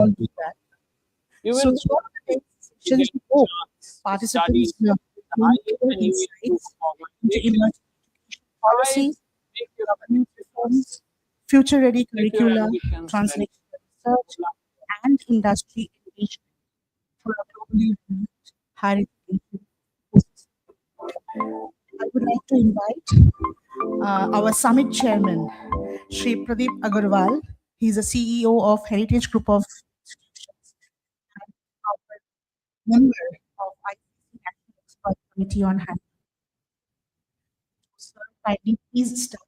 all do that. So throughout the day sessions, we hope participants will gain clear insights into emerging policies, government reforms, future-ready curricula, translational research, and industry engagement for a globally relevant higher education ecosystem. I would like to invite our summit chairman, Shri Pradeep Agarwal. He's a CEO of Heritage Group of Institutions and our member of ICC National Expert Committee on Hand. Sir, kindly please start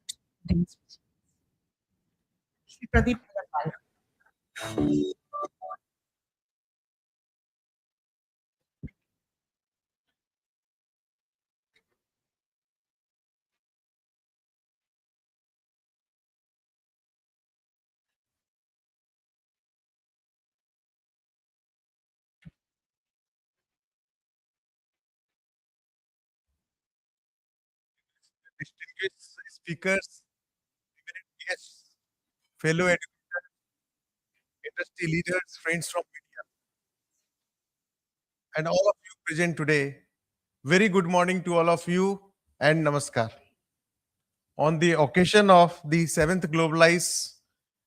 today's session. Shri Pradeep Agarwal. Distinguished speakers, eminent guests, fellow educators, industry leaders, friends from media, and all of you present today. Very good morning to all of you and namaskar. On the occasion of the 7th Globalized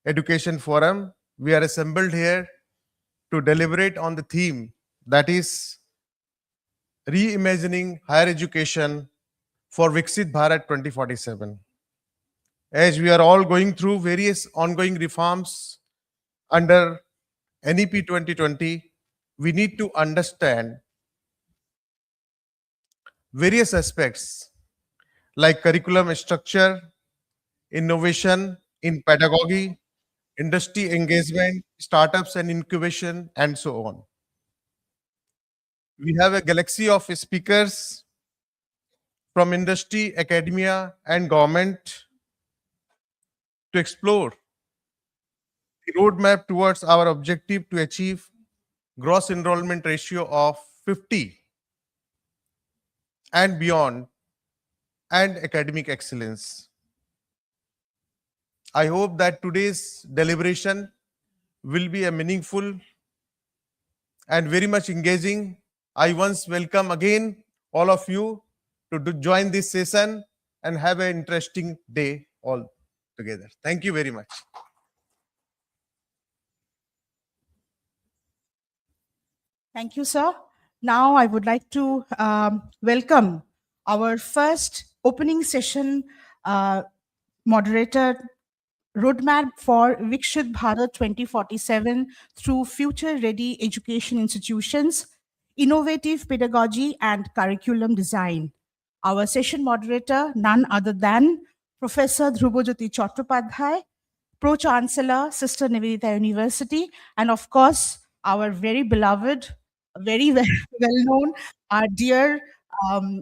Education Forum, we are assembled here to deliberate on the theme that is reimagining higher education for Viksit Bharat 2047. As we are all going through various ongoing reforms under NEP 2020, we need to understand various aspects like curriculum structure, innovation in pedagogy, industry engagement, startups and incubation, and so on. We have a galaxy of speakers from industry, academia, and government to explore the roadmap towards our objective to achieve gross enrollment ratio of 50 and beyond and academic excellence. I hope that today's deliberation will be a meaningful and very much engaging. I once welcome again all of you to join this session and have an interesting day all together. Thank you very much. Thank you, sir. Now I would like to welcome our first opening session moderator, Roadmap for Viksit Bharat 2047 through future-ready education institutions, innovative pedagogy and curriculum design. Our session moderator, none other than Professor Dhrubajyoti Chattopadhyay, Pro-Chancellor, Sister Nivedita University, and of course, our very beloved, very well-known, our dear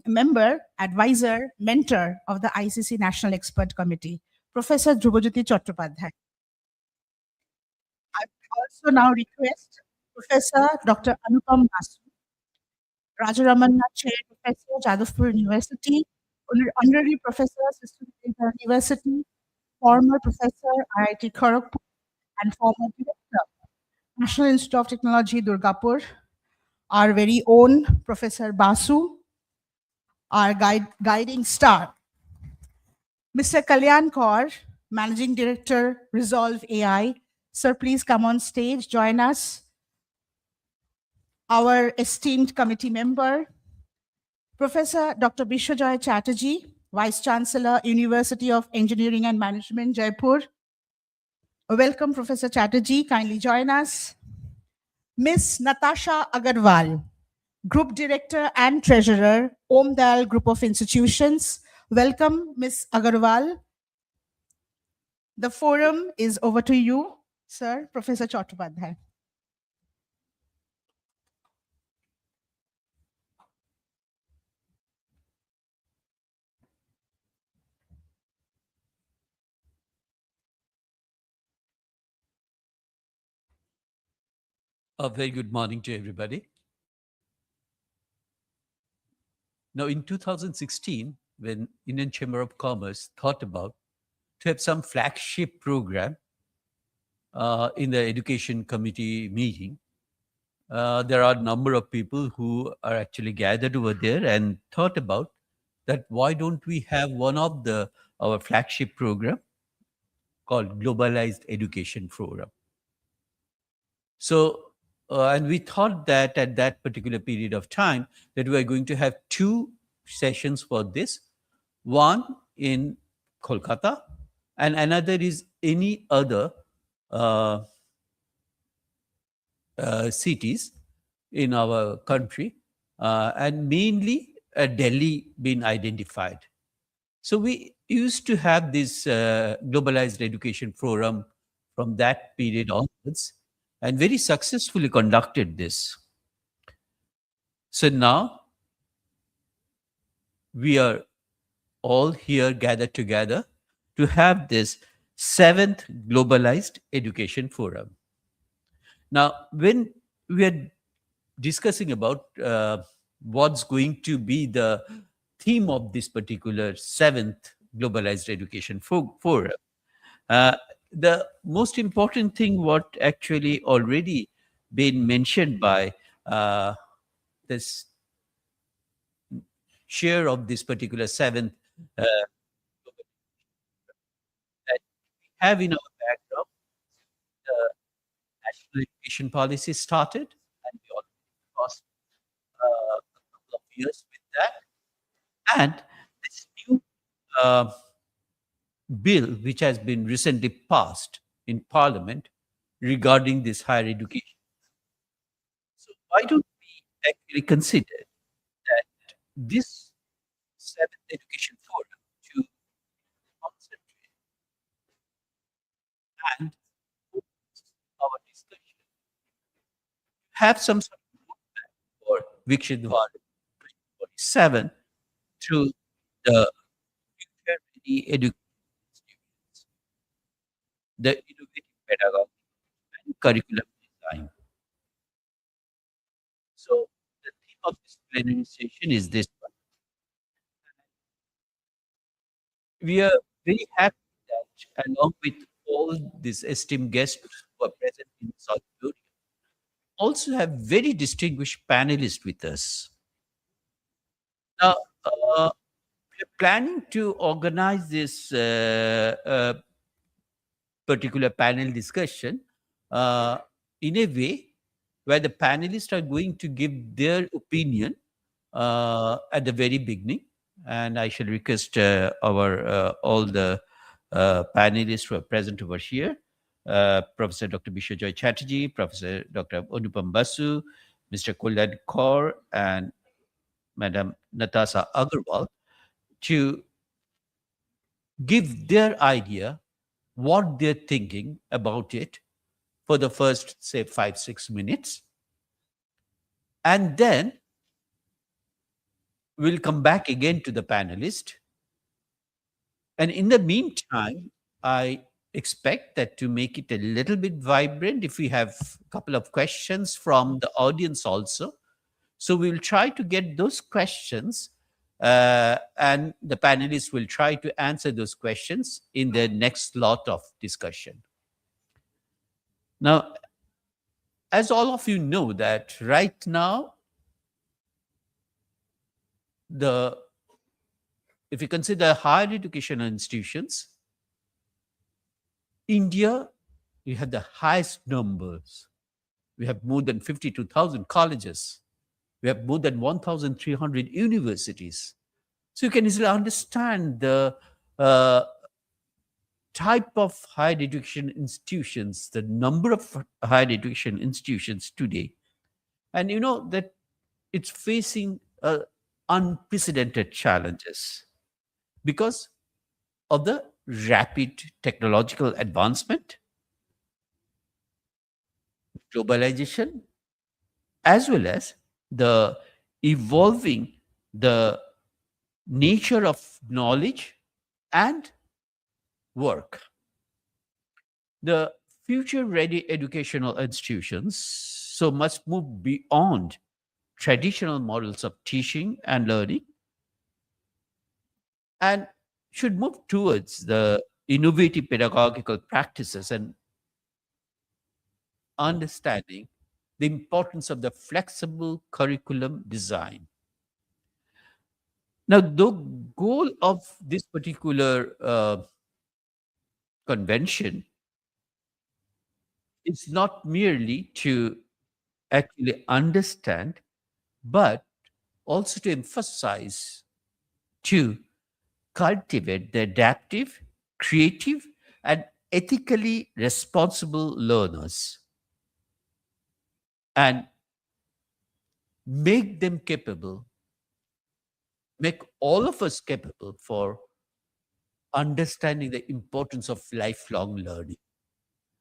member, advisor, mentor of the ICC National Expert Committee, Professor Dhrubajyoti Chattopadhyay. I also now request Professor Dr. Anupam Basu, Rajaramanna Chair Professor, Jadavpur University, Honorary Professor, Sister Nivedita University, former Professor, IIT Kharagpur, and former Director, National Institute of Technology, Durgapur, our very own Professor Basu, our guiding star, Mr. Kalyan Kaur, Managing Director, Resolve AI. Sir, please come on stage, join us. Our esteemed committee member, Professor Dr. Bishwajoy Chatterjee, Vice Chancellor, University of Engineering and Management, Jaipur. Welcome, Professor Chatterjee. Kindly join us. Ms. Natasha Agarwal, Group Director and Treasurer, Om Dayal Group of Institutions. Welcome, Ms. Agarwal. The forum is over to you, sir, Professor Chattopadhyay. A very good morning to everybody. Now, in 2016, when Indian Chamber of Commerce thought about to have some flagship program in the education committee meeting, there are a number of people who are actually gathered over there and thought about that why don't we have one of our flagship program called Globalized Education Forum. So, and we thought that at that particular period of time that we are going to have two sessions for this, one in Kolkata and another is any other uh, cities in our country, and mainly Delhi being identified. So we used to have this globalized education forum from that period onwards and very successfully conducted this. So now we are all here gathered together to have this seventh globalized education forum. Now, when we are discussing about what's going to be the theme of this particular seventh globalized education forum, uh, the most important thing what actually already been mentioned by this share of this particular seventh that we have in our background, the national education policy started, and we already lost a couple of years with that. And this new uh, bill, which has been recently passed in Parliament regarding this higher education. So why don't we actually consider that this seventh education forum to concentrate and focus our discussion, have some sort of roadmap for Vikshit Bharat 2047 through the future ready education institutions, the innovative pedagogy and curriculum design. So the theme of this plenary session is this one. We are very happy that along with all these esteemed guests who are present in this auditorium, also have very distinguished panelists with us. Now, we are planning to organize this particular panel discussion in a way where the panelists are going to give their opinion at the very beginning. And I shall request our all the panelists who are present over here, Professor Dr. Bishojoy Chatterjee, Professor Dr. Anupam Basu, Mr. Kulad Kaur, and Madam Natasha Agarwal, to give their idea, what they're thinking about it for the first, say, 5-6 minutes. And then we'll come back again to the panelist. And in the meantime, I expect that to make it a little bit vibrant, if we have a couple of questions from the audience also. So we will try to get those questions, and the panelists will try to answer those questions in the next lot of discussion. Now, as all of you know that right now, if you consider higher educational institutions, India, we have the highest numbers. We have more than 52,000 colleges. We have more than 1,300 universities. So you can easily understand the type of higher education institutions, the number of higher education institutions today. And you know that it's facing unprecedented challenges because of the rapid technological advancement, globalization, as well as the evolving the nature of knowledge and work. The future ready educational institutions so must move beyond traditional models of teaching and learning and should move towards the innovative pedagogical practices and understanding the importance of the flexible curriculum design. Now, the goal of this particular convention is not merely to actually understand, but also to emphasize, to cultivate the adaptive, creative, and ethically responsible learners and make them capable, make all of us capable for understanding the importance of lifelong learning.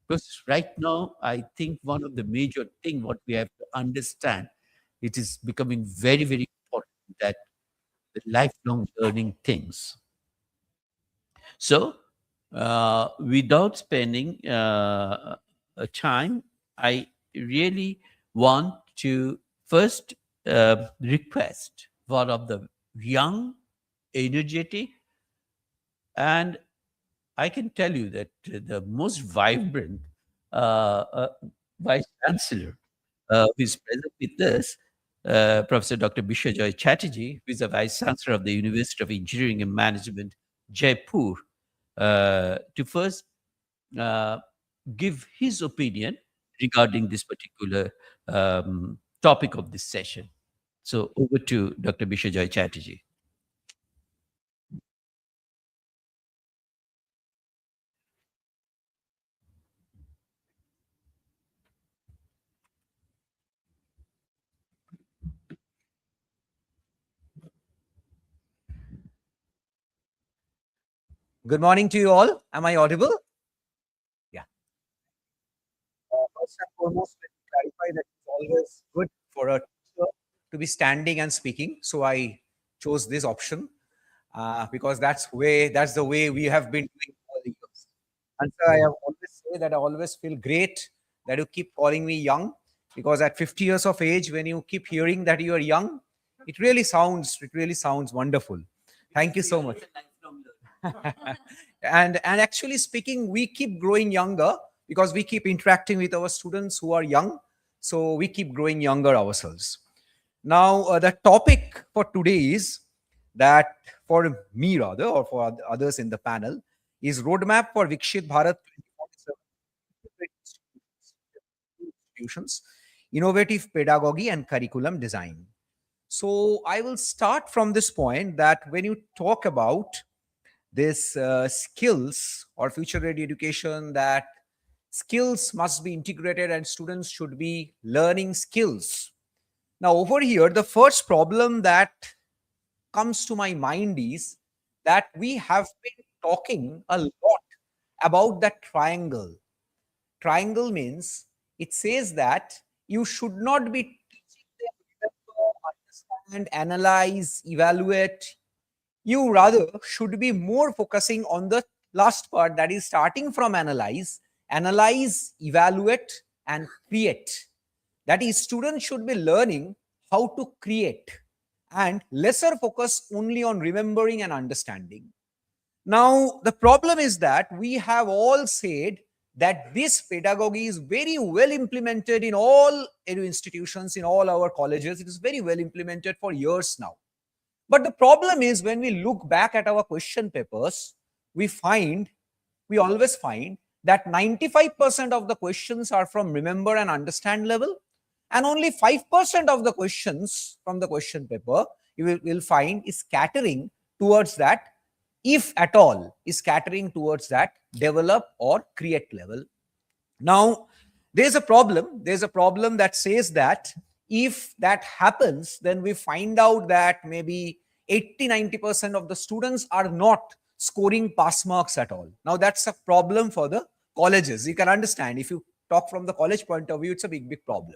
Because right now, I think one of the major thing what we have to understand, it is becoming very, very important that the lifelong learning things. So, without spending time, I really want to first request one of the young, energetic, and I can tell you that the most vibrant vice chancellor who is present with us, Professor Dr. Bishajoy Chatterjee, who is the vice chancellor of the University of Engineering and Management, Jaipur, to first uh, give his opinion regarding this particular topic of this session. So over to Dr. Bishajoy Chatterjee. Good morning to you all. Am I audible? Yeah. First and foremost, let me clarify that it's always good for a teacher to be standing and speaking. So I chose this option because that's the way we have been doing all the years. And so I have always say that I always feel great that you keep calling me young, because at 50 years of age, when you keep hearing that you are young, it really sounds wonderful. Thank you so much. And actually speaking, we keep growing younger because we keep interacting with our students who are young, so we keep growing younger ourselves. Now the topic for today is that, for me rather, or for others in the panel, is roadmap for Vikshit Bharat 2047 institutions, innovative pedagogy and curriculum design. So I will start from this point that when you talk about this skills or future ready education, that skills must be integrated and students should be learning skills. Now over here, the first problem that comes to my mind is that we have been talking a lot about that triangle. Triangle means it says that you should not be teaching them remember, understand, analyze, evaluate. You rather should be more focusing on the last part, that is starting from analyze, evaluate, and create. That is, students should be learning how to create and lesser focus only on remembering and understanding. Now, the problem is that we have all said that this pedagogy is very well implemented in all institutions, in all our colleges. It is very well implemented for years now. But the problem is, when we look back at our question papers, we always find that 95% of the questions are from remember and understand level, and only 5% of the questions from the question paper you will find is catering towards that, if at all, is catering towards that develop or create level. Now, there's a problem that says that if that happens, then we find out that maybe 80-90% of the students are not scoring pass marks at all. Now that's a problem for the colleges. You can understand, if you talk from the college point of view, it's a big problem.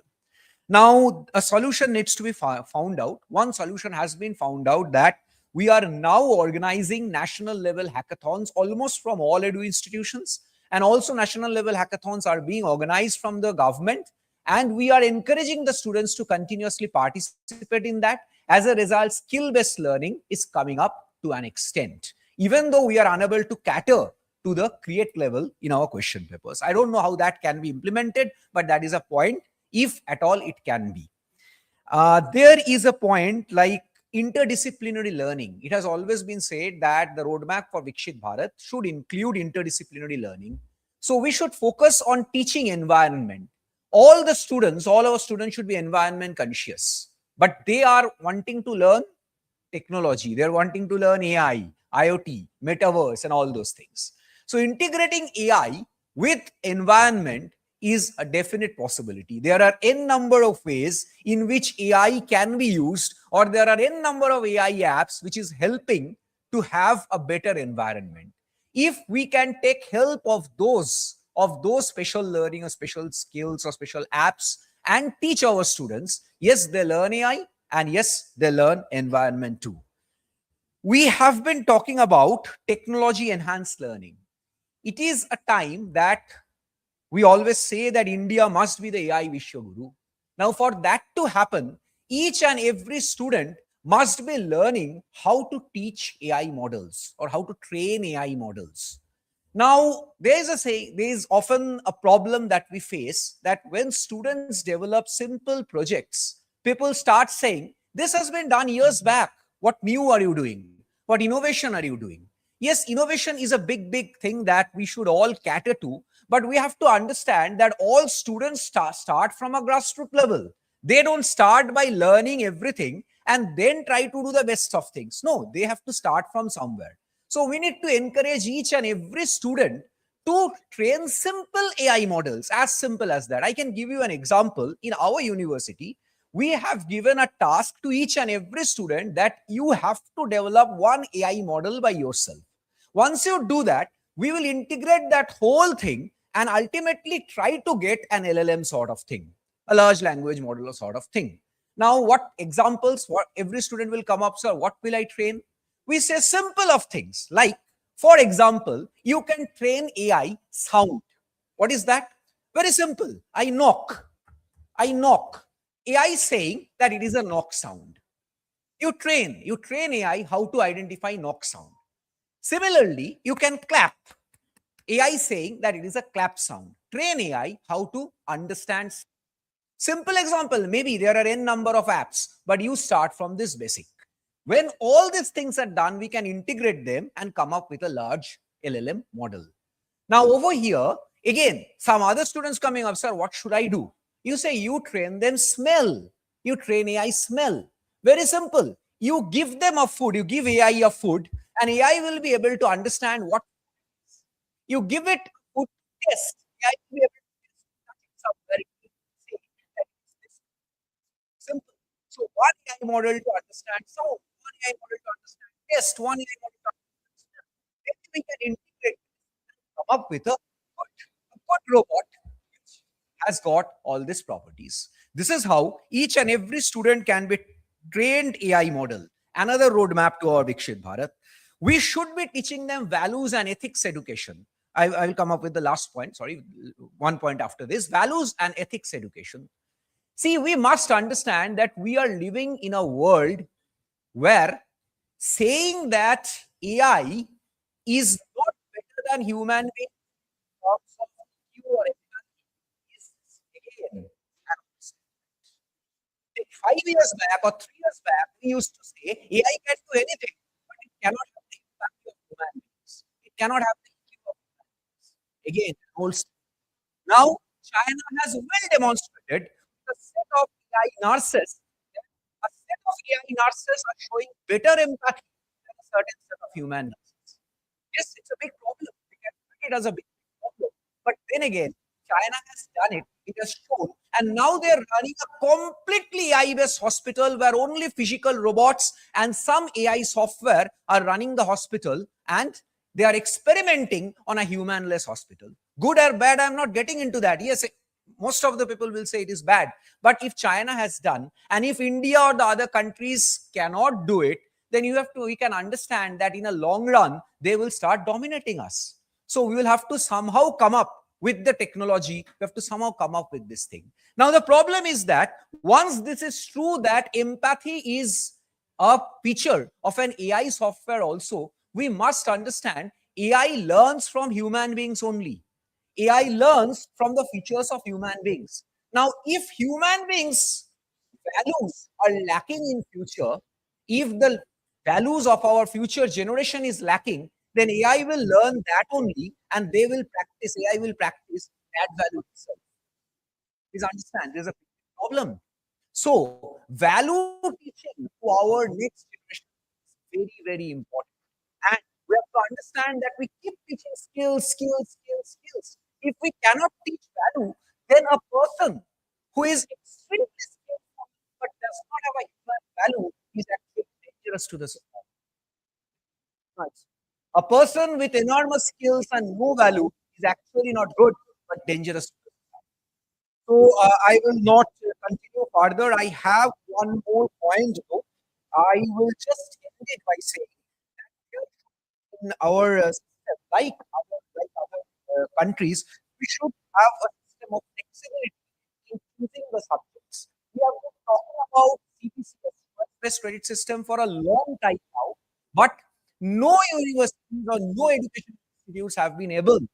Now a solution needs to be found out. One solution has been found out, that we are now organizing national level hackathons almost from all edu institutions, and also national level hackathons are being organized from the government, and we are encouraging the students to continuously participate in that. As a result, skill based learning is coming up to an extent, even though we are unable to cater to the create level in our question papers. I don't know how that can be implemented, but that is a point, if at all it can be. There is a point like interdisciplinary learning. It has always been said that the roadmap for Vikshit Bharat should include interdisciplinary learning. So we should focus on teaching environment. All our students should be environment conscious, but they are wanting to learn technology. They're wanting to learn AI, IoT, metaverse, and all those things. So integrating AI with environment is a definite possibility. There are n number of ways in which AI can be used, or there are n number of AI apps which is helping to have a better environment. If we can take help of those special learning or special skills or special apps and teach our students, yes, they learn AI, and yes, they learn environment too. We have been talking about technology enhanced learning. It is a time that we always say that India must be the AI Vishwaguru. Now, for that to happen, each and every student must be learning how to teach AI models or how to train AI models. Now, there is often a problem that we face, that when students develop simple projects, people start saying, this has been done years back. What new are you doing? What innovation are you doing? Yes, innovation is a big thing that we should all cater to, but we have to understand that all students start from a grassroots level. They don't start by learning everything and then try to do the best of things. No, they have to start from somewhere. So we need to encourage each and every student to train simple AI models, as simple as that. I can give you an example. In our university, we have given a task to each and every student that you have to develop one AI model by yourself. Once you do that, we will integrate that whole thing and ultimately try to get an LLM sort of thing, a large language model sort of thing. Now, what examples, what every student will come up, sir, what will I train? We say simple of things like, for example, you can train AI sound. What is that? Very simple. I knock. AI saying that it is a knock sound. You train AI how to identify knock sound. Similarly, you can clap. AI saying that it is a clap sound. Train AI how to understand. Simple example, maybe there are n number of apps, but you start from this basic. When all these things are done, we can integrate them and come up with a large LLM model. Now over here, again, some other students coming up, sir, what should I do? You say you train them smell. You train AI smell. Very simple. You give them a food, you give AI a food, and AI will be able to understand what you give it food test. AI will be able to test somewhere. Say that it's simple. So one AI model to understand sound, one AI model to understand test, one AI model to understand smell. Then we can integrate and come up with a good robot which has got all these properties. This is how each and every student can be trained AI model. Another roadmap to our Vikshit Bharat. We should be teaching them values and ethics education. I will come up with the last point. Sorry, one point after this. Values and ethics education. See, we must understand that we are living in a world where saying that AI is not better than human beings in terms of IQ or empathy is again an like 5 years back or 3 years back, we used to say AI can do anything, but it cannot have the impact of human beings. It cannot have the IQ of human beings. Again, now China has well demonstrated the set of AI narcissists. A set of AI narcissists are showing better empathy than a certain set of human narcissists. Yes, it's a big problem. We can treat it as a big problem. But then again, China has done it. It has shown. And now they're running a completely AI-based hospital where only physical robots and some AI software are running the hospital, and they are experimenting on a humanless hospital. Good or bad, I'm not getting into that. Yes, most of the people will say it is bad. But if China has done, and if India or the other countries cannot do it, then we can understand that in a long run, they will start dominating us. So we will have to somehow come up with the technology. We have to somehow come up with this thing. Now, the problem is that once this is true that empathy is a feature of an AI software also, we must understand AI learns from human beings only. AI learns from the features of human beings. Now, if human beings values are lacking in future, if the values of our future generation is lacking, then AI will learn that only, and they will practice, AI will practice that value itself. Please understand, there's a problem. So, value teaching to our next generation is very, very important. And we have to understand that we keep teaching skills, skills, skills, skills. If we cannot teach value, then a person who is extremely skillful but does not have a human value is actually dangerous to the society. Right. A person with enormous skills and no value is actually not good but dangerous to the society. So I will not continue further. I have one more point though. I will just end it by saying that in our system, like other countries, we should have a system of flexibility in choosing the subjects. We have been talking about CBCS, Best Credit System, for a long time now, but no universities or no education institutes have been able to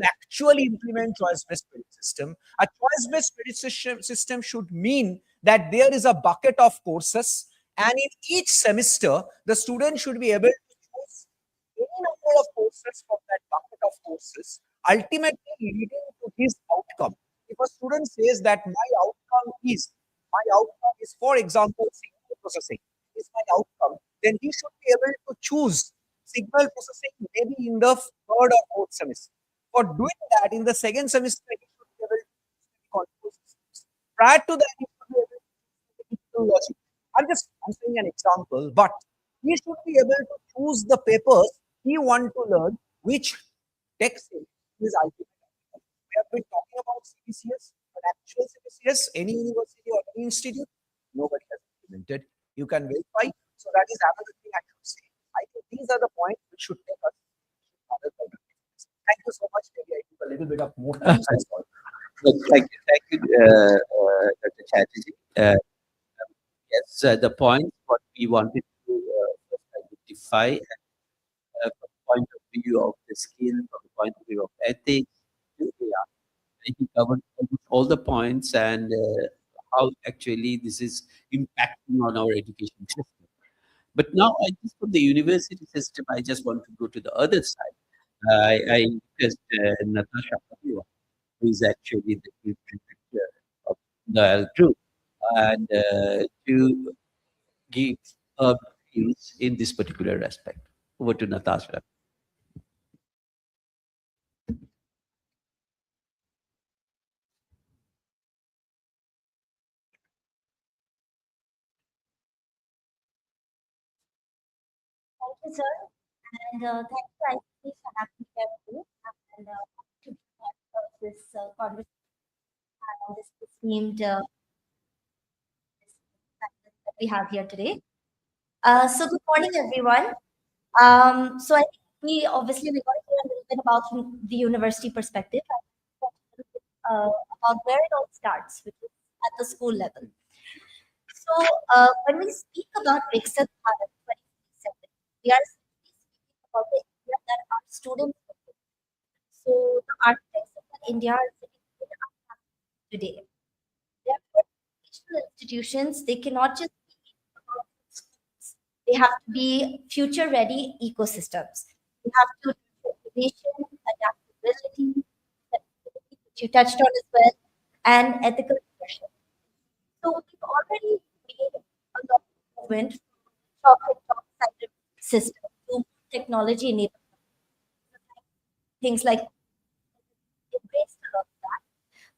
actually implement choice-based credit system. A choice-based credit system should mean that there is a bucket of courses, and in each semester, the student should be able to choose any number of courses from that bucket of courses, ultimately leading to his outcome. If a student says that my outcome is, for example, signal processing is my outcome, then he should be able to choose signal processing maybe in the third or fourth semester. For doing that, in the second semester, he should be able to choose control systems. Prior to that, he should be able to choose digital logic. I'm saying an example, but he should be able to choose the papers he want to learn, which takes him to his ultimate outcome. We have been talking about CBCS, but actual CBCS, any university or any institute, nobody has implemented. You can verify. So that is another thing I should say. I think these are the points which should take us to other countries. Thank you so much. Maybe I took a little bit of more time. That's all. Thank you, Dr. Chatterjee. Yes, the point what we wanted to first identify from the point of view of the skill, from the point of view of ethics, to AI. I think covered almost all the points and how actually this is impacting on our education system. But now, I just from the university system, I just want to go to the other side. I request Natasha Papiwa, who is actually the chief director of the group, and to give her views in this particular aspect. Over to Natasha. Thank you, sir. And thank you, ICT, for having me here too. And to be part of this conversation and this esteemed that we have here today. So, good morning, everyone. So, I think we're going to hear a little bit about the university perspective, about where it all starts, which is at the school level. So, when we speak about Viksit Bharat 2027, we are simply speaking about the India that our students live in. So, the architects of that India are sitting in our campus today. Therefore, educational institutions, they cannot just be about schools. They have to be future-ready ecosystems. They have to do innovation, adaptability, flexibility, which you touched on as well, and ethical leadership. So we've already made a lot of movement from chocolate top sided system to technology enabled things like embrace a lot of that.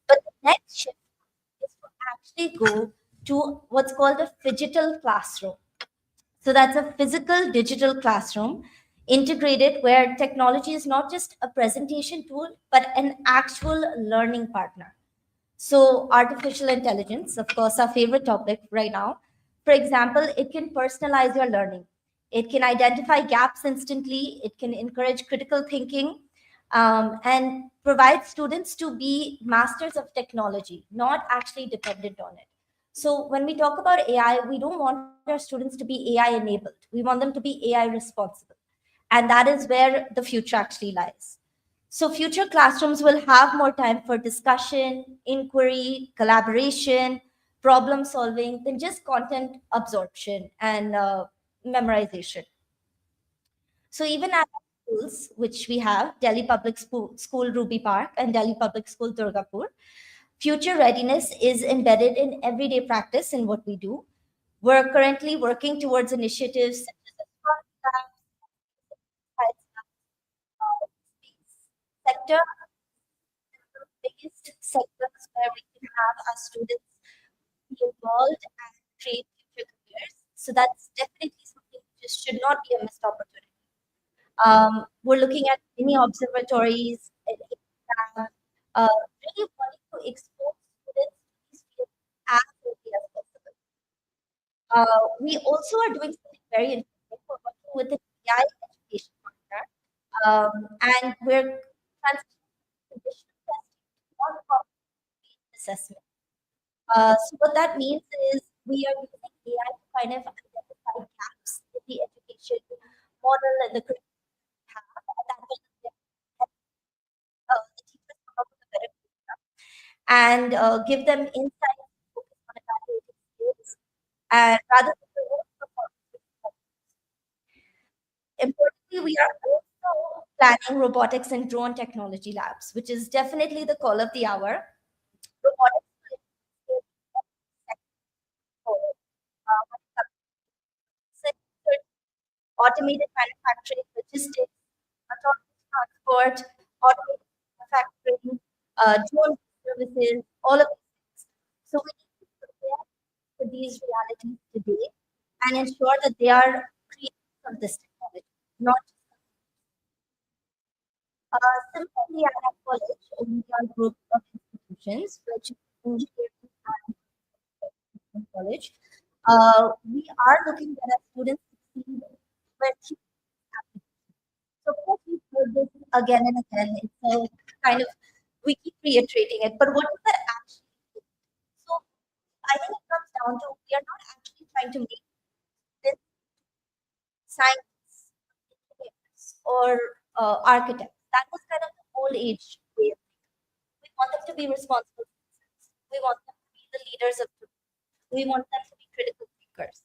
But the next shift is to actually go to what's called a phygital classroom. So that's a physical digital classroom integrated where technology is not just a presentation tool, but an actual learning partner. So, artificial intelligence, of course, our favorite topic right now. For example, it can personalize your learning. It can identify gaps instantly. It can encourage critical thinking and provide students to be masters of technology, not actually dependent on it. So, when we talk about AI, we don't want our students to be AI enabled. We want them to be AI responsible. And that is where the future actually lies. So, future classrooms will have more time for discussion, inquiry, collaboration, problem solving than just content absorption and memorization. So, even at schools, which we have Delhi Public School Ruby Park and Delhi Public School Durgapur, future readiness is embedded in everyday practice in what we do. We're currently working towards initiatives such as the smart labs, science labs, space sector, the biggest sectors where we can have our students be involved and create future careers. So that's definitely something which should not be a missed opportunity. We're looking at many observatories and really wanting to expose students to these fields as early as possible. We also are doing something very interesting. We're working with an AI education partner, and we're transitioning from traditional testing to non-competency assessment. So what that means is we are using AI to kind of identify gaps in the education model and the curriculum we have, and that will help the teachers come up with a better curriculum and give them insights, focus on evaluating skills, and rather than their own performance. Importantly, we are also planning robotics and drone technology labs, which is definitely the call of the hour. Robotics will automated manufacturing, logistics, autonomous transport, automated manufacturing, drone services, all of these things. So we need to prepare for these realities today and ensure that they are creating from this technology, not similarly at our college, we are a group of institutions, which is engineering and college. We are looking at our students succeed where so of course we've heard this again and again. It's a kind of we keep reiterating it, but what does that actually mean? So I think it comes down to we are not actually trying to make this scientists, engineers, or architects. That was kind of the old age way of thinking. We want them to be responsible citizens. We want them to be the leaders of tomorrow. We want them to be critical thinkers.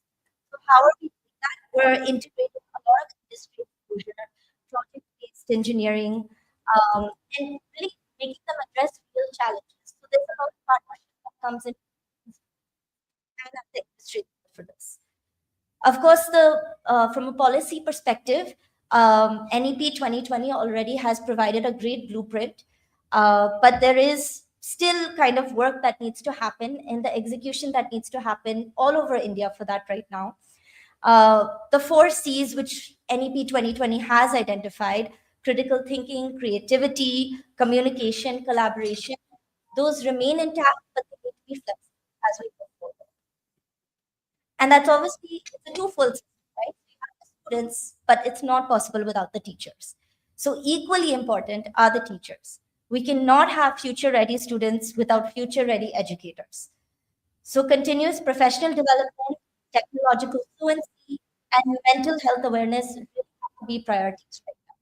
So how are we doing that? We're integrating a lot of industry exposure, project-based engineering, and really making them address real challenges. So there's a lot of partnership that comes in, and at the industry for this. Of course, the from a policy perspective, NEP 2020 already has provided a great blueprint, but there is still kind of work that needs to happen in the execution that needs to happen all over India for that right now. The four C's which NEP 2020 has identified critical thinking, creativity, communication, collaboration those remain intact, but they need to be flexible as we go forward. And that's obviously it's a twofold system, right? We have the students, but it's not possible without the teachers. So equally important are the teachers. We cannot have future ready students without future ready educators. So continuous professional development, technological fluency, and mental health awareness really have to be priorities right now.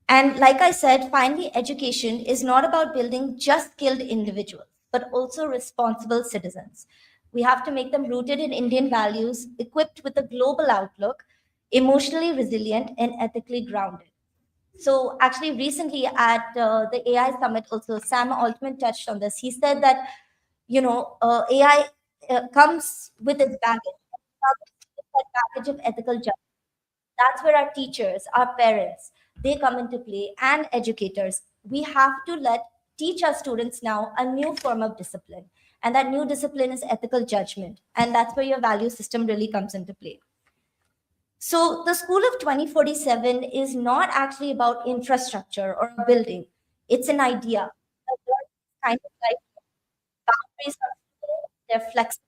And like I said, finally, education is not about building just skilled individuals, but also responsible citizens. We have to make them rooted in Indian values, equipped with a global outlook, emotionally resilient, and ethically grounded. So, actually, recently at the AI summit, also Sam Altman touched on this. He said that AI comes with its baggage, comes with that baggage of ethical judgment. That's where our teachers, our parents, they come into play, and educators. We have to teach our students now a new form of discipline, and that new discipline is ethical judgment, and that's where your value system really comes into play. So the school of 2047 is not actually about infrastructure or a building. It's an idea. Kind of like boundaries are fluid, they're flexible,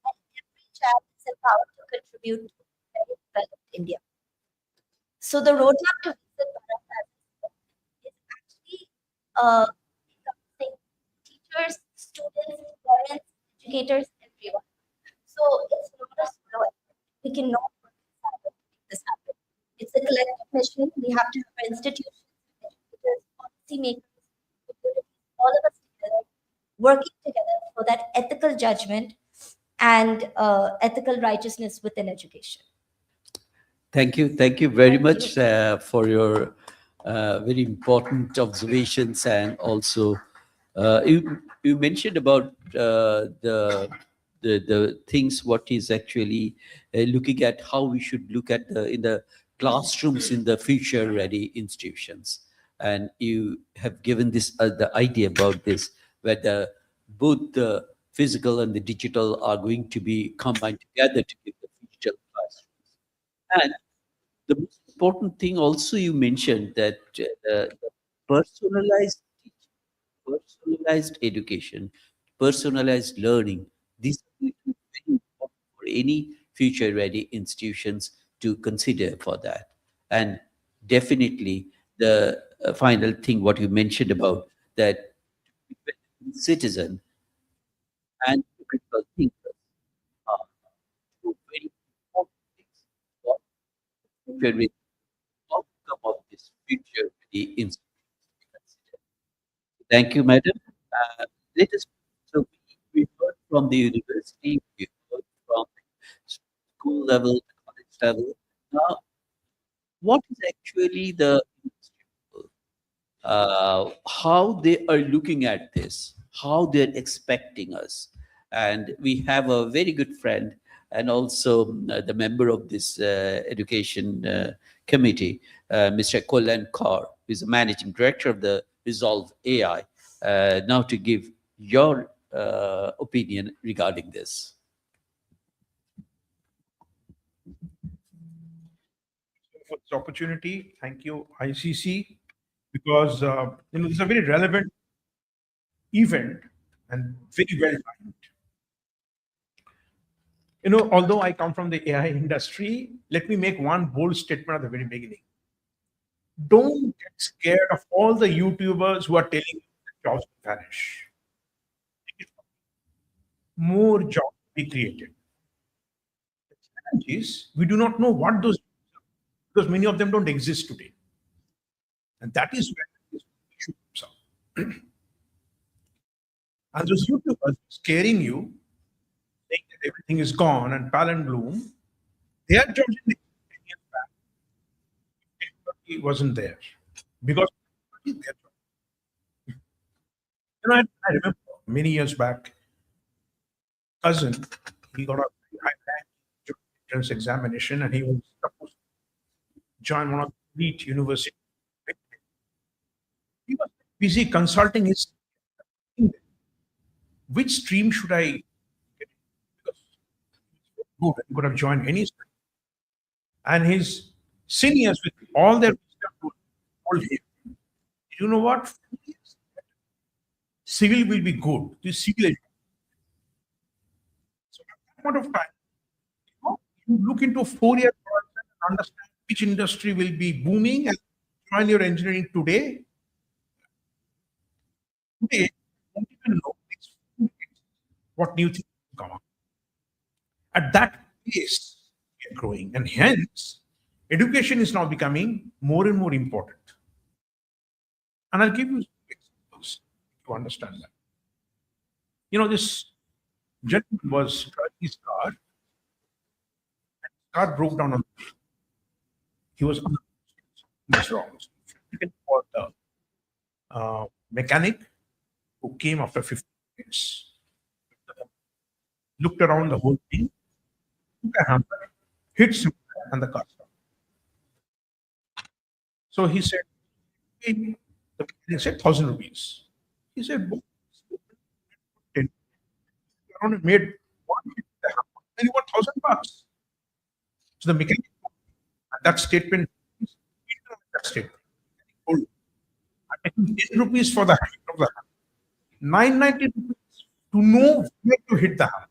and every child is empowered to contribute to a very developed India. So the roadmap to visit Bharat is actually encompassing teachers, students, parents, educators, everyone. So it's not a solo effort. We cannot work in silence to make this happen. collective mission. We have to have our institutions, educators, policymakers, communities, all of us together, working together for that ethical judgment and ethical righteousness within education. Thank you very Thank much you. for your very important observations, and also you mentioned about the things what is actually looking at how we should look at in the classrooms in the future ready institutions, and you have given this the idea about this whether both the physical and the digital are going to be combined together to give the future classrooms. And the most important thing also you mentioned that the personalized teaching, personalized education, personalized learning, these are going to be very important for any future ready institutions to consider for that. And definitely the final thing what you mentioned about that citizen and critical thinkers are two very important things for future outcome of this future the institutions to be considered. Thank you, madam. Let us. So we heard from the university, we heard from the school level, the college level. Now, what is actually the industry? How they are looking at this, how they're expecting us. And we have a very good friend and also the member of this education committee, Mr. Kollan Kaur, who is the managing director of the Resolve AI, now to give your opinion regarding this. For this opportunity. Thank you, ICC, because this is a very relevant event and very well timed. Although I come from the AI industry, let me make one bold statement at the very beginning. Don't get scared of all the YouTubers who are telling you that jobs will vanish. More jobs will be created. The challenge is we do not know what those jobs are because many of them don't exist today. And that is where this issue comes up. And those YouTubers scaring you, saying that everything is gone and pal and bloom, their jobs in the 10 years back, technology wasn't there because their job. I remember many years back, cousin, he got a high rank entrance examination and he was supposed to join one of the elite universities. He was busy consulting his which stream should I get? Because good, he could have joined any stream. And his seniors, with all their wisdom, told him, you know what? Civil will be good. This civil education. So at that point of time, you look into 4 year process and understand which industry will be booming and join your engineering today. Today, you don't even know what new things will come up. At that pace, we are growing, and hence, education is now becoming more and more important. And I'll give you some examples to understand that. This gentleman was driving his car, and his car broke down on the way. He was on the wrong. You can call the mechanic who came after 15 minutes, looked around the whole thing, took a hammer, hit somewhere, and the car stopped. So he said, hey, the mechanic said 1,000 rupees. He said, 10. Around and made one hit with the hammer, and you got 1,000 bucks. So the mechanic, that statement, that statement, told him, I'm taking 10 rupees for the hit of the hammer, 990 rupees to know where to hit the hammer.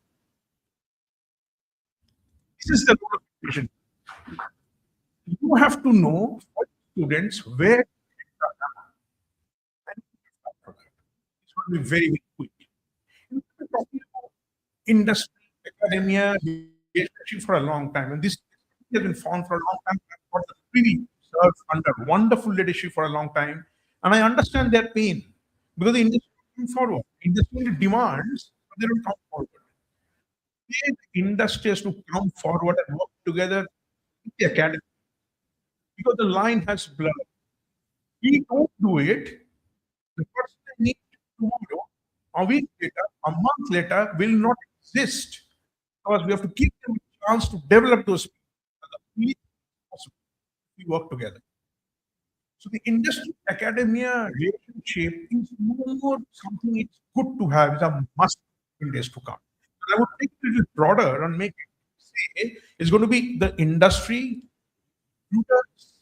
This is the role of education. You have to know for students where to hit the hammer. And it's going to be very, very quick. We're talking about industry, academia, relationship for a long time. And this has been found for a long time. What the privy worked under wonderful leadership for a long time, and I understand their pain because the industry is moving forward. Industry demands, but they don't come forward. The industry has to come forward and work together with the academy because the line has blurred. We don't do it, the person they need tomorrow, a week later, a month later, will not exist because we have to give them a chance to develop those people. And the only possible if we work together. So the industry academia relationship is no more something it's good to have, it's a must in days to come. But I would take it a little broader and make it say it's going to be the industry, tutors,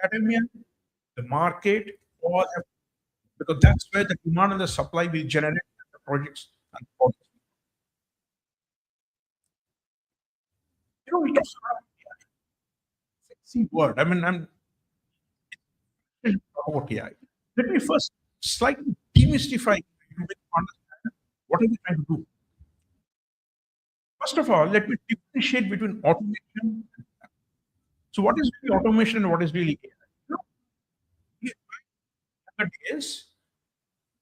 academia, the market, all have, because that's where the demand and the supply will generate the projects and products. We talk about AI. Sexy word. I mean, I'm about AI. Let me first slightly demystify to make you understand what are we trying to do. First of all, let me differentiate between automation and AI. So, what is really automation and what is really AI? In the days,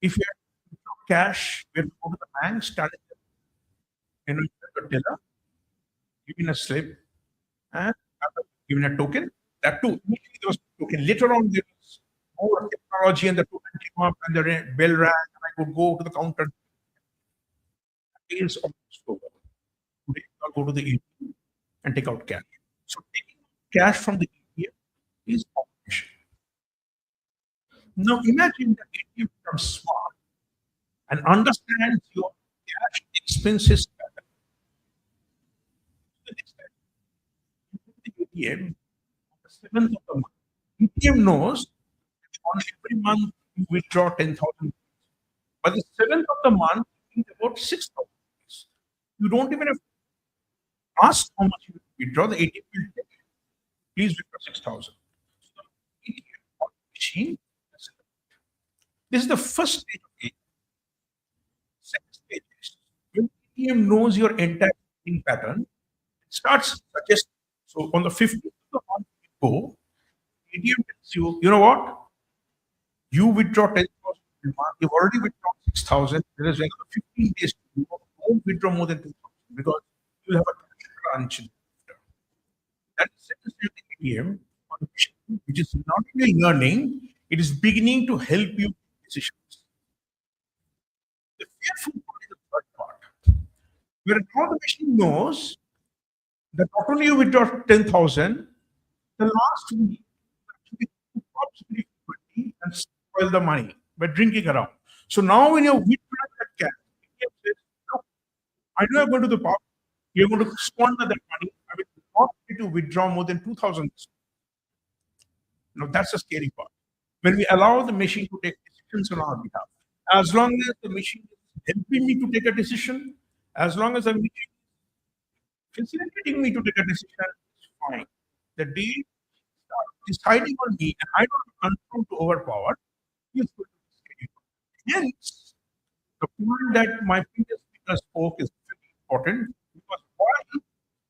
if you have to withdraw cash, we have to go to the bank, stand in the teller, give in a slip, and given a token. That too, initially there was token. Later on, there was more technology and the token came up and the bell rang and I could go to the counter. Is almost over. Today, I'll go to the ATM and take out cash. So taking cash from the ATM is automation. Now imagine the ATM becomes smart and understands your cash expenses better. The next time you go to the ATM on the 7th of the month, ATM knows that on every month you withdraw 10,000. By the 7th of the month, you think about 6,000. You don't even have to ask how much you withdraw. The ATM will take it. Please withdraw 6,000. So the ATM machine. This is the first stage of AI. Second stage is when ATM knows your entire spending pattern, it starts suggesting. So on the 15th of the month you go, ATM tells you, you know what? You withdraw 10,000 a month, you've already withdrawn 6,000. There is another 15 days to go. Don't withdraw more than 2,000 because you'll have a cash crunch after. That is second stage of the ATM automation, which is not only learning, it is beginning to help you make decisions. The fearful part is the third part, where now the machine knows that not only you withdraw 10,000, the last week actually you possibly 20 and spoil the money by drinking around. So now when you withdraw that cash, it says, look, I know you're going to the pub, you're going to squander that money. I will not be to withdraw more than 2,000. Now that's the scary part. When we allow the machine to take decisions on our behalf, as long as the machine is helping me to take a decision, as long as the machine is facilitating me to take a decision, it's fine. The day it starts deciding on me and I don't have control to overpower, is going to be scary. Hence, the point that my previous speaker spoke is very important because while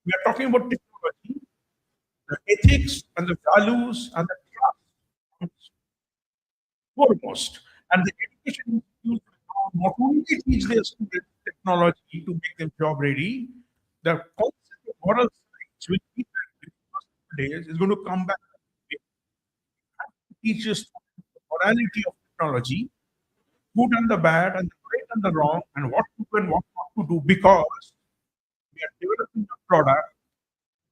we are talking about technology, the ethics and the values and the trust comes foremost. And the education institutes not only teach their students technology to make them job ready, the concept of moral science, which we days is going to come back. We have to teach us the morality of technology, good and the bad, and the right and the wrong, and what to do and what not to do, because we are developing a product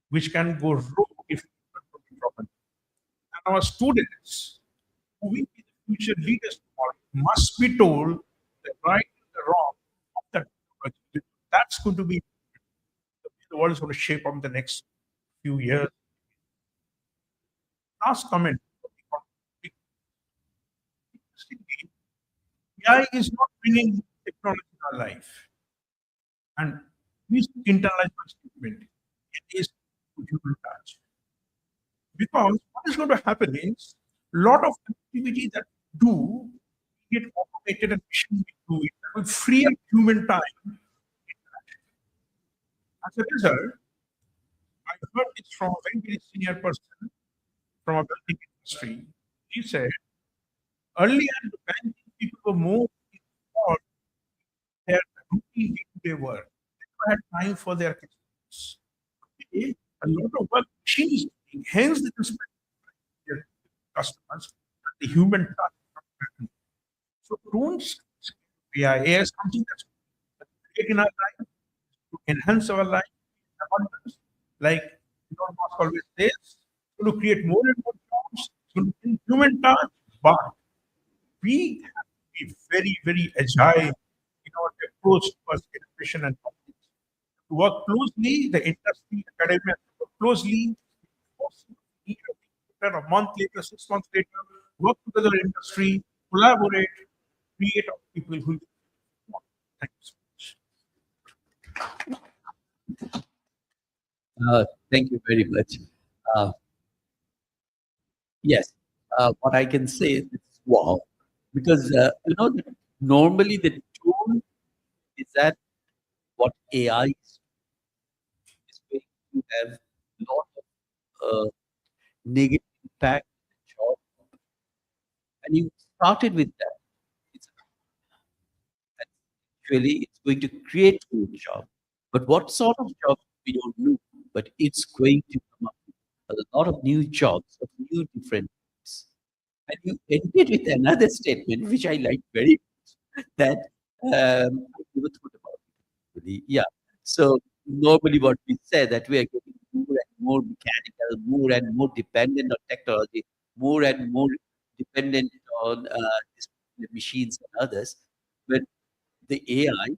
which can go wrong if we don't control it properly. And our students, who will be the future leaders tomorrow, must be told the right and the wrong of that technology. That's going to be the way the world is going to shape up in the next few years. Last comment. Interestingly, AI is not bringing technology in our life. And please internalize my statement. It is human touch. Because what is going to happen is a lot of activity that we do get automated and machine will do it. That will free up human time. As a result, I heard this from a very, very senior person from a banking industry. He said, earlier the banking people were more involved in their routine day-to-day work. They never had time for their customers. Today, a lot of work machine is doing, hence they can spend their customers, the human touch. So don't AI. AI is something that's great in our life to enhance our life, abundance. Like Elon Musk always says, it's going to create more and more jobs, it's going to bring human touch, but we have to be very, very agile in our approach towards innovation and knowledge. To work closely, the industry, academia, to work closely, a week later, a month later, 6 months later, work together in industry, collaborate, create people who want. Thank you so much. Thank you very much. Uh, yes, what I can say is wow, because normally the tone is that what AI is going to have a lot of negative impact on the job, and you started with that. It's actually it's going to create new job, but what sort of job we don't know, but it's going to come up with a lot of new jobs of new different types. And you ended with another statement, which I like very much, that I never thought about it really. Yeah. So normally what we say that we are getting more and more mechanical, more and more dependent on technology, more and more dependent on these machines and others. But the AI,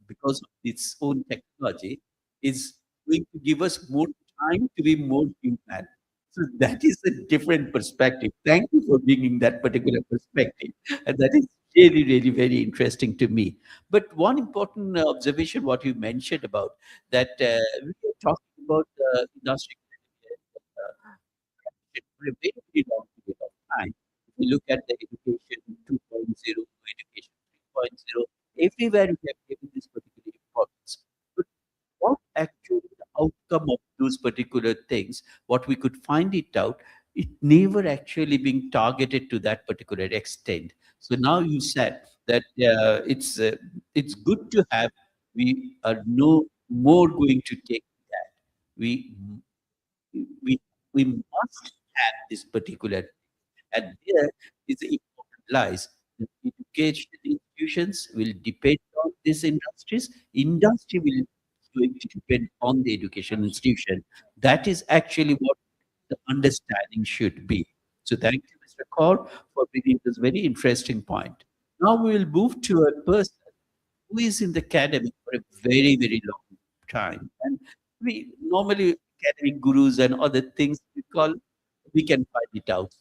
because of its own technology, is going to give us more time to be more human. So that is a different perspective. Thank you for bringing that particular perspective. And that is really, really very interesting to me. But one important observation, what you mentioned about that we are talking about industry for a very, very long period of time. If you look at the education 2.0, education 3.0, everywhere we have given this particular importance. But what actually the outcome of those particular things, what we could find it out, it never actually being targeted to that particular extent. So now you said that it's good to have. We are no more going to take that. We we we must have this particular, and there is the important lies. The education institutions will depend on these industries. Industry will going to depend on the education institution. That is actually what the understanding should be. So thank you, Mr. Kaur, for bringing this very interesting point. Now we will move to a person who is in the academy for a very, very long time. And we normally academic gurus and other things we can find it out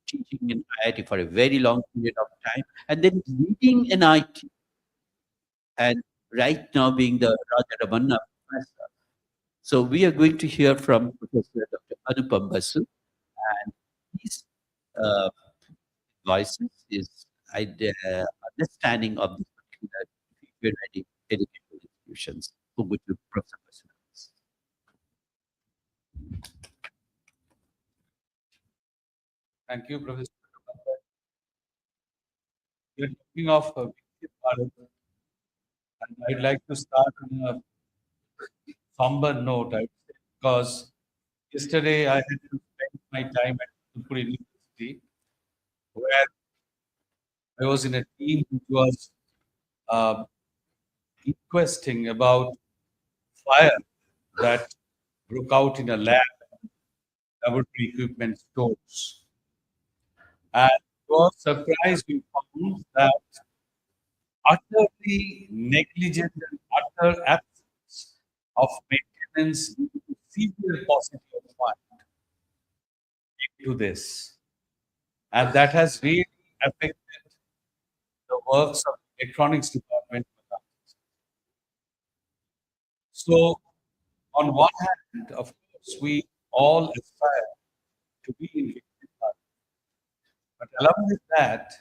teaching in IIT for a very long period of time and then leading an IT and right now being the Raja Ramanna professor. So we are going to hear from Professor Dr. Anupam Basu and his uh, voices, his understanding of this particular future-ready educational institutions. Over to Professor Basu. Thank you, Professor. You're talking of Viksit Bharat, and I'd like to start on a somber note, I would say, because yesterday I had to spend my time at Tirupur University, where I was in a team which was uh, requesting about fire that broke out in a lab, laboratory equipment stores. And to our surprise, we found that utterly negligent and utter absence of maintenance due to severe paucity of fund into this. And that has really affected the works of the electronics department. So, on one hand, of course, we all aspire to be in Viksit Bharat. But along with that,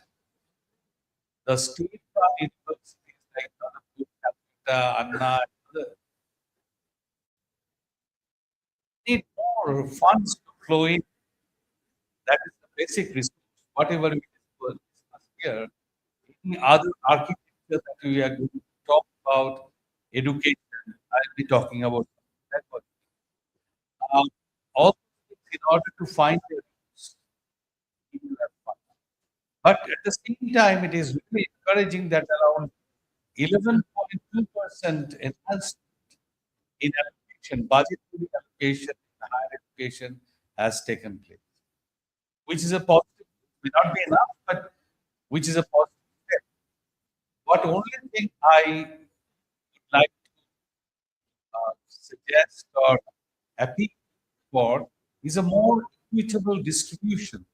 the state-run universities like Nalapur, Calcutta, Anna, and others need more funds to flow in That is the basic research. Whatever we discuss here, any other architecture that we are going to talk about, education, I'll be talking about that. Um, all things in order to find the roots, people have fun. But at the same time, it is really encouraging that around 11.2% enhancement in allocation, budgetary allocation in higher education has taken place, which is a positive. May not be enough, but which is a positive step. What only thing I would like to suggest or appeal for is a more equitable distribution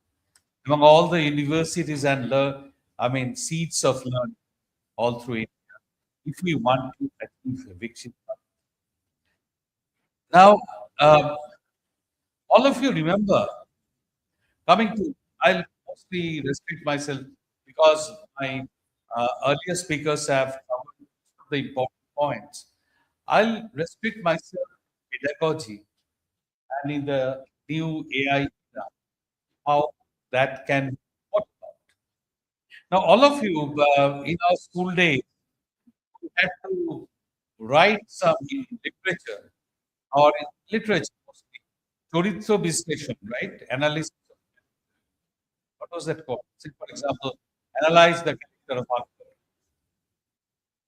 among all the universities and seats of learning all through India, if we want to achieve a Viksit Bharat. Now, all of you remember coming to, I'll mostly restrict myself because my earlier speakers have covered the important points. I'll restrict myself to pedagogy and in the new AI era, how that can be thought about. Now, all of you in our school days, we had to write some in literature or in literature mostly, Choritro বিশ্লেষণ, right? Analysis. What was that called? Say, for example, analyze the character of Akbar,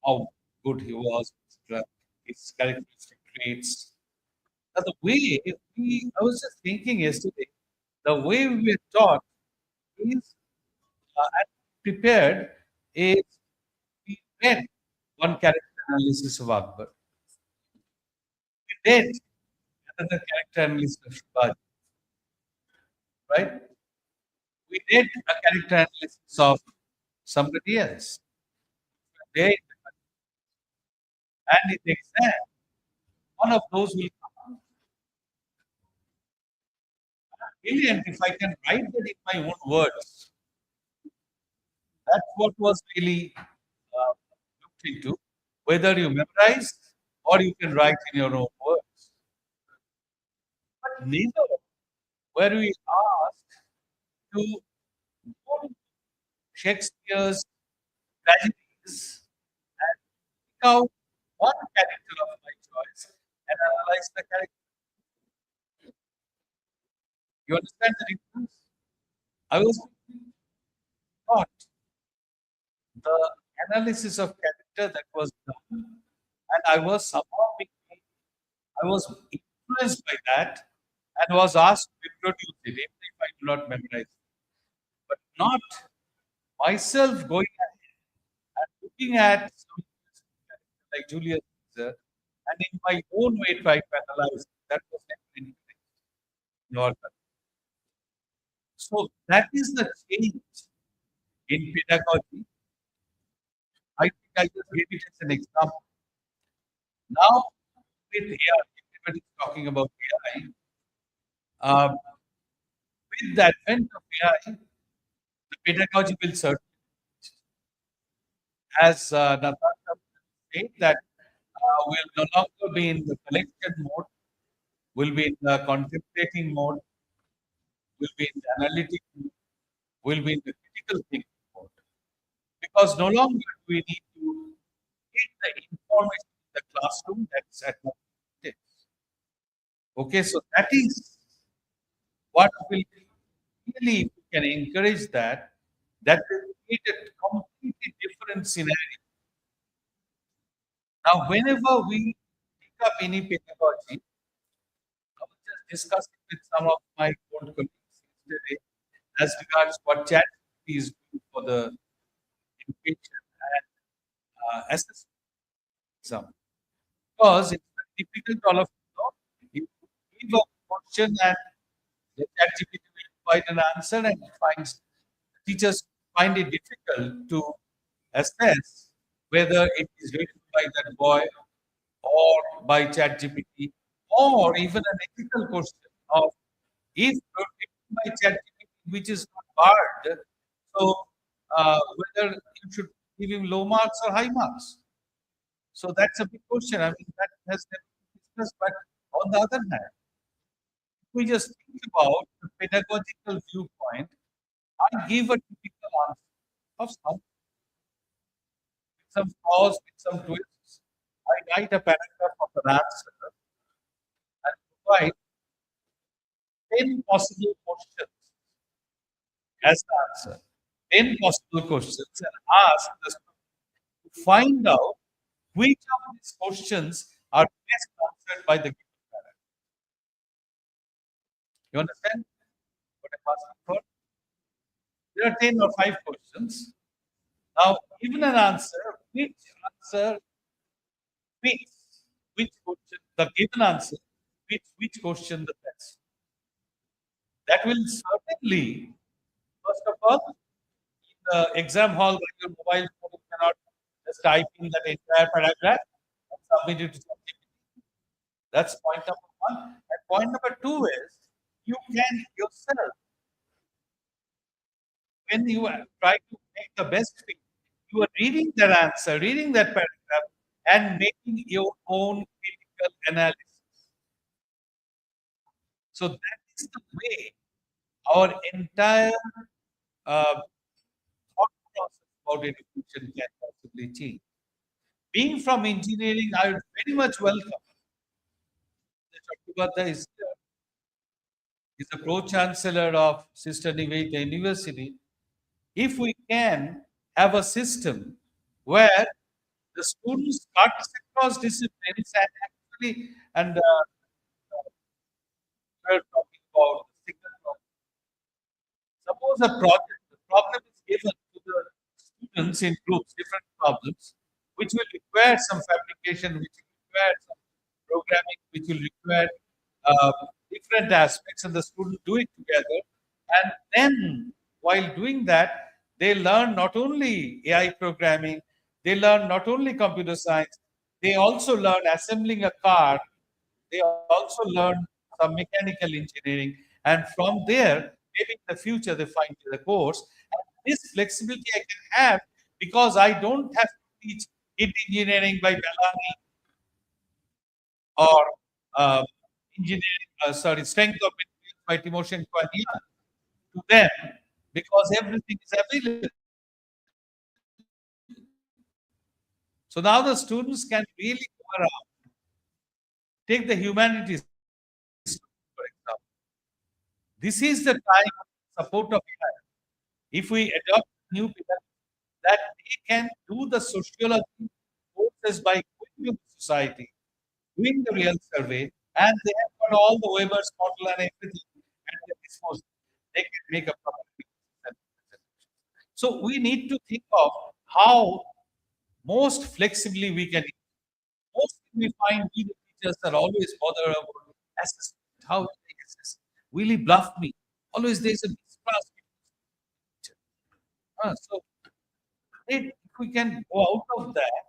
how good he was, etc., his characteristic traits. Now, I was just thinking yesterday, the way we were taught is and prepared is we read one character analysis of Akbar. We read another character analysis of Shivaji, right? We did a character analysis of somebody else. They, and in the exam, one of those will come. Brilliant if I can write that in my own words. That's what was really looked into. Whether you memorize or you can write in your own words. But neither were we asked to go to Shakespeare's tragedies and pick out one character of my choice and analyze the character. You understand the difference? I was taught the analysis of character that was done, and I was somehow I was influenced by that and was asked to reproduce it, even if I do not memorize it. But not myself going ahead and looking at some character like Julius Caesar and in my own way try to analyze it. That was never encouraged in our country. So that is the change in pedagogy. I think I just gave it as an example. Now, with AI, everybody is talking about AI. With the advent of AI, the pedagogy will certainly, as Natasha said, that will no longer be in the collection mode, will be in the contemplating mode, will be in the analytic mode, will be in the critical thinking mode. Because no longer do we need to get the information in the classroom that's at the stage. Okay, so that is what will really, if we can encourage that, that will create a completely different scenario. Now, whenever we pick up any pedagogy, I was just discussing with some of my old colleagues yesterday as regards what ChatGPT is doing for the education and assessment exam. Because it's very difficult, all of you know, you give a question and the ChatGPT will provide an answer and it finds teachers find it difficult to assess whether it is written by that boy or by ChatGPT or even an ethical question of if written by ChatGPT, which is not barred, so whether you should give him low marks or high marks. So that's a big question. I mean, that has never been discussed. But on the other hand, we just think about the pedagogical viewpoint, I give a typical answer of some flaws, with some twists. I write a paragraph of an answer and provide 10 possible questions as the answer. 10 possible questions and ask the student to find out which of these questions are best answered by the given paragraph. You understand what I'm asking for? There are 10 or 5 questions. Now, given an answer, answer fits which question, the given answer fits which question the best. That will certainly, first of all, in the exam hall, where your mobile phone cannot just type in that entire paragraph and submit it to ChatGPT. That's point number one. And point number two is you can yourself, when you try to make the best fit, you are reading that answer, reading that paragraph, and making your own critical analysis. So that is the way our entire thought process about education can possibly change. Being from engineering, I would very much welcome that Chattobata is here. He's the pro-chancellor of Sister Nivedita University. If we can have a system where the students cut across disciplines and actually, and we're talking about the signal problem. Suppose a project, the problem is given to the students in groups, different problems, which will require some fabrication, which will require some programming, which will require uh, different aspects, and the students do it together. And then, while doing that, they learn not only AI programming, they learn not only computer science, they also learn assembling a car, they also learn some mechanical engineering, and from there, maybe in the future, they find the course. And this flexibility I can have because I don't have to teach heat engineering by Bellani or strength of materials by Timoshenko and Ian to them because everything is available. So now the students can really go around, take the humanities, for example. This is the time of support of AI. If we adopt new pedagogy, that they can do the sociology courses by going to the society, doing the real survey, and they have got all the Weber's model and everything at their disposal. They can make a proper presentation. So we need to think of how most flexibly we can. Mostly we find we the teachers are always bothered about assessment. How do they assess? Will he bluff me? Always there's a mistrust. So if we can go out of that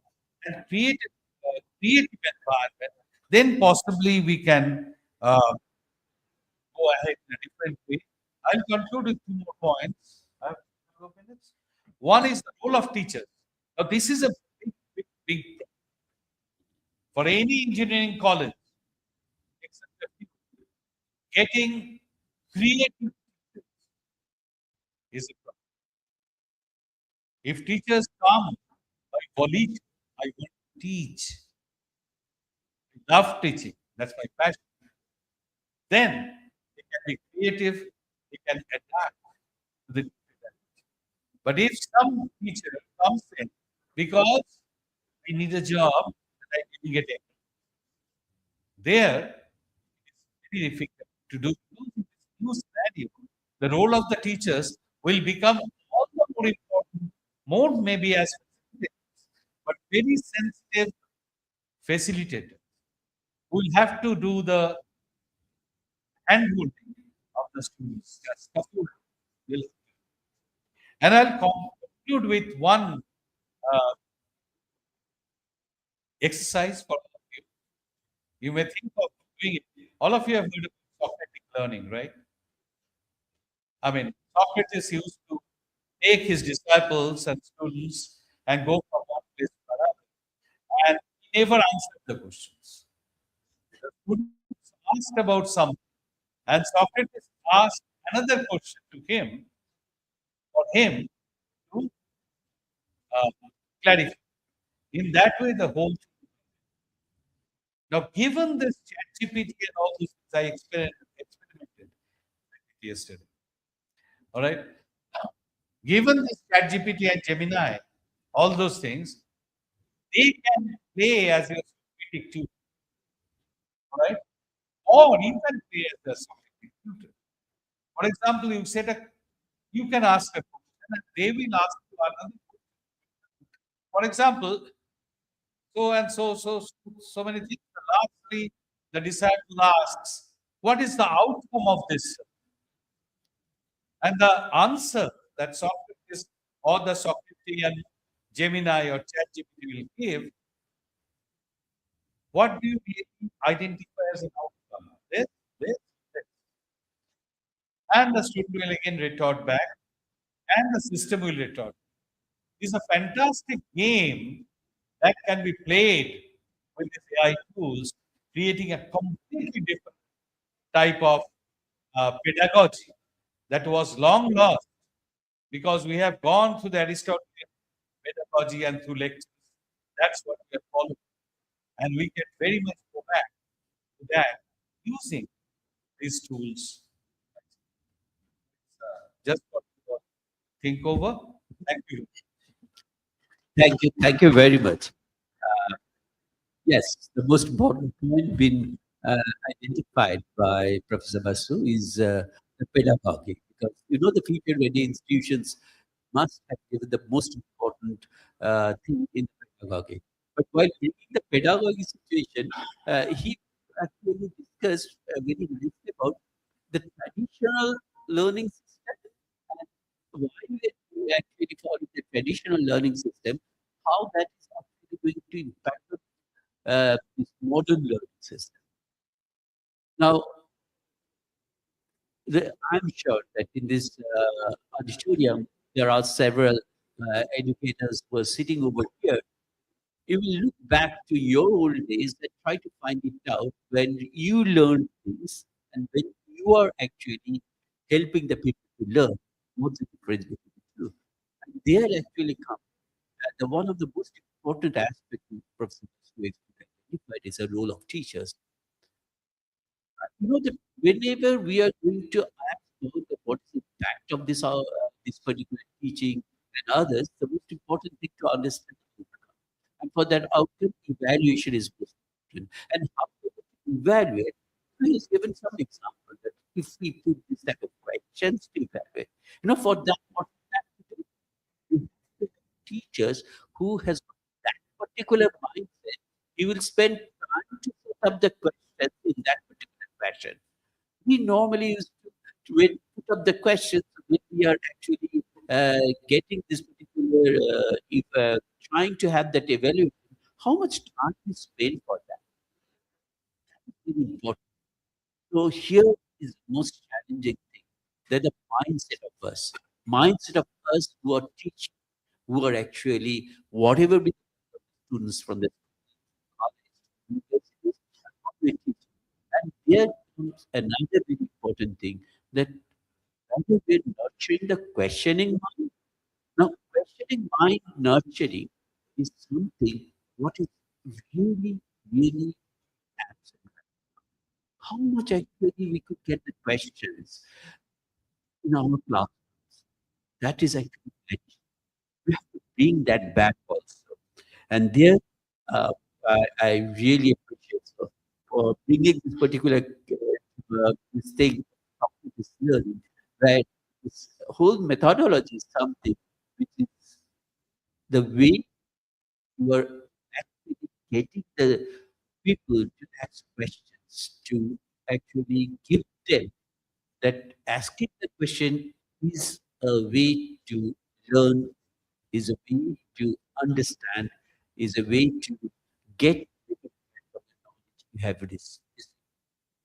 and create a creative environment, then possibly we can go ahead in a different way. I'll conclude with two more points. I have a couple of minutes. One is the role of teachers. Now, this is a big thing. For any engineering college, except a few, getting creative teachers is a problem. If teachers come by volition, I want to teach, I love teaching, that's my passion, then they can be creative, they can adapt to the challenge. But if some teacher comes in because I need a job and I didn't get it, there it's very difficult to do. In this new scenario, the role of the teachers will become all the more important, more maybe as facilitators, but very sensitive facilitators who will have to do the handholding of the students. Just couple will. And I'll conclude with one uh, exercise for all of you. You may think of doing it. All of you have heard of Socratic learning, right? I mean, Socrates used to take his disciples and students and go from one place to another. And he never answered the questions. The students asked about something, And Socrates asked another question to him, for him to uh, clarify. In that way, the whole. Now, given this ChatGPT and all these things, I experimented yesterday. All right. Given this ChatGPT and Gemini, all those things, they can play as a Socratic tutor. All right. Or you can play as a Socratic tutor. For example, you can ask a question and they will ask you another question. For example, so and so many things. Lastly, the disciple asks, "What is the outcome of this?" And the answer that Socrates or the Socratian Gemini or ChatGPT will give, what do you really identify as an outcome? This, this. And the student will again retort back, and the system will retort. It's a fantastic game that can be played with these AI tools, creating a completely different type of pedagogy that was long lost because we have gone through the Aristotelian pedagogy and through lectures. That's what we have followed. And we can very much go back to that using these tools. Just what we think over. Thank you. Thank you. Thank you very much. Yes, the most important point been identified by Professor Basu is the pedagogy, because the future ready institutions must have given the most important thing in pedagogy. But while bringing the pedagogy situation, he actually discussed very nicely about the traditional learning system and why we actually follow the traditional learning system, how that is actually going to impact this modern learning system. Now, I'm sure that in this auditorium, there are several educators who are sitting over here. You will look back to your old days and try to find it out when you learned things and when you are actually helping the people to learn. What's the difference between the two? And there actually comes one of the most important aspects of Professor identified is the role of teachers. That whenever we are going to ask about what is the impact of this particular teaching and others, the most important thing to understand is outcome. And for that outcome, evaluation is most important. And how to evaluate? He has given some example that if we put this type of questions to evaluate, for that, what we have to do, we have to have teachers who has got that particular mindset. He will spend time to set up the questions in that particular fashion. We normally used to put up the questions when we are actually getting this particular, if trying to have that evaluation. How much time we spend for that? That is very important. So here is the most challenging thing, that the mindset of us who are teaching, who are actually whatever we students from the college, universities, and what we teach. And there comes another very important thing, that whether we're nurturing the questioning mind. Now, questioning mind nurturing is something what is really, really absent. How much actually we could get the questions in our class? That is actually great. We have to bring that back also. And there, I really appreciate for bringing this particular this thing of this learning, right? This whole methodology is something which is the way you are actually getting the people to ask questions, to actually give them that asking the question is a way to learn, is a way to understand, is a way to get the impact of the knowledge you have received.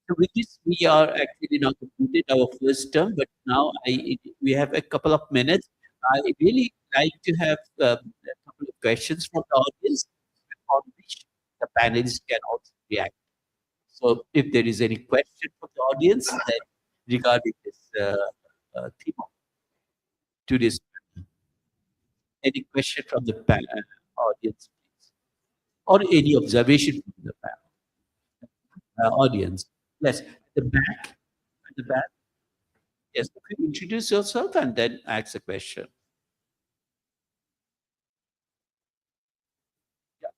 So with this, we are actually now completed our first term, but now we have a couple of minutes. I really like to have a couple of questions from the audience on which the panelists can also react. So if there is any question from the audience then regarding this theme of today's, any question from the audience, please, or any observation from the audience? Yes, at the back, at the back. Yes, you introduce yourself and then ask a question. Yeah,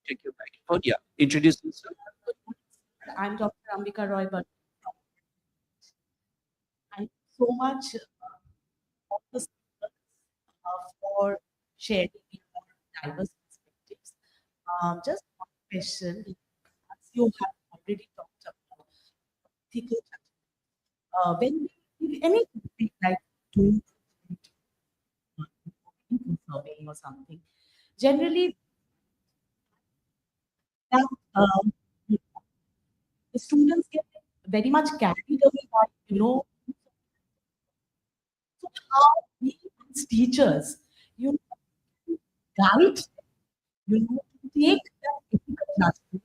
take your microphone. Yeah, introduce yourself. I'm Dr. Ambika Roy, but thank you so much of the speakers for sharing your diverse perspectives. Just one question, as you have already talked about ethical judgment. When we give any topic like doing surveying or something, generally that the students get very much carried away by, so how we as teachers, guide, to take that ethical judgment,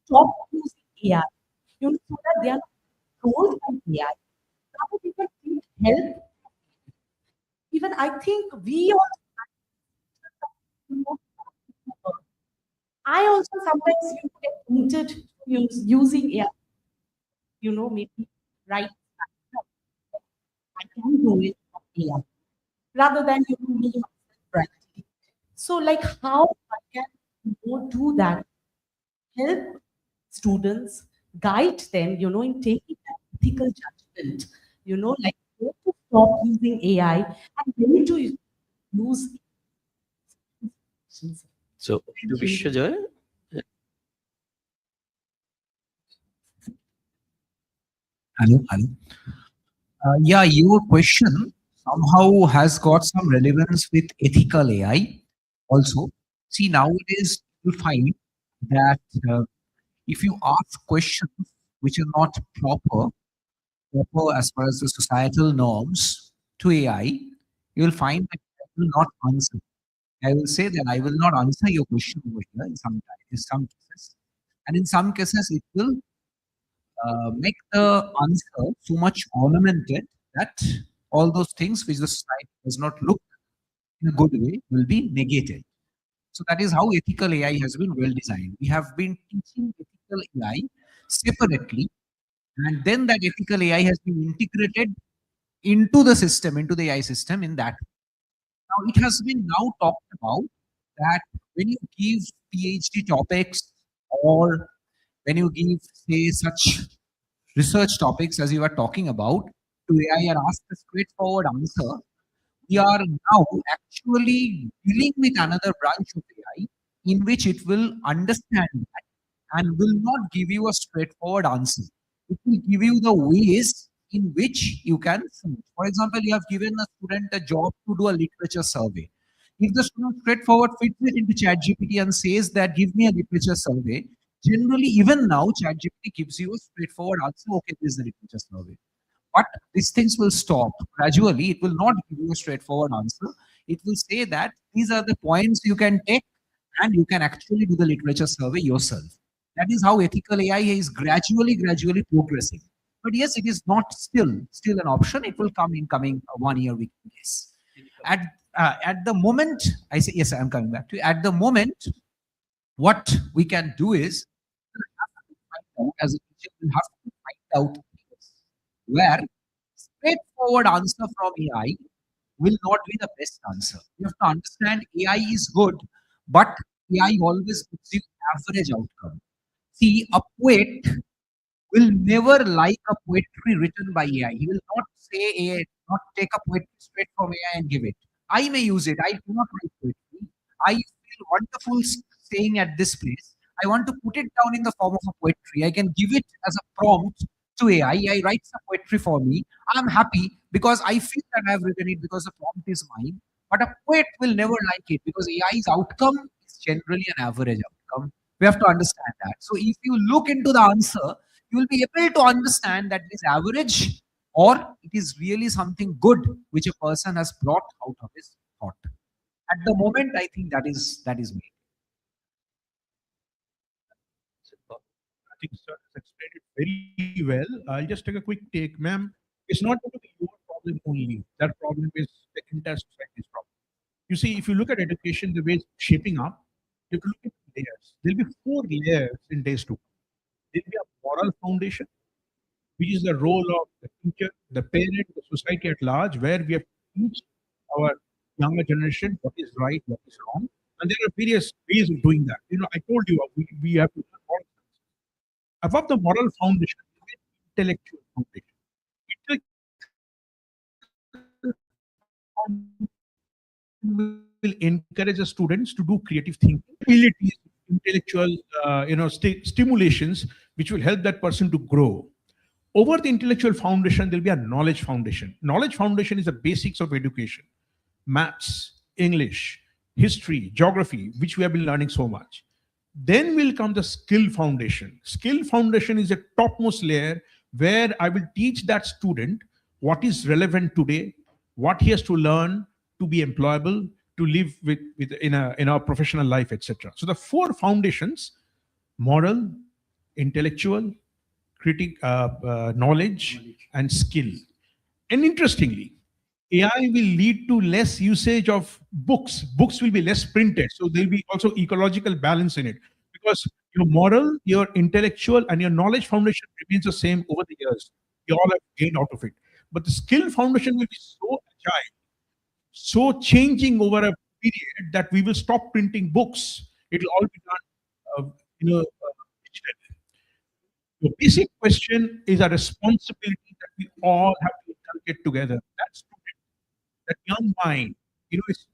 stop using AI, so that they are not controlled by AI. Rather, they can need help. Even I think we also, you know, I also sometimes get tempted to using AI, maybe right. I can do it from AI rather than me myself writing. So, like, how I can do that, help students, guide them, in taking that ethical judgment, like when to stop using AI and when to use. So, to Thank you. Vishwajoy, Hello, hello. Yeah, your question somehow has got some relevance with ethical AI also. See, nowadays you find that if you ask questions which are not proper as far as the societal norms to AI, you will find that it will not answer. I will say that I will not answer your question over here in some cases. And in some cases, it will make the answer so much ornamented that all those things which the society does not look in a good way will be negated. So that is how ethical AI has been well designed. We have been teaching ethical AI separately, and then that ethical AI has been integrated into the system, into the AI system in that. Now it has been now talked about that when you give PhD topics or when you give, say, such research topics as you are talking about to AI and ask a straightforward answer, we are now actually dealing with another branch of AI in which it will understand that and will not give you a straightforward answer. It will give you the ways in which you can search. For example, you have given a student a job to do a literature survey. If the student straightforward fits it into ChatGPT and says that give me a literature survey, generally even now ChatGPT gives you a straightforward answer. Okay, this is the literature survey. But these things will stop gradually. It will not give you a straightforward answer. It will say that these are the points you can take and you can actually do the literature survey yourself. That is how ethical AI is gradually progressing. But yes, it is not still an option. It will come in coming 1 year, we can guess. At the moment, I say yes, I'm coming back to you. At the moment, what we can do is as a teacher, we have to find out where straightforward answer from AI will not be the best answer. You have to understand AI is good, but AI always gives you average outcome. See, a poet will never like a poetry written by AI. He will not say AI, not take a poetry straight from AI and give it. I may use it. I do not write poetry. I feel wonderful saying at this place. I want to put it down in the form of a poetry. I can give it as a prompt to AI. AI writes the poetry for me. I'm happy because I feel that I have written it because the prompt is mine. But a poet will never like it because AI's outcome is generally an average outcome. We have to understand that. So if you look into the answer, you will be able to understand that it is average or it is really something good which a person has brought out of his thought. At the moment, I think that is me. think sir has explained it very well. I'll just take a quick take, ma'am. It's not going to be your problem only. That problem is the entire society's problem. You see, if you look at education, the way it's shaping up, you have to look at layers. There'll be 4 layers in days to come. There'll be a moral foundation, which is the role of the teacher, the parent, the society at large, where we have to teach our younger generation what is right, what is wrong. And there are various ways of doing that. I told you we have to learn all of this. Above the moral foundation, is the intellectual foundation. Will encourage the students to do creative thinking, abilities, intellectual, stimulations, which will help that person to grow. Over the intellectual foundation, there'll be a knowledge foundation. Knowledge foundation is the basics of education: maths, English, history, geography, which we have been learning so much. Then will come the skill foundation. Skill foundation is the topmost layer where I will teach that student what is relevant today, what he has to learn to be employable, to live with in our professional life, etc. So the 4 foundations: moral, intellectual, knowledge, and skill. And interestingly, AI will lead to less usage of books. Books will be less printed, so there'll be also ecological balance in it, because your moral, your intellectual, and your knowledge foundation remains the same over the years. You all have gained out of it, but the skill foundation will be so agile, so changing over a period, that we will stop printing books. It will all be done, digitally. The basic question is a responsibility that we all have to inculcate together. That student, that young mind,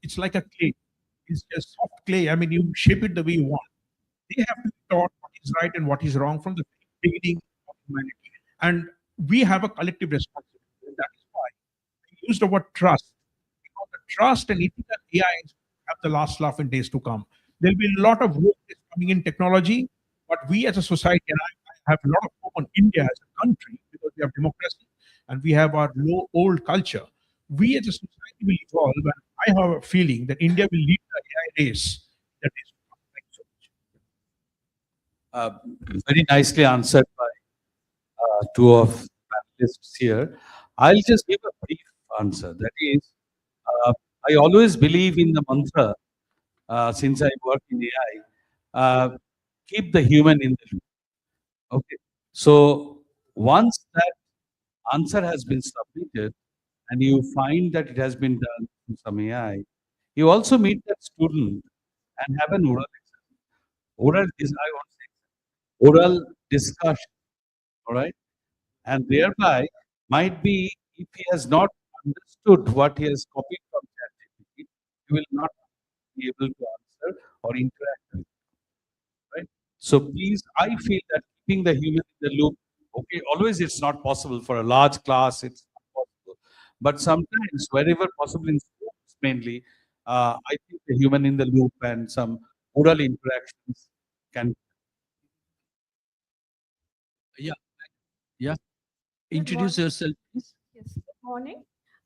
it's like a clay. It's just soft clay. I mean, you shape it the way you want. They have to be taught what is right and what is wrong from the beginning of humanity. And we have a collective responsibility. And that is why I used the word trust. Because the trust and ethical AI have the last laugh in days to come. There'll be a lot of work that's coming in technology, but we as a society, and I have a lot of hope on India as a country, because we have democracy and we have our old culture. We as a society will evolve, and I have a feeling that India will lead the AI race. That is, thank you so much. Very nicely answered by two of panelists here. I'll just give a brief answer. That is, uh, I always believe in the mantra, since I work in AI, keep the human in the loop. Okay. So once that answer has been submitted and you find that it has been done through some AI, you also meet that student and have an I want to say, oral discussion. All right. And thereby might be, if he has not understood what he has copied from ChatGPT, he will not be able to answer or interact with it, right? So please, I feel that keeping the human in the loop, okay, always it's not possible for a large class, it's not possible. But sometimes, wherever possible in schools mainly, I think the human in the loop and some oral interactions can. Yeah, yeah. Good Introduce morning. yourself, please. Yes, good morning.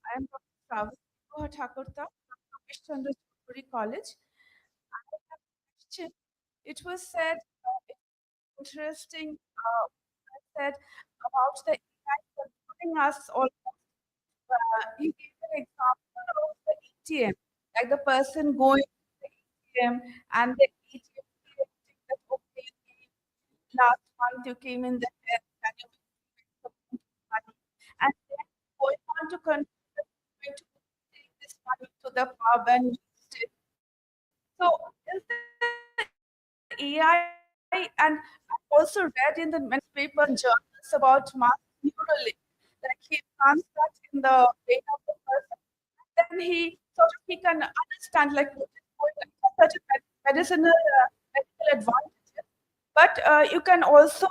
I am Dr. Savitri Thakurta from Ramesh Chandra Chowdhury College. I have a question. It was said, it's interesting, said about the AI controlling us almost. You gave an example of the ATM, like the person going to the ATM and the ATM reacting that, okay, you came last month, you came in the and you made money. And then going on to control the going to take this money to the pub and use it. So is the AI, and I've also read in the newspaper and journals about mass neuralink, like he plants that in the brain of the person, and then he sort of he can understand like what is going on, such a medical advantages. But you can also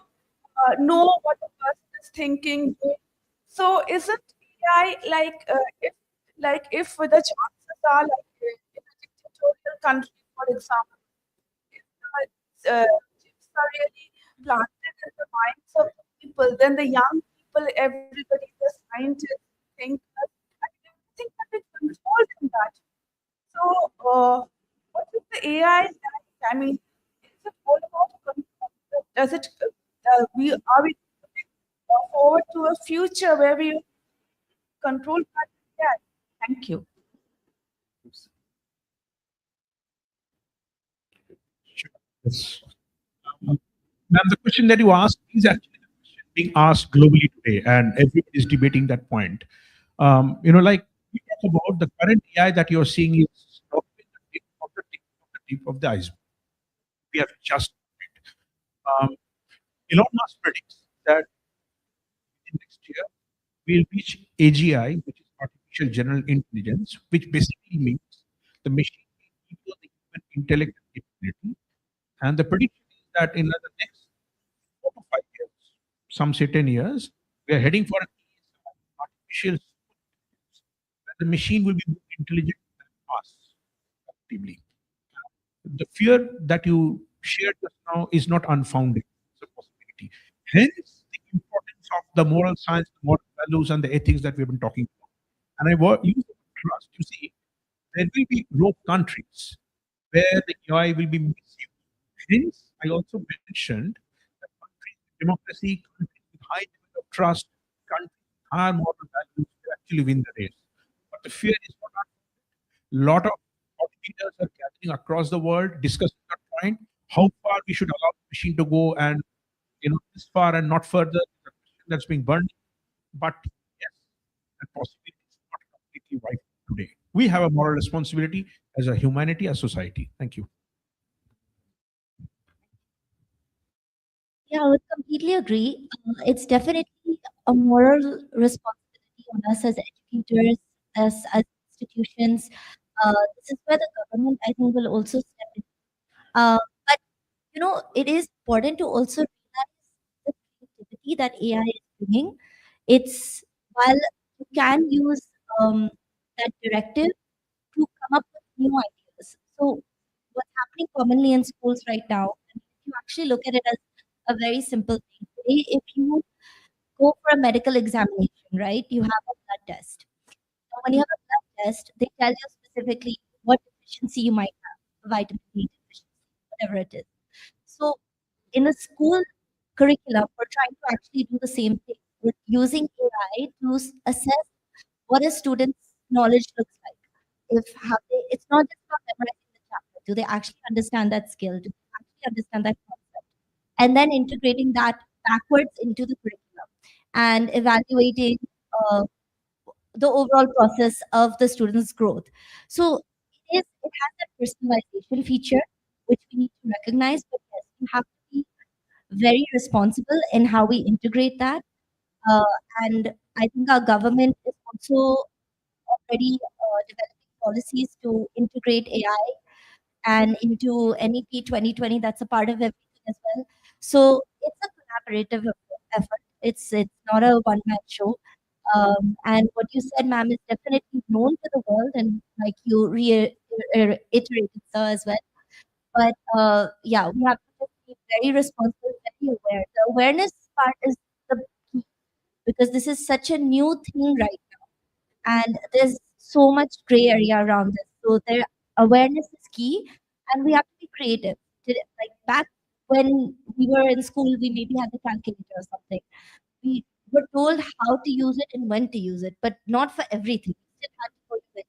know what the person is thinking, doing. So isn't AI if the chances are like in a dictatorial country, for example, if the chips are really planted in the minds of the people, then the young people, everybody, the scientists, thinkers, and everything can be controlled in that. So, what is the AI like? I mean, is it all about control? Does it we looking forward to a future where we control by AI? Thank you. Sure. Yes. Ma'am, the question that you asked is actually the question being asked globally today, and everybody is debating that point. Like we talk about the current AI that you're seeing is not the tip of the tip of the tip of the iceberg. We have just it. Um, Elon Musk predicts that in next year we'll reach AGI, which is artificial general intelligence, which basically means the machine will equal the human intellect and capability. And the prediction is that in the next 4 to 5 years, some say 10 years, we are heading for an artificial intelligence, where the machine will be more intelligent than us, effectively. The fear that you shared just now is not unfounded. It's a possibility. Hence, the importance of the moral science, the moral values, and the ethics that we've been talking about. And use the word trust. You see, there will be rogue countries where the AI will be misused. Hence, I also mentioned that countries with democracy, countries with high level of trust, countries with higher moral values will actually win the race. But the fear is not lot of thought leaders are gathering across the world discussing that point, how far we should allow the machine to go and this far and not further. The question that's being burned. But yes, that possibility is not completely wiped today. We have a moral responsibility as a humanity, as society. Thank you. Yeah, I would completely agree. It's definitely a moral responsibility on us as educators, as institutions. This is where the government, I think, will also step in. But it is important to also realize the creativity that AI is bringing. It's while you can use that directive to come up with new ideas. So, what's happening commonly in schools right now, and if you actually look at it as a very simple thing, today, if you go for a medical examination, right, you have a blood test. Now, when you have a blood test, they tell you specifically what deficiency you might have, vitamin D deficiency, whatever it is. So, in a school curriculum, we're trying to actually do the same thing. We're using AI to assess what a student's knowledge looks like. If have they, it's not just about memorizing the chapter. Do they actually understand that skill? Do they actually understand that concept? And then integrating that backwards into the curriculum and evaluating uh, the overall process of the student's growth. So it has that personalization feature which we need to recognize, but yes, we have to be very responsible in how we integrate that. Uh, and I think our government is also already developing policies to integrate AI and into NEP 2020. That's a part of everything as well. So it's a collaborative effort. It's not a one man show. And what you said, ma'am, is definitely known to the world, and like you reiterated, sir, as well. But yeah, we have to just be very responsible, very aware. The awareness part is the key because this is such a new thing right now, and there's so much gray area around this. So their awareness is key, and we have to be creative. Like back when we were in school, we maybe had the calculator or something. We were told how to use it and when to use it, but not for everything. We still had to go to it.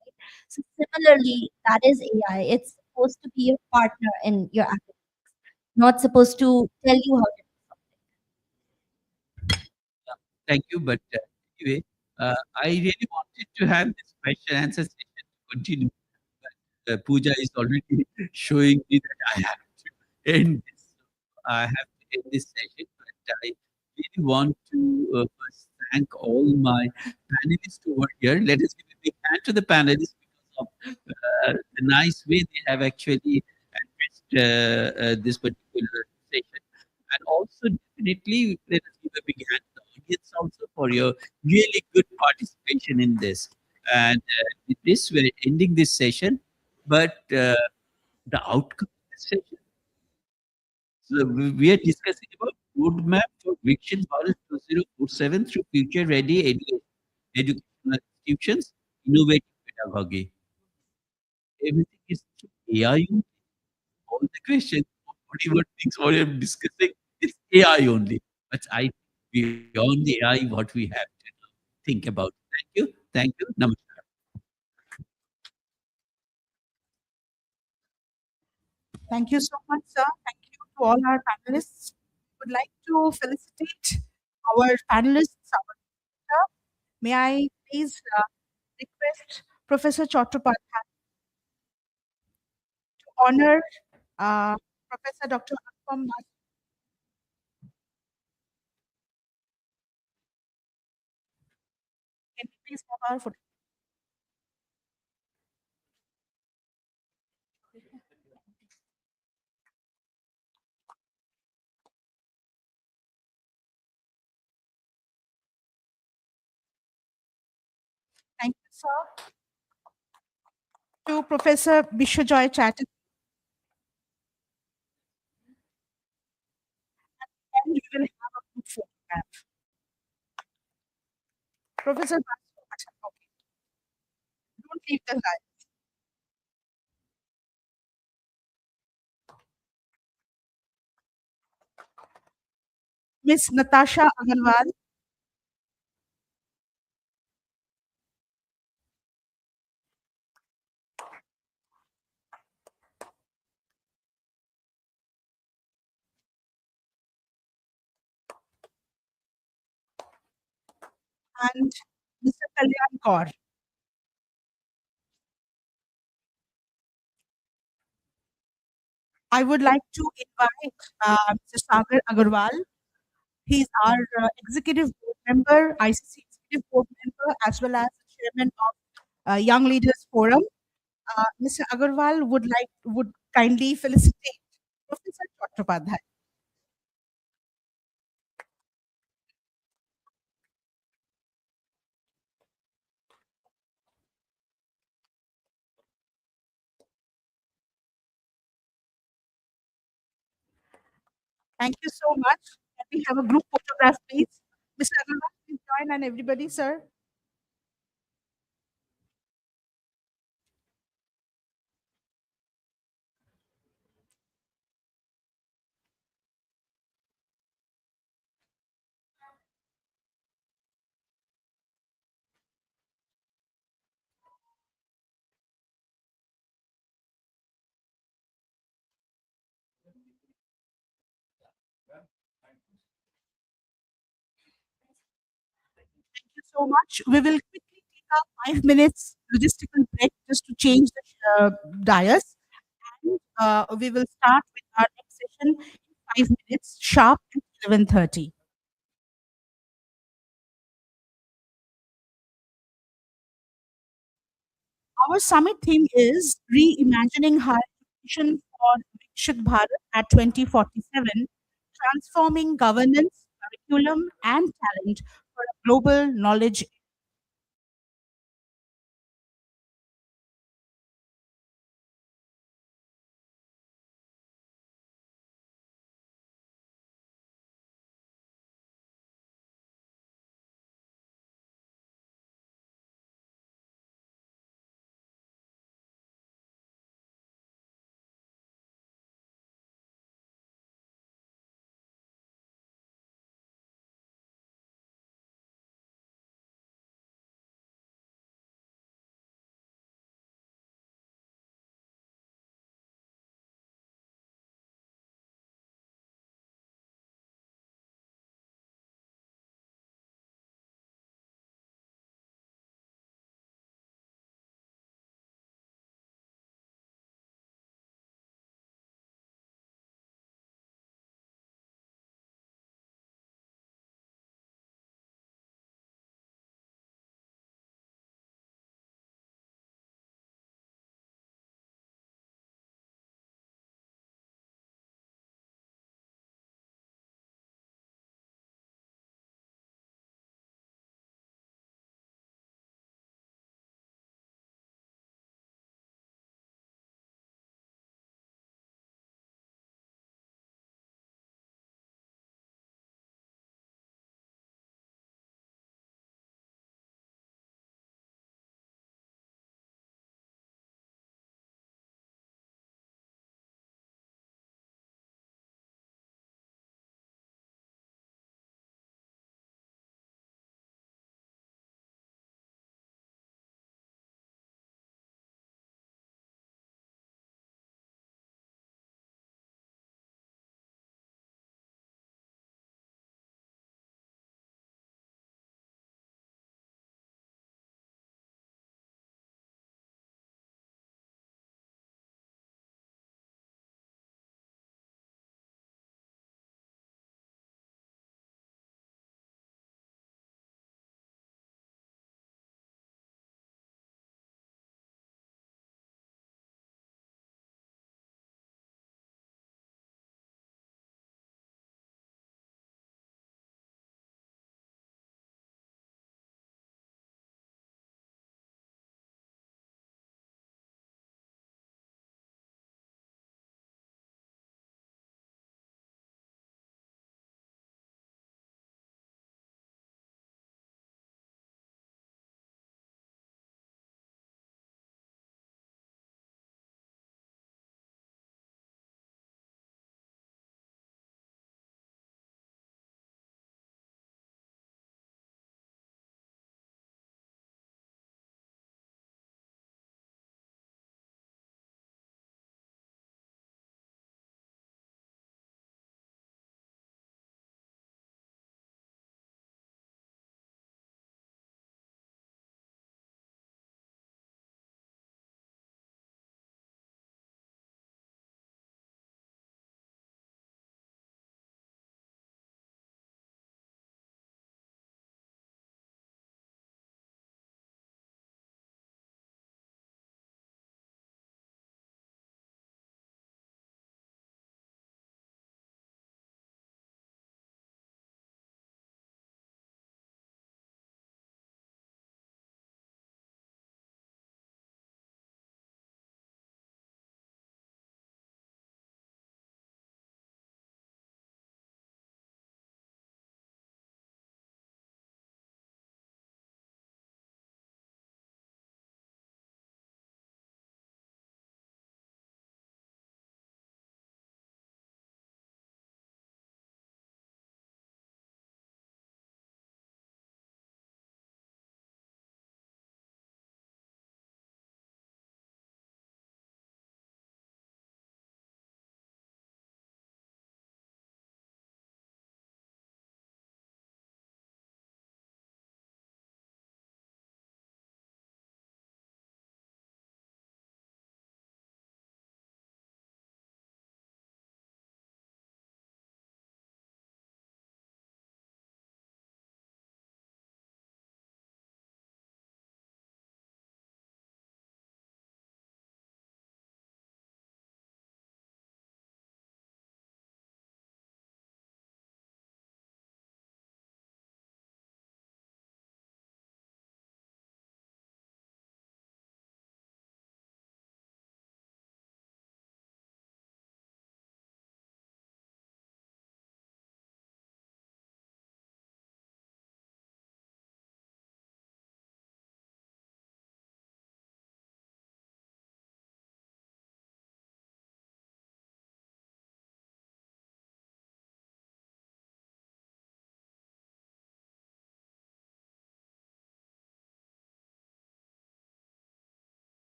Right? So similarly, that is AI. It's supposed to be your partner in your academics, not supposed to tell you how to do Thank you. But anyway, I really wanted to have this question answer session to continue. But Pooja is already showing me that I have to end this. I have to end this session. But I really want to first thank all my panelists over here. Let us give a big hand to the panelists because of the nice way they have actually addressed this particular session. And also, definitely, let us give a big hand to the audience also for your really good participation in this. And with this, we're ending this session. But the outcome of this session, so we are discussing about roadmap for Vision Bharat 2047 through future-ready educational institutions, innovative pedagogy. Everything is through AI. All the questions, what you were thinks, what you're discussing, it's AI only. But I beyond the AI, what we have to think about. Thank you. Thank you. Namaskar. Thank you so much, sir. Thank you to all our panelists. Would like to felicitate our panelists, our speaker. May I please request Professor Chattopadhyay to honor Professor Dr. Anupam Mas. Can you please have our photo? Thank you, sir. To Professor Bishwajoy Chatterjee. And we will have a group photograph. Professor Basu, okay, don't leave the line. Miss Natasha Agarwal, and Mr. Kalyan Kaur. I would like to invite Mr. Sagar Agarwal. He's our executive board member, ICC executive board member, as well as the chairman of Young Leaders Forum. Mr. Agarwal would kindly felicitate Professor Chattopadhyay. Thank you so much. Can we have a group photograph, please? Mr. Agarwal, please join, and everybody, sir. Thank you so much. We will quickly take a 5 minutes logistical break just to change the dais. And we will start with our next session in 5 minutes, sharp at 11:30. Our summit theme is Reimagining Higher Education for Vikshit Bharat at 2047, Transforming Governance, Curriculum, and Talent for a Global Knowledge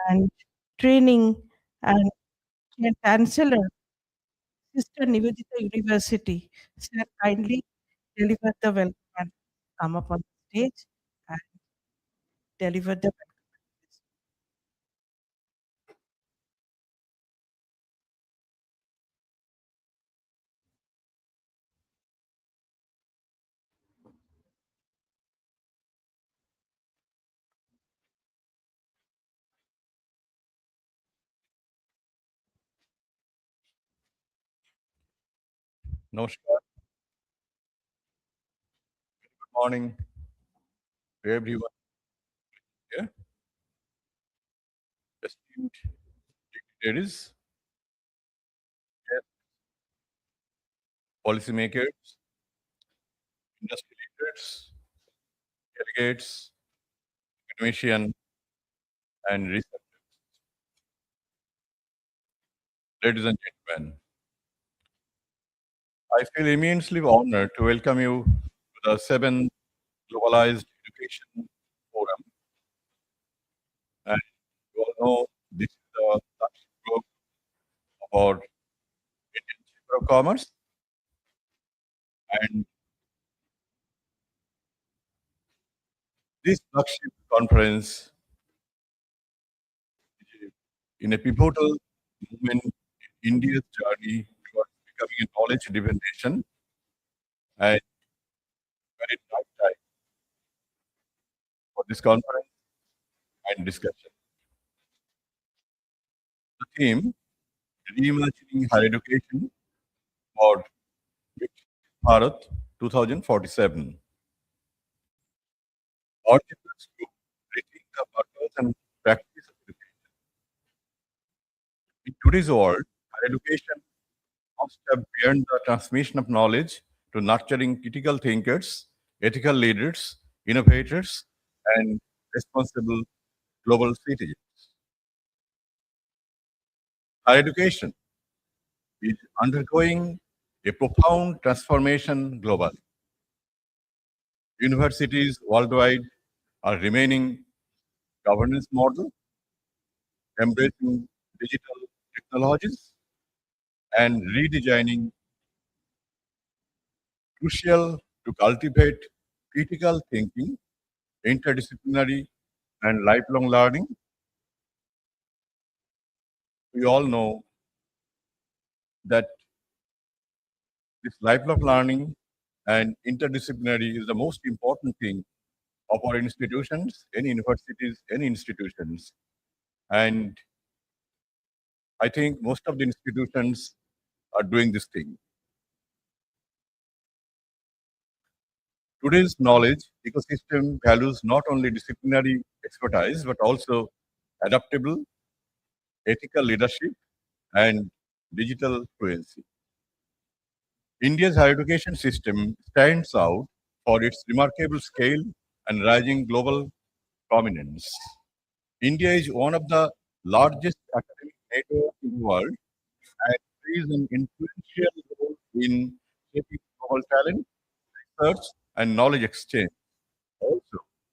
and training and Chancellor, Sister Nivedita University, sir, kindly deliver the welcome and come up on the stage and deliver the welcome. Namaskar. Good morning to everyone here. Esteemed dignitaries, guests, policymakers, industry leaders, delegates, academicians, and researchers. Ladies and gentlemen, I feel immensely honored to welcome you to the 7th Globalized Education Forum. And you all know this is the flagship group of our Indian Chamber of Commerce. And this flagship conference is in a pivotal moment in India's journey towards becoming a knowledge-driven nation, and very right time for this conference and discussion. The theme, Reimagining Higher Education for Bharat 2047. Articles to rethink the purpose and practice of education. In today's world, higher education must have beyond the transmission of knowledge to nurturing critical thinkers, ethical leaders, innovators, and responsible global citizens. Higher education is undergoing a profound transformation globally. Universities worldwide are remaining governance model, embracing digital technologies, and redesigning crucial to cultivate critical thinking, interdisciplinary, and lifelong learning. We all know that this lifelong learning and interdisciplinary is the most important thing of our institutions, any universities, any institutions. And I think most of the institutions are doing this thing. Today's knowledge ecosystem values not only disciplinary expertise, but also adaptable, ethical leadership, and digital fluency. India's higher education system stands out for its remarkable scale and rising global prominence. India is one of the largest academic networks in the world and plays an influential role in shaping global talent, research, and knowledge exchange. Also,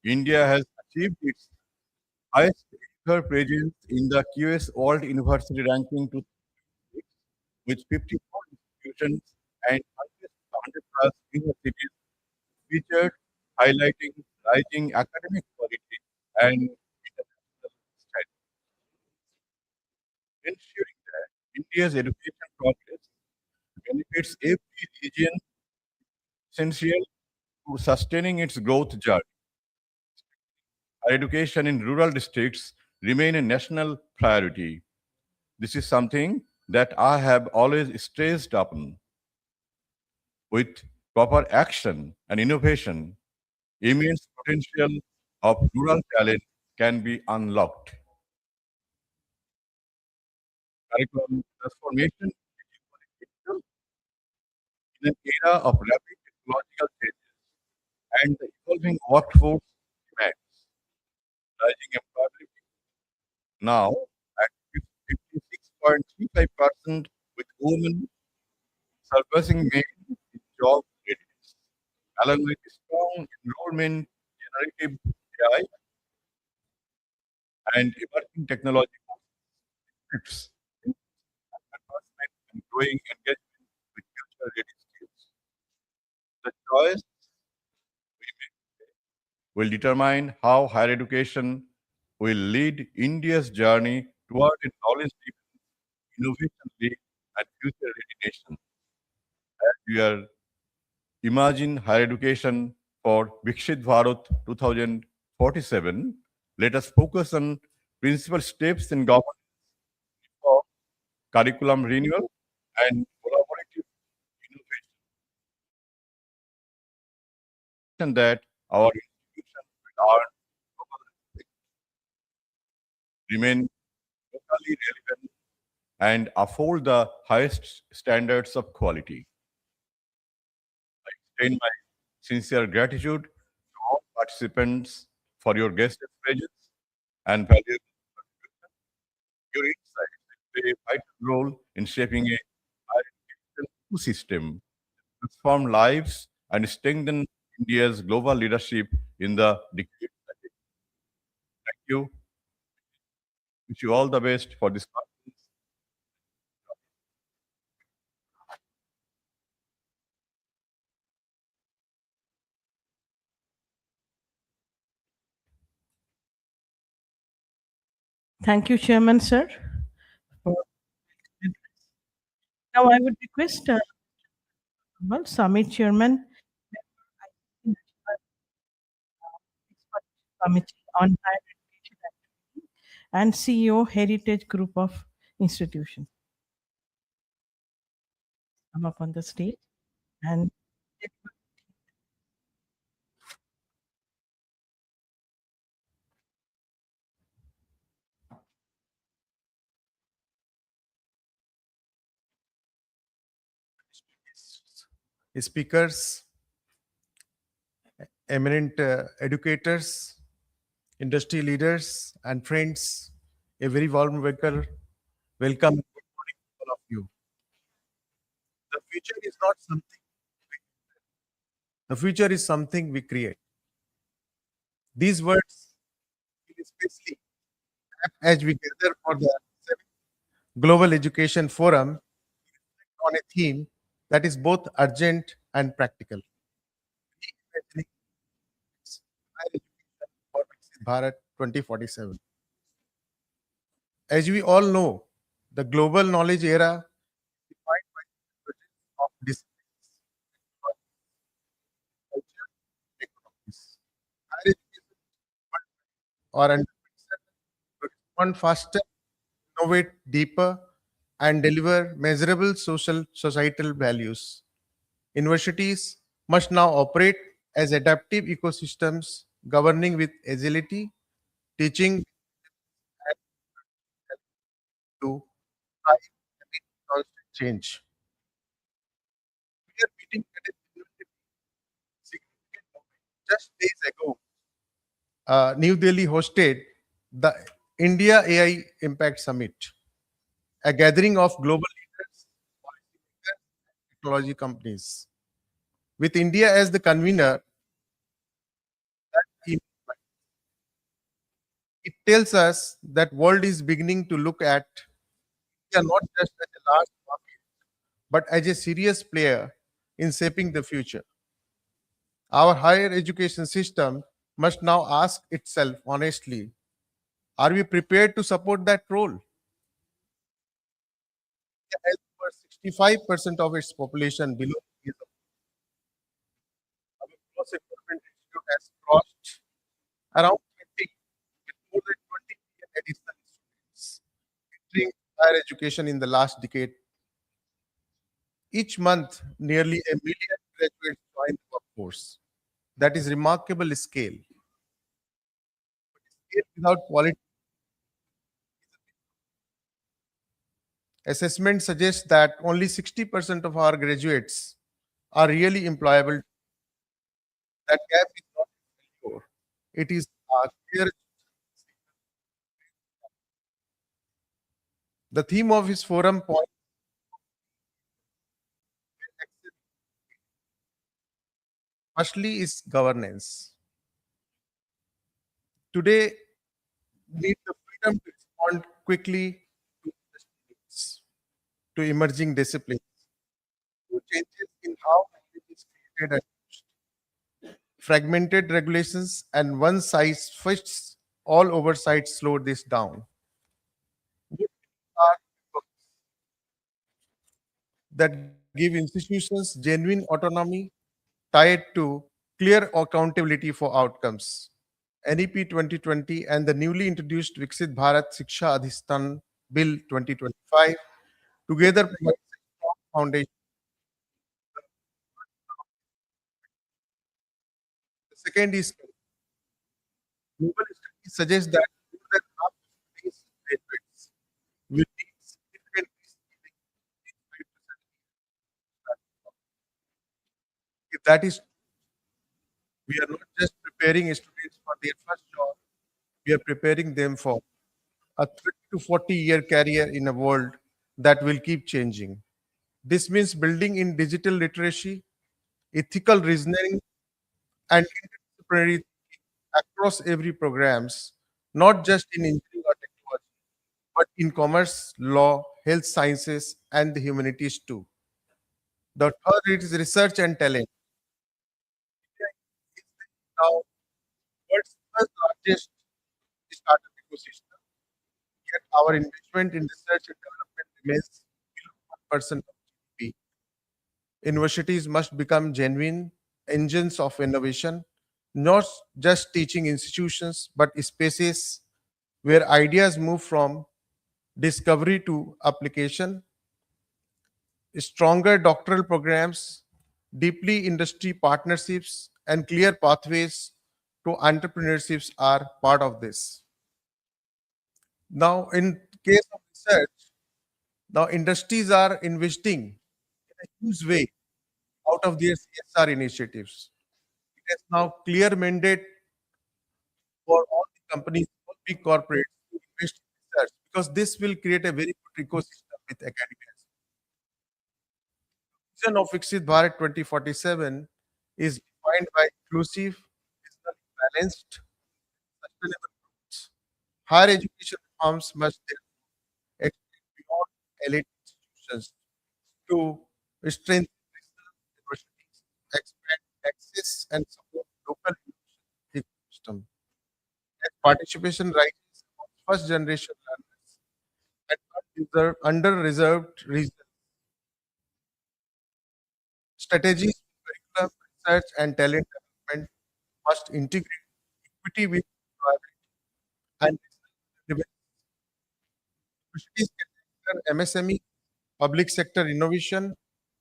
India has achieved its highest ever presence in the QS World University Ranking 2006 with 54 institutions and 100 plus universities featured, highlighting rising academic quality and international standing. Ensuring that India's education progress benefits every region essential to sustaining its growth journey. Higher education in rural districts remain a national priority. This is something that I have always stressed upon. With proper action and innovation, immense potential of rural talent can be unlocked. Curriculum transformation is critical in an era of rapid technological changes and the evolving workforce demands. Rising employability now at 56.35% with women surpassing men in job readiness, along with strong enrollment, generative AI, and emerging technology technology shifts, advancement and growing engagement with future-ready skills. The choice will determine how higher education will lead India's journey toward a knowledge-driven, innovation-led, and future-ready nation. As we are imagine higher education for Vikshit Bharat 2047, let us focus on principal steps in government reform, curriculum renewal, and collaborative innovation that our institutions will earn global respect, remain locally relevant, and afford the highest standards of quality. I extend my sincere gratitude to all participants for your guest presence and valuable contribution. Your insights play a vital role in shaping a higher education ecosystem, transform lives, and strengthen India's global leadership in the decades ahead. Thank you. Wish you all the best for this conference. Thank you, Chairman, sir. for- Now I would request Summit Chairman, Committee on Higher Education and Training, and CEO Heritage Group of Institutions come up on the stage and Speakers, eminent educators, industry leaders, and friends, a very warm welcome and good morning to all of you. The future is not something, the future is something we create. These words feel especially apt as we gather for the 7th Global Education Forum on a theme that is both urgent and practical. Reimagining higher education for Viksit Bharat 2047. As we all know, the global knowledge era is defined by the convergence of disciplines, culture, economics. Higher education are under pressure to respond faster, innovate deeper, and deliver measurable social societal values. Universities must now operate as adaptive ecosystems governing with agility, teaching and to thrive amid constant change. We are meeting at a significant moment. Just days ago, New Delhi hosted the India AI Impact Summit, a gathering of global leaders, policymakers, and technology companies. With India as the convener, it it tells us that world is beginning to look at India not just as a large market, but as a serious player in shaping the future. Our higher education system must now ask itself honestly, are we prepared to support that role? India has over 65% of its population below the age of our gross employment ratio has crossed around 20, with more than 20 million additional students entering higher education in the last decade. Each month, nearly a million graduates join the workforce. That is remarkable scale. Scale without quality. Assessment suggests that only 60% of our graduates are really employable. That gap is not failure. It is a clear. The theme of his forum point firstly is governance. Today, we need the freedom to explore respond quickly to industry needs, to emerging disciplines, to changes in how knowledge is created and used. Fragmented regulations and one size fits all oversight slow this down. Good are that give institutions genuine autonomy tied to clear accountability for outcomes. NEP 2020 and the newly introduced Viksit Bharat Shiksha Adhistan Bill 2025 together provide a strong foundation. The second is global studies suggest that more than half of today's graduates will need significant reskilling in 5 to 7 years. If that is, we are not just preparing students for their first job, we are preparing them for a 30 to 40-year career in a world that will keep changing. This means building in digital literacy, ethical reasoning, and interdisciplinary thinking across every programs, not just in engineering or technology, but in commerce, law, health sciences, and the humanities too. The third is research and talent. India is now world's first largest startup ecosystem, yet our investment in research and development remains below 1% of GDP. Universities must become genuine engines of innovation, not just teaching institutions, but spaces where ideas move from discovery to application. Stronger doctoral programs, deeply industry partnerships, and clear pathways to entrepreneurships are part of this. Now, in case of research, now industries are investing in a huge way out of their CSR initiatives. It has now clear mandate for all the companies, all big corporates to invest in research because this will create a very good ecosystem with academia. The vision of Viksit Bharat 2047 is defined by inclusive, regionally balanced, sustainable growth. Higher education reforms must therefore extend beyond elite institutions to strengthen regional universities, expand access, and support local innovation ecosystem. As participation rises among first generation learners and under-reserved regions, strategies for curriculum, research, and talent development must integrate equity with employability and regional universities can enter MSME, public sector innovation, and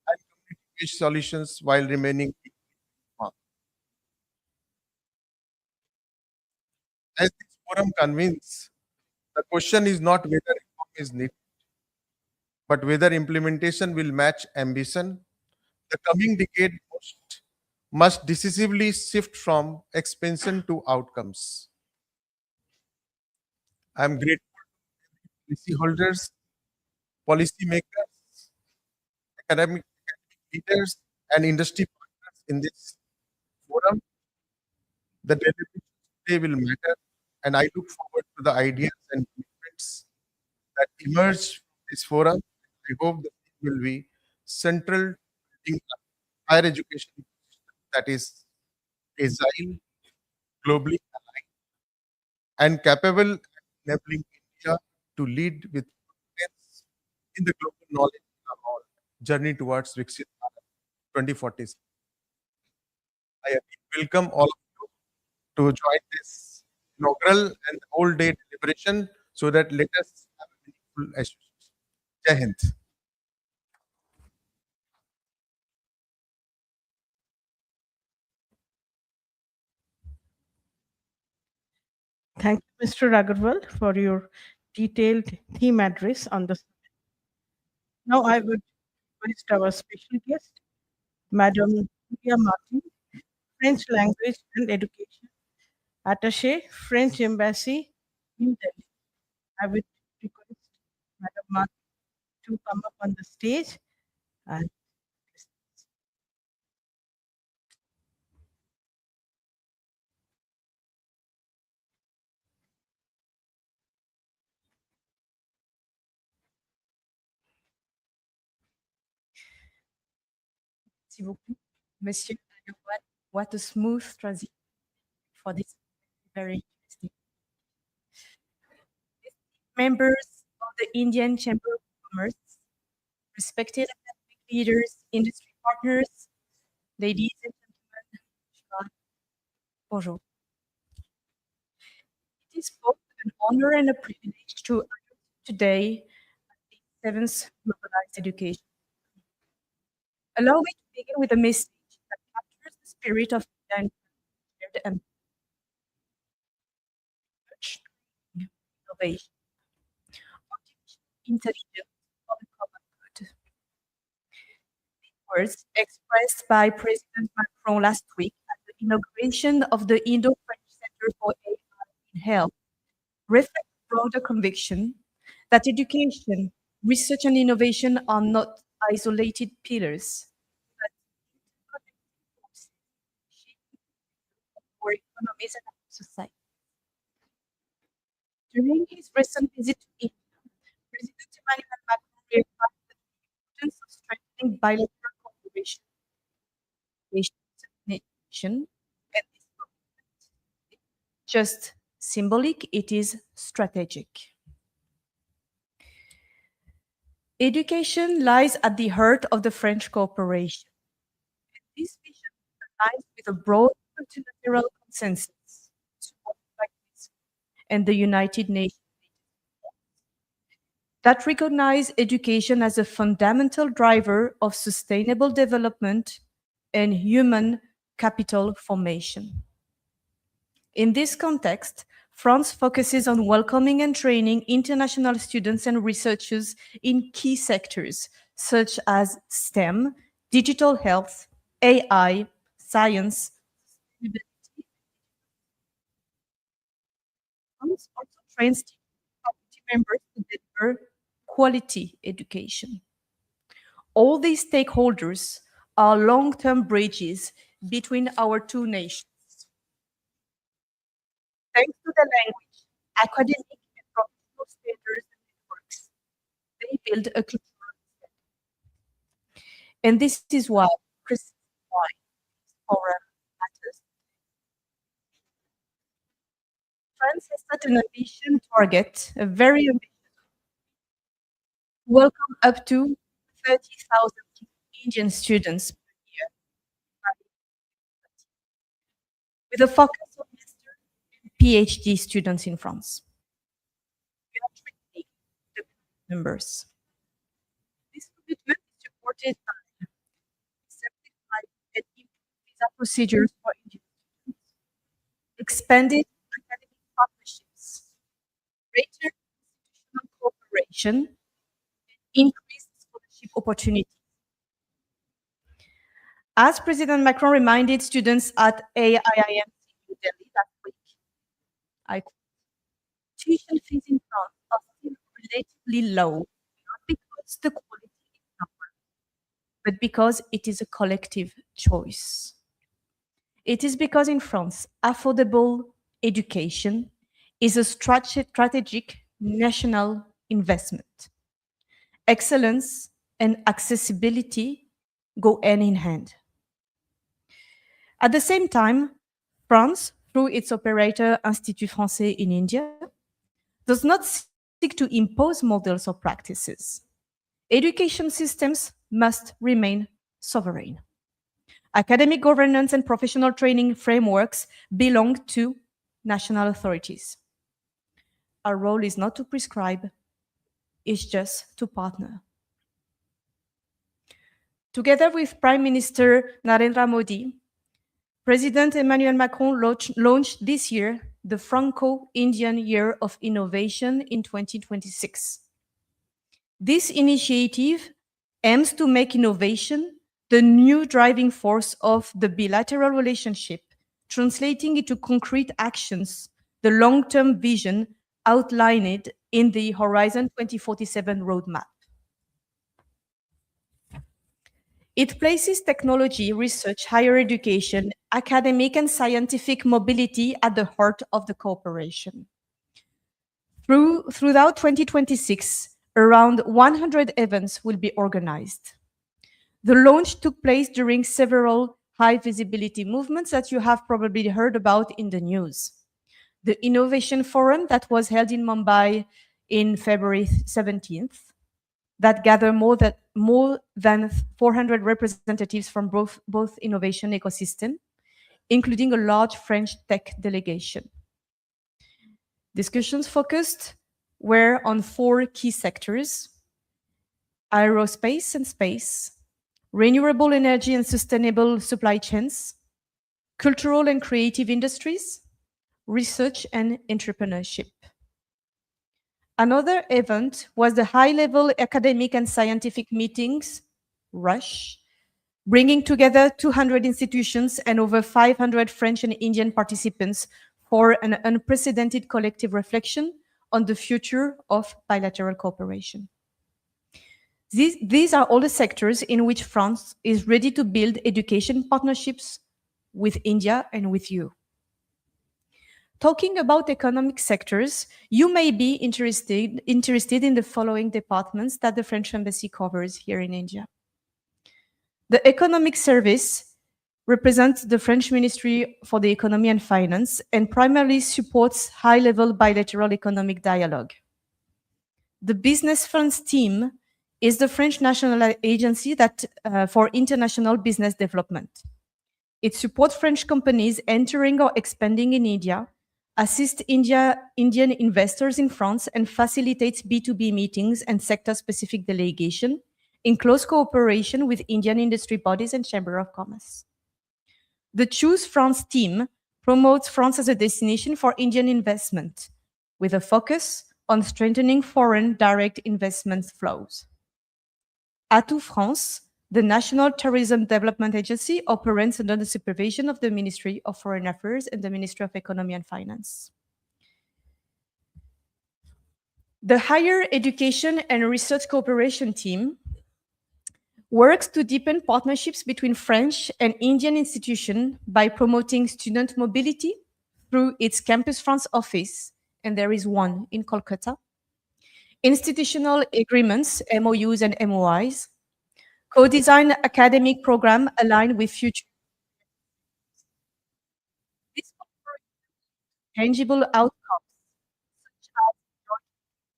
community-based solutions while remaining equal. As this forum convenes, the question is not whether reform is needed, but whether implementation will match ambition. The coming decade must decisively shift from expansion to outcomes. I am grateful to policy holders, policymakers, academic leaders, and industry partners in this forum. The deliberations today will matter, and I look forward to the ideas and commitments that emerge from this forum. I hope that it will be central to building a higher education ecosystem that is agile, globally aligned, and capable of enabling India to lead with confidence in the global knowledge all journey towards Viksit Bharat 2040. I again welcome all of you to join this inaugural and whole day deliberation so that let us have a meaningful association. Jai Hind. Thank you, Mr. Agarwal, for your detailed theme address on the. Now I would request our special guest, Madam Julia Martin, French Language and Education Attaché, French Embassy, New Delhi. I would request Madam Martin to come up on the stage and Merci beaucoup, Monsieur Agarwal. What a smooth transition for this very interesting. Members of the Indian Chamber of Commerce, respected academic leaders, industry partners, ladies and gentlemen, bonjour. It is both an honor and a privilege to honor today at the seventh Globalized Education. Allow me to begin with a message that captures the spirit of Indian and innovation, artificial intelligence for the common good. Words expressed by President Macron last week at the inauguration of the Indo-French Center for AI in Health reflect broader conviction that education, research, and innovation are not isolated pillars, but interconnected forces shaping our economies and our society. During his recent visit to India, President Emmanuel Macron reaffirmed the importance of strengthening bilateral cooperation and this commitment is just symbolic, it is strategic. Education lies at the heart of the French cooperation. And this vision aligns with a broad multilateral consensus supported by this and the United Nations that recognize education as a fundamental driver of sustainable development and human capital formation. In this context, France focuses on welcoming and training international students and researchers in key sectors such as STEM, digital health, AI, science, sustainability. France also trains faculty members to deliver quality education. All these stakeholders are long-term bridges between our two nations. Thanks to the language, academic and professional standards and networks, they build a cultural set. And this is why this forum matters. France has set an ambitious target, a very ambitious, welcome up to 30,000 Indian students per year, with a focus on master and PhD students in France. We are training the members. This commitment is supported by simplified and improved visa procedures for Indian students, expanded academic partnerships, greater institutional cooperation, increased scholarship opportunities. As President Macron reminded students at AIIM New Delhi last week, I quote, tuition fees in France are still relatively low, not because the quality is lower, but because it is a collective choice. It is because in France, affordable education is a strategic national investment. Excellence and accessibility go hand in hand. At the same time, France, through its operator Institut Français in India, does not seek to impose models or practices. Education systems must remain sovereign. Academic governance and professional training frameworks belong to national authorities. Our role is not to prescribe, it's just to partner. Together with Prime Minister Narendra Modi, President Emmanuel Macron launched this year the Franco-Indian Year of Innovation in 2026. This initiative aims to make innovation the new driving force of the bilateral relationship, translating into concrete actions the long-term vision outlined in the Horizon 2047 roadmap. It places technology, research, higher education, academic and scientific mobility at the heart of the cooperation. Throughout 2026, around 100 events will be organized. The launch took place during several high visibility movements that you have probably heard about in the news. The Innovation Forum that was held in Mumbai in February 17th, that gathered more than 400 representatives from both innovation ecosystem, including a large French tech delegation. Discussions focused were on 4 key sectors: aerospace and space, renewable energy and sustainable supply chains, cultural and creative industries, research and entrepreneurship. Another event was the high-level academic and scientific meetings, RUSH, bringing together 200 institutions and over 500 French and Indian participants for an unprecedented collective reflection on the future of bilateral cooperation. These are all the sectors in which France is ready to build education partnerships with India and with you. Talking about economic sectors, you may be interested in the following departments that the French Embassy covers here in India. The Economic Service represents the French Ministry for the Economy and Finance and primarily supports high-level bilateral economic dialogue. The Business Funds team is the French national agency for international business development. It supports French companies entering or expanding in India, assists Indian investors in France, and facilitates B2B meetings and sector-specific delegation in close cooperation with Indian industry bodies and Chamber of Commerce. The Choose France team promotes France as a destination for Indian investment, with a focus on strengthening foreign direct investment flows. Atout France, the National Tourism Development Agency, operates under the supervision of the Ministry of Foreign Affairs and the Ministry of Economy and Finance. The Higher Education and Research Cooperation team works to deepen partnerships between French and Indian institutions by promoting student mobility through its Campus France office, and there is one in Kolkata, institutional agreements, MOUs and MOIs, co-design academic program aligned with future. This tangible outcomes, such as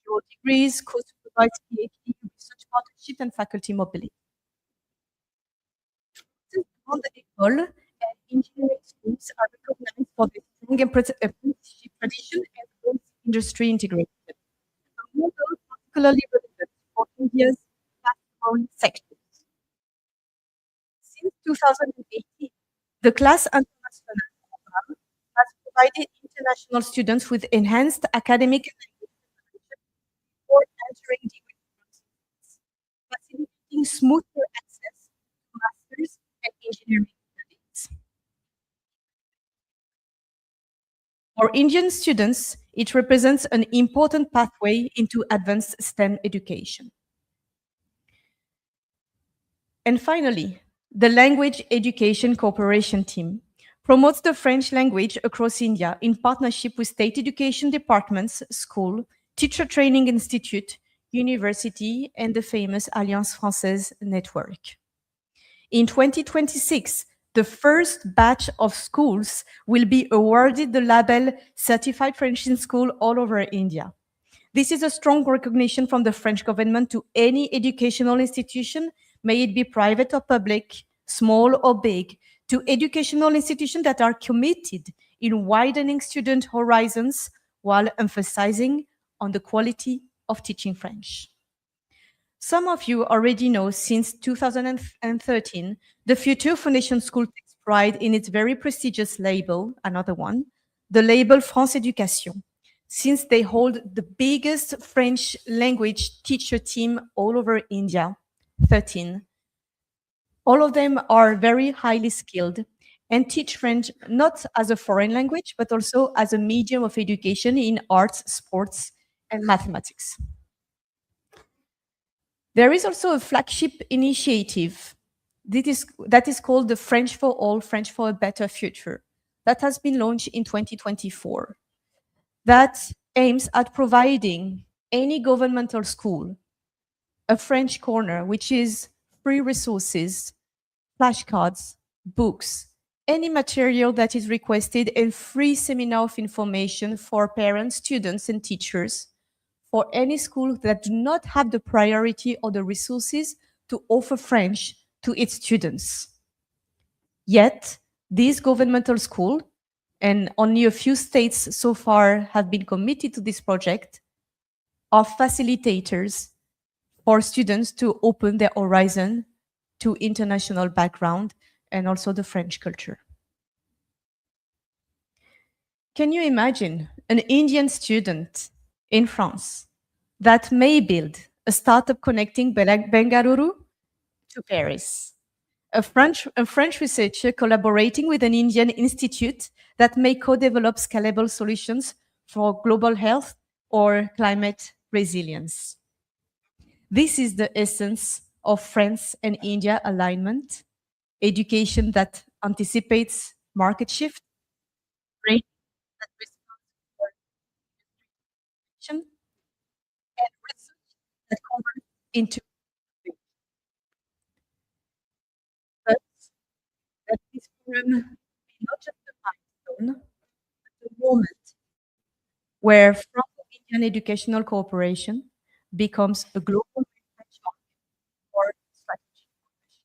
your degrees, co-supervised PhD, research partnership, and faculty mobility. On the école and engineering schools are recognized for their strong apprenticeship tradition and close industry integration. A model particularly relevant for India's fast-growing sectors. Since 2018, the Classe Internationale program has provided international students with enhanced academic and language preparation before entering degree programs, facilitating smoother access to master's and engineering studies. For Indian students, it represents an important pathway into advanced STEM education. And finally, the Language Education Cooperation Team promotes the French language across India in partnership with state education departments, school, teacher training institute, university, and the famous Alliance Française network. In 2026, the first batch of schools will be awarded the label Certified French in School all over India. This is a strong recognition from the French government to any educational institution, may it be private or public, small or big, to educational institutions that are committed in widening student horizons while emphasizing on the quality of teaching French. Some of you already know since 2013, the Future Foundation School takes pride in its very prestigious label, another one, the label France Education, since they hold the biggest French language teacher team all over India, 13. All of them are very highly skilled and teach French not as a foreign language, but also as a medium of education in arts, sports, and mathematics. There is also a flagship initiative that is called the French for All, French for a Better Future, that has been launched in 2024, that aims at providing any governmental school a French corner, which is free resources, flashcards, books, any material that is requested, and free seminar of information for parents, students, and teachers for any school that do not have the priority or the resources to offer French to its students. Yet, these governmental schools, and only a few states so far have been committed to this project, are facilitators for students to open their horizon to international background and also the French culture. Can you imagine an Indian student in France that may build a startup connecting Bengaluru to Paris? A French researcher collaborating with an Indian institute that may co-develop scalable solutions for global health or climate resilience. This is the essence of France and India alignment, education that anticipates market shift, training that responds to innovation, and research that converts into but that this forum be not just a milestone, but a moment where Franco-Indian educational cooperation becomes a global benchmark for strategic cooperation.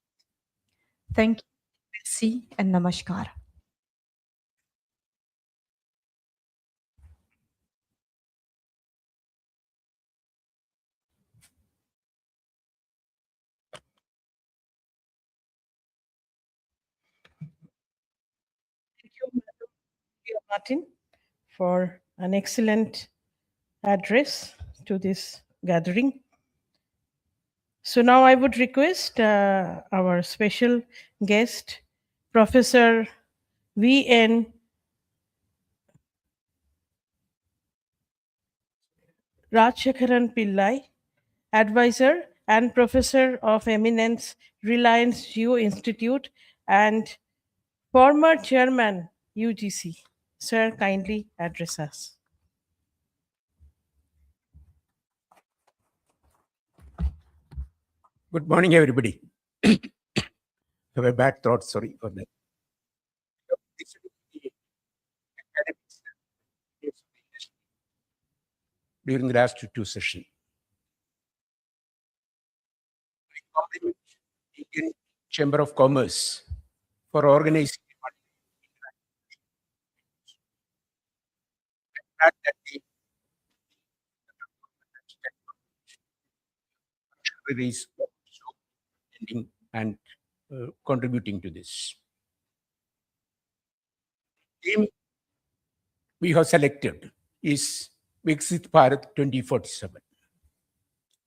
Thank you, merci, and namaskar. Thank you, Madam Martin, for an excellent address to this gathering. So now I would request our special guest, Professor V.N. Rajshekharan Pillai, Advisor and Professor of Eminence, Reliance Geo Institute, and former Chairman, UGC. Sir, kindly address us. Good morning, everybody. Have a bad throat, sorry for that. During the last two sessions, I compliment the Indian Chamber of Commerce for organizing the fact that the is attending and contributing to this. The theme we have selected is Viksit Bharat 2047,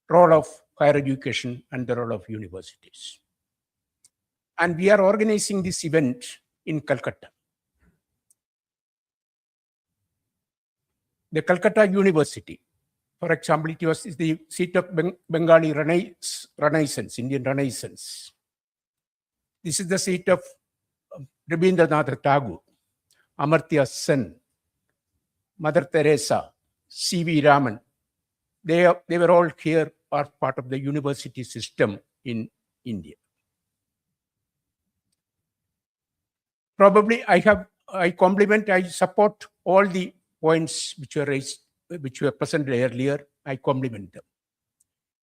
role of higher education and the role of universities. And we are organizing this event in Calcutta. The Calcutta University, for example, it was the seat of Bengali Renaissance, Indian Renaissance. This is the seat of Rabindranath Tagore, Amartya Sen, Mother Teresa, C.V. Raman. They were all here as part of the university system in India. Probably I support all the points which were raised, which were presented earlier. I compliment them.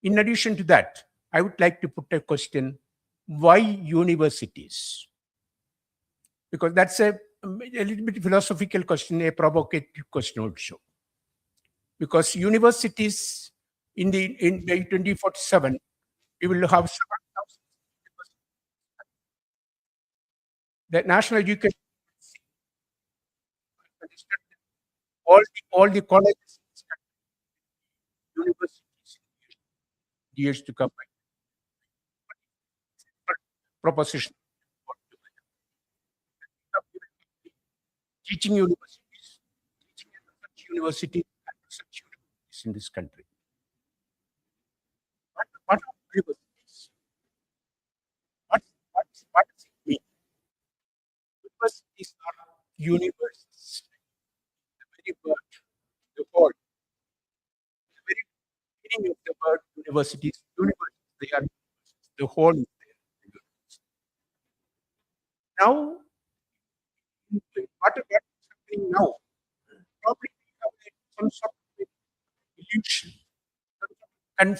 In addition to that, I would like to put a question: why universities? Because that's a little bit philosophical question, a provocative question also. Because universities in the 2047, we will have 7,000. The national education, all the colleges, universities, years to come. Proposition. Teaching universities, teaching research universities, and research universities in this country. What are universities? What does it mean? Universities are universes. The very word, the whole, the very meaning of the word universities, they are universes. The whole is now, what is happening now? Probably we have some sort of illusion, some sort of confusion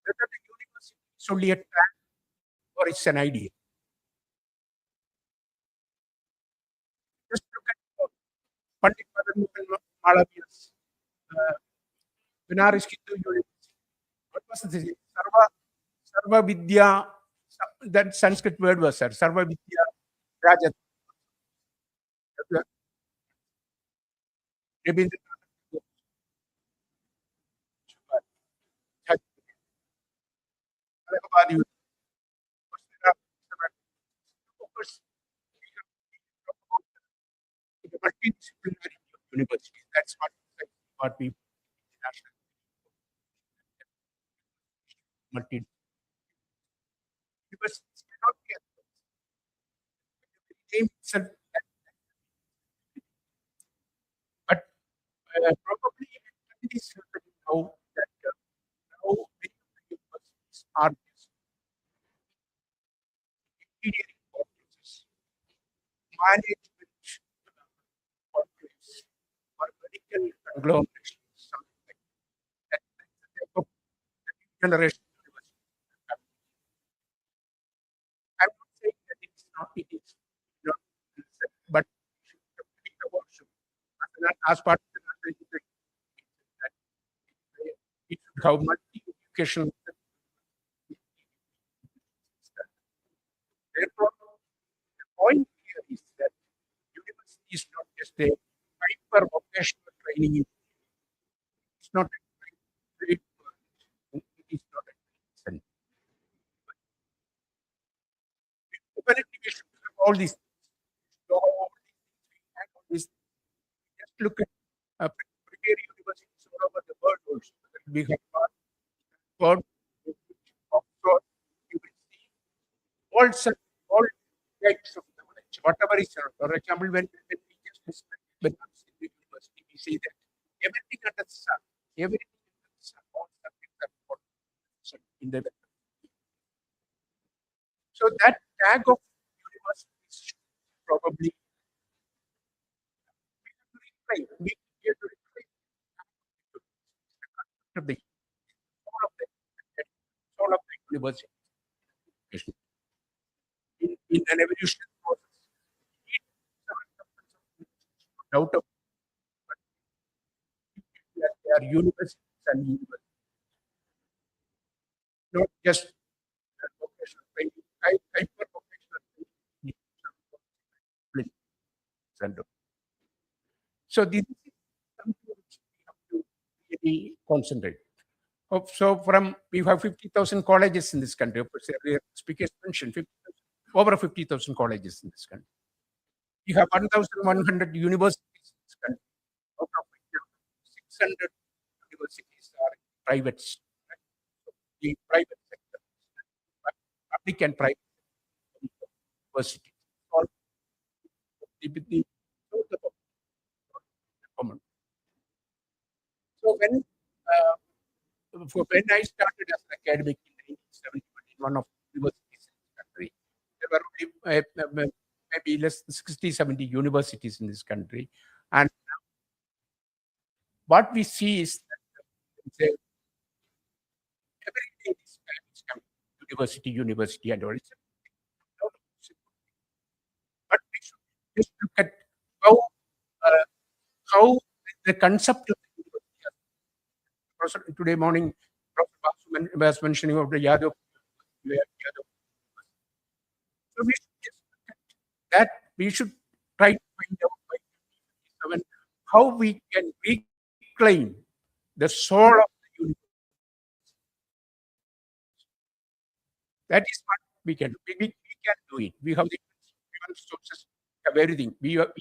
whether the university is only a track or it's an idea. Just look at Pandit Madan Mohan Malaviya's Benares Hindu University. What was this? Sarva Vidya, that Sanskrit word was, sir. Sarva Vidya Rajat. Rabindranath Tagore, Allahabad University. Of course, we talk about the multidisciplinary universities. That's what we international multi universities cannot be the name itself. But probably it is happening now that now many of the universities are just engineering courses, management courses, or medical conglomerations, something like that. That's the type of generation university. I'm not saying that it is not, it is not, but we should think about as part of the national education that it should have multi-educational. Therefore, the point here is that university is not just a hyper vocational training. It's not a trade. It is not a trade. Definitely, we should have all these things. So, all these things. Just look at premier universities all over the world also. We have Oxford, Oxford, you will see all types of knowledge, whatever is there. For example, when we just discuss Banaras University, we say that everything under the sun, everything under the sun, all subjects are important in the so that tag of universities should probably we have to reclaim the soul of the university in an evolutionary process. No doubt of that they are universities and universities, not just vocational training, hyper vocational training. So this is something which we have to really concentrate. So from we have 50,000 colleges in this country. Of course, earlier speakers mentioned over 50,000 colleges in this country. We have 1,100 universities in this country. Out of which 600 universities are private, right? So the private sector, public and private universities. All the common. So when I started as an academic in 1971 in one of the universities in this country, there were only maybe less than 60, 70 universities in this country. And what we see is that every day these families come university, and all. But we should just look at how the concept of the university. Today morning, Professor Basu was mentioning of the Yadav. So we should just look at that. We should try to find out by 2057 how we can reclaim the soul of the universe. That is what we can do. We can do it. We have the human resources, we have everything. We imbibe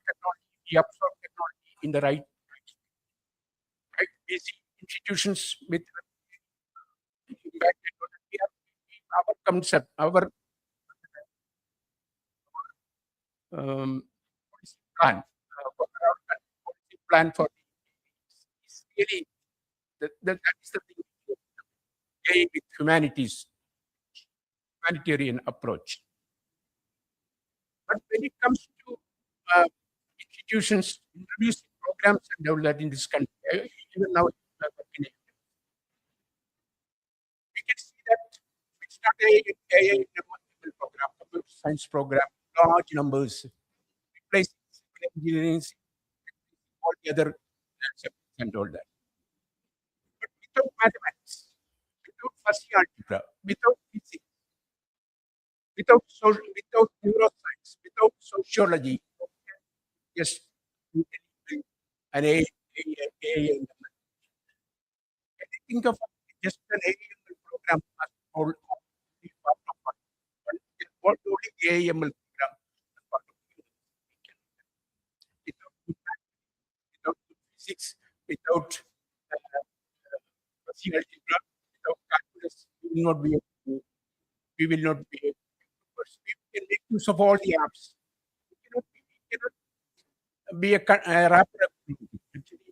technology, we absorb technology in the right. We see institutions with impact. We have our concept, our policy plan, policy plan for is really that is the thing with humanities. humanitarian approach. But when it comes to institutions introducing programs and all that in this country, even now, we can see that it's not a program, computer science program, large numbers, replacing civil engineering, all the other subjects and all that. But without mathematics, without fuzzy algebra, without physics, without neuroscience, without sociology, just an A. Can you think of just an AML program as all what only AML program as part of without without physics, without algebra, without calculus, we will not be able to we can make use of all the apps. We cannot be a wrapper. Actually,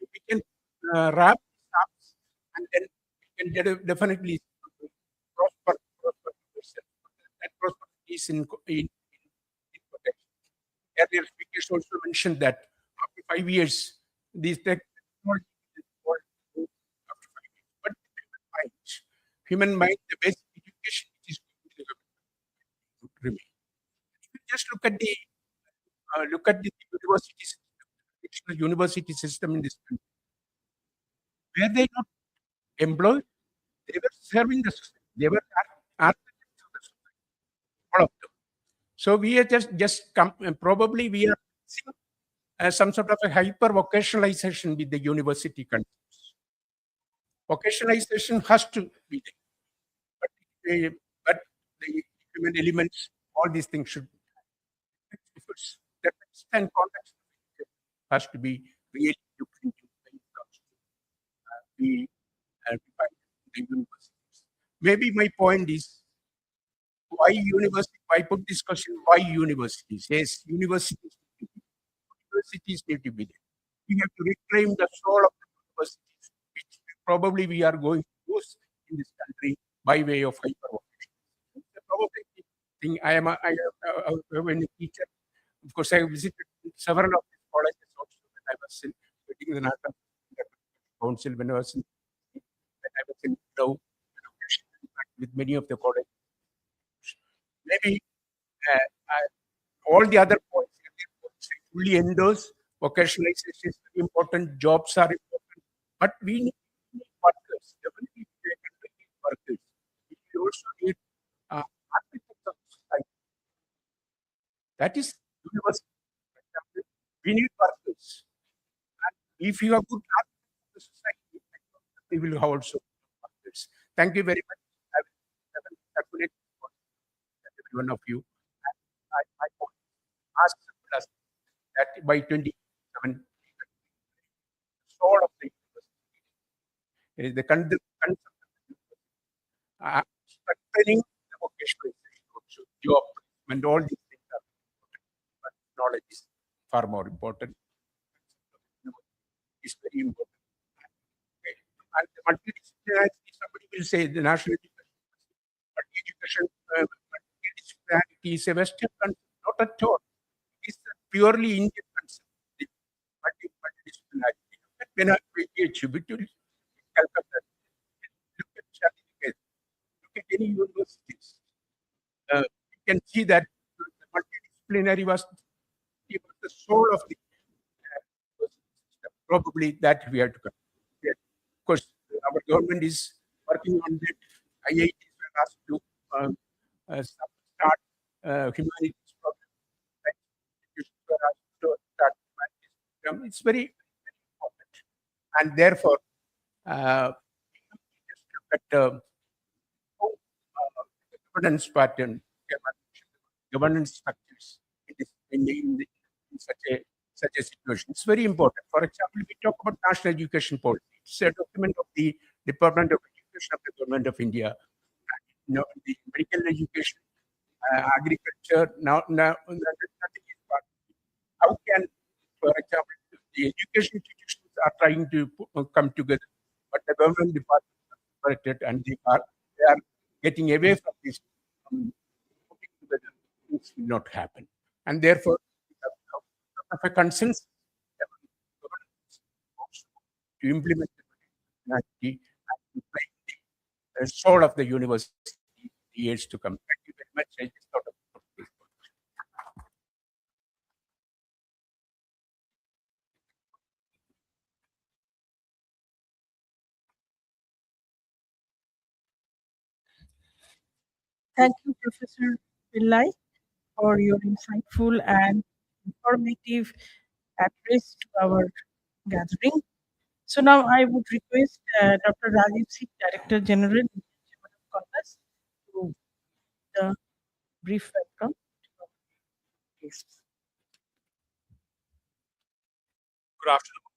we can wrap apps and then we can definitely prosper yourself. That prosperity is in protection. Earlier speakers also mentioned that after 5 years, these technology is evolved after 5 years. But human mind, the basic education which is going to remain. If you just look at the university system, traditional university system in this country, were they not employed? They were serving the society. They were architects of the society. All of them. So we are just probably we are seeing some sort of a hyper vocationalization with the university concepts. Vocationalization has to be there, but the human elements, all these things should. The text and context has to be really looked into when it comes to the universities. Maybe my point is why university? Why put this question? Why universities? Yes, universities need to be there. We have to reclaim the soul of the universities, which probably we are going to lose in this country by way of hypervocation. The probably thing I am when a teacher. Of course, I visited several of these colleges also when I was in the National Council, when I was in with many of the colleges. Maybe all the other points fully endorse. Vocationalization is very important. Jobs are important, but we need workers. Definitely, we need workers. We also need architects of society. That is universal. We need workers. And if you have good architects of the society, we will have also workers. Thank you very much. I will calculate every one of you. I ask that by 2027, the soul of the university is the concept of strengthening the vocational also job and all these things are important. But knowledge is far more important. It's very important. And the multidisciplinarity, somebody will say the national education, multidisciplinarity is a Western concept, not at all. It's a purely Indian concept. Multidisciplinarity. When I PhD, Calcutta, look at any universities. You can see that the multidisciplinary was the soul of the system. Probably that we have to come. Of course, our government is working on that. IITs were asked to start humanities program. It's very, very important. And therefore, just look at the governance pattern, governance structures in such a situation. It's very important. For example, we talk about national education policy. It's a document of the Department of Education of the Government of India. The medical education, agriculture. Now nothing is part. How can, for example, the education institutions are trying to come together, but the government departments are separated and they are getting away from this, putting together, things will not happen. And therefore, we have of a consensus to implement the nationality and to make the soul of the university in the years to come. Thank you very much. I just thought of this. Thank you, Professor Pillai, for your insightful and informative address to our gathering. So now I would request Dr. Rajiv Singh, Director General, Indian Chamber of Commerce, to the brief welcome to our guests. Good afternoon.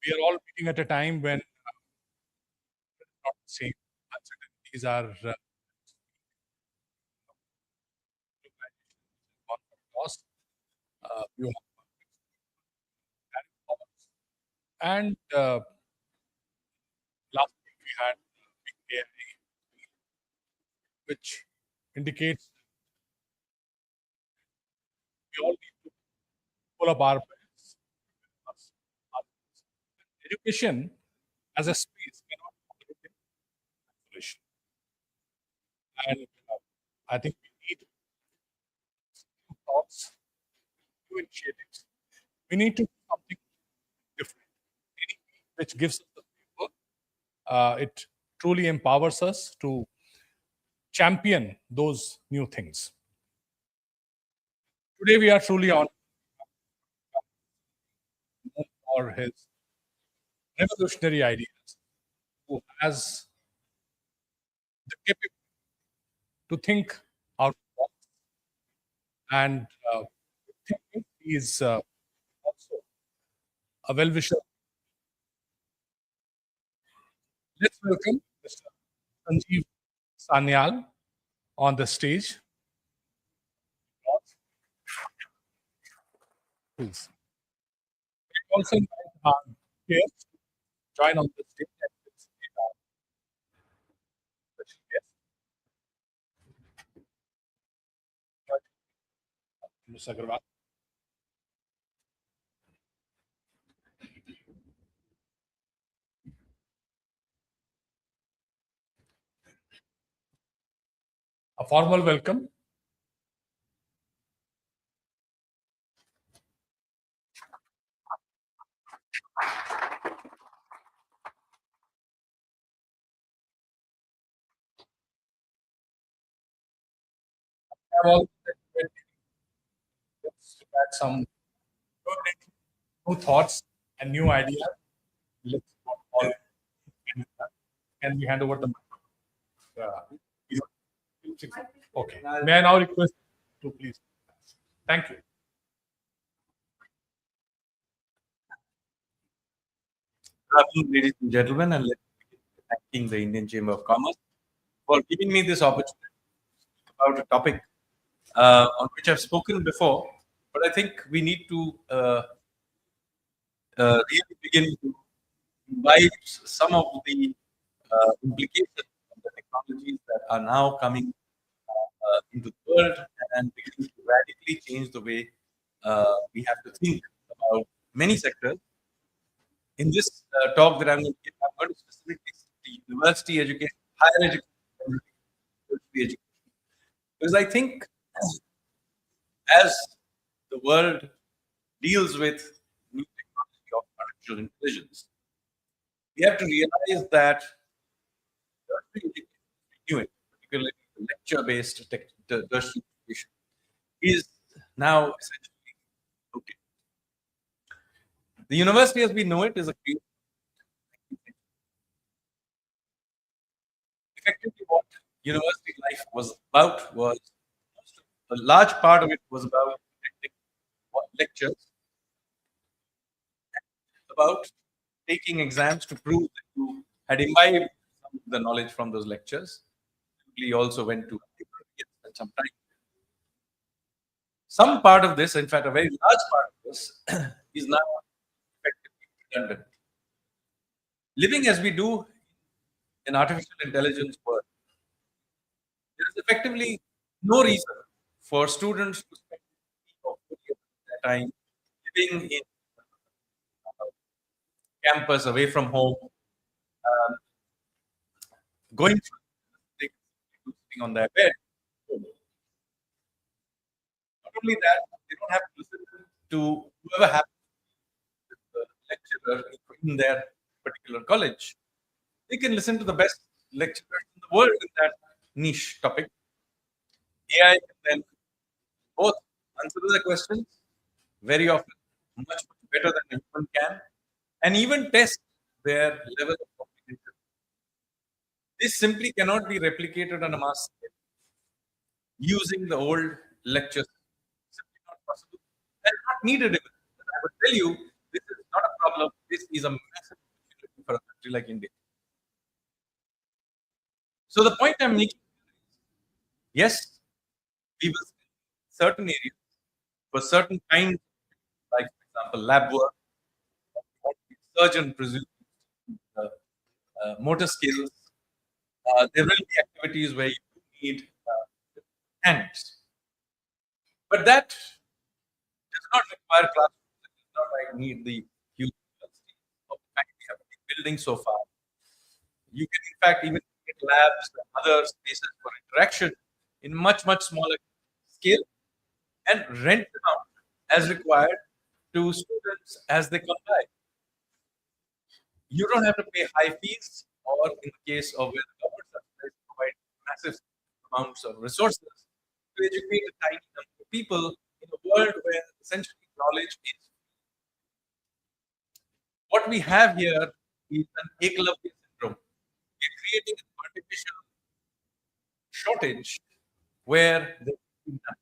We are all meeting at a time when not the same uncertainties are cost. You have and last week we had big AI, which indicates we all need to pull up our pants. Education as a space cannot operate in isolation. And I think we need new thoughts, new initiatives. We need to do something different, which gives us the paper. It truly empowers us to champion those new things. Today we are truly on for his revolutionary ideas, who has the capability to think out of the box, and thinking is also a well-wisher. Let's welcome Mr. Sanjeev Sanyal on the stage. Please. We also invite our guests to join on the stage and participate in our special guest. Ms. Agarwal. A formal welcome. I have also had some new thoughts and new ideas. Let's not all can we hand over the mic? Okay. May I now request to please? Thank you. Good afternoon, ladies and gentlemen, and let me begin by thanking the Indian Chamber of Commerce for giving me this opportunity about a topic on which I've spoken before, but I think we need to really begin to invite some of the implications of the technologies that are now coming into the world and beginning to radically change the way we have to think about many sectors. In this talk that I'm going to give, I'm going to specifically the university education, higher education, university education, because I think as the world deals with new technology of artificial intelligence, we have to realize that tertiary education, particularly the lecture-based tertiary education, is now essentially okay. The university as we know it is a field. Effectively, what university life was about was a large part of it was about lectures, about taking exams to prove that you had imbibed some of the knowledge from those lectures. You also went to spend some time. Some part of this, in fact, a very large part of this, is now effectively redundant. Living as we do in artificial intelligence world, effectively no reason for students to spend 40 of their time living in campus away from home, going through sitting on their bed. Not only that, they don't have to listen to whoever happens to be the lecturer in their particular college. They can listen to the best lecturers in the world in that niche topic. AI can then both answer the questions very often much better than a human can, and even test their level of comprehension. This simply cannot be replicated on a mass scale using the old lectures. Simply not possible and not needed even. I would tell you, this is not a problem. This is a massive opportunity for a country like India. So the point I'm making is, yes, we will certain areas for certain kinds, like for example, lab work, surgeon, presumably, motor skills. There will be activities where you need hands, but that does not require classrooms. It does not like need the huge universities of the fact we have been building so far. You can, in fact, even get labs and other spaces for interaction in much smaller scale and rent them out as required to students as they come by. You don't have to pay high fees, or in the case of where the government subsidies provide massive amounts of resources to educate a tiny number of people in a world where essentially knowledge is. What we have here is an Eklavya syndrome. We're creating an artificial shortage where there is none.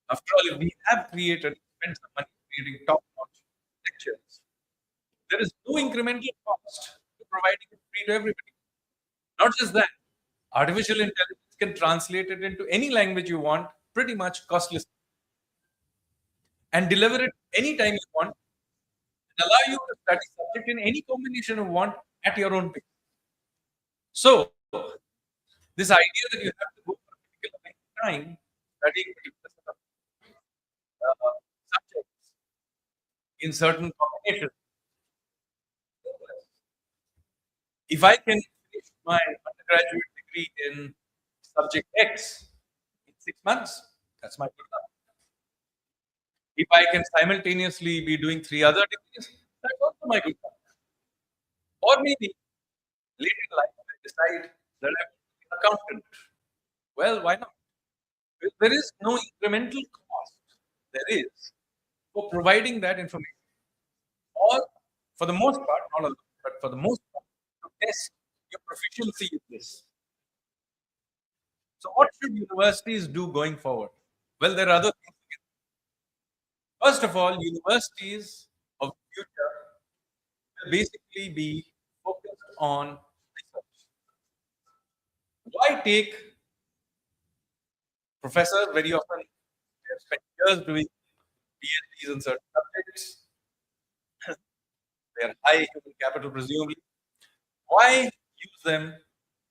After all, if we have created, spent some money creating top-notch lectures, there is no incremental cost to providing it free to everybody. Not just that, artificial intelligence can translate it into any language you want, pretty much costless, and deliver it anytime you want, and allow you to study subject in any combination you want at your own pace. So, this idea that you have to go for a particular length of time studying particular set of subjects in certain combinations. If I can finish my undergraduate degree in subject X in 6 months, that's my good luck. If I can simultaneously be doing 3 other degrees, that's also my good luck. Or maybe later in life, I decide that I want to be an accountant. Well, why not? There is no incremental cost. There is for providing that information. Or, for the most part, not all, but for the most part, to test your proficiency in this. So, what should universities do going forward? Well, there are other things. First of all, universities of the future will basically be focused on research. Why take professors very often they have spent years doing PhDs in certain subjects. They are high human capital, presumably. Why use them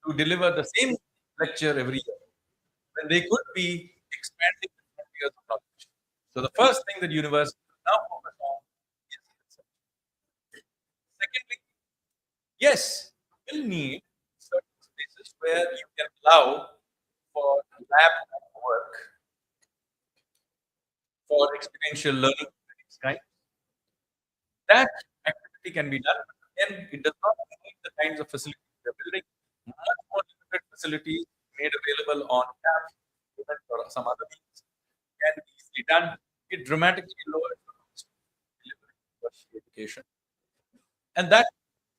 to deliver the same lecture every year when they could be expanding the frontiers of knowledge? So the first thing that universities now focus on is research. Secondly, yes, you will need certain spaces where you can allow for lab work, for experiential learning of various kinds. That activity can be done, and it does not need the kinds of facilities we are building. Much more limited facilities made available on campus or some other means can be easily done. It dramatically lowers the cost of delivering tertiary education, and that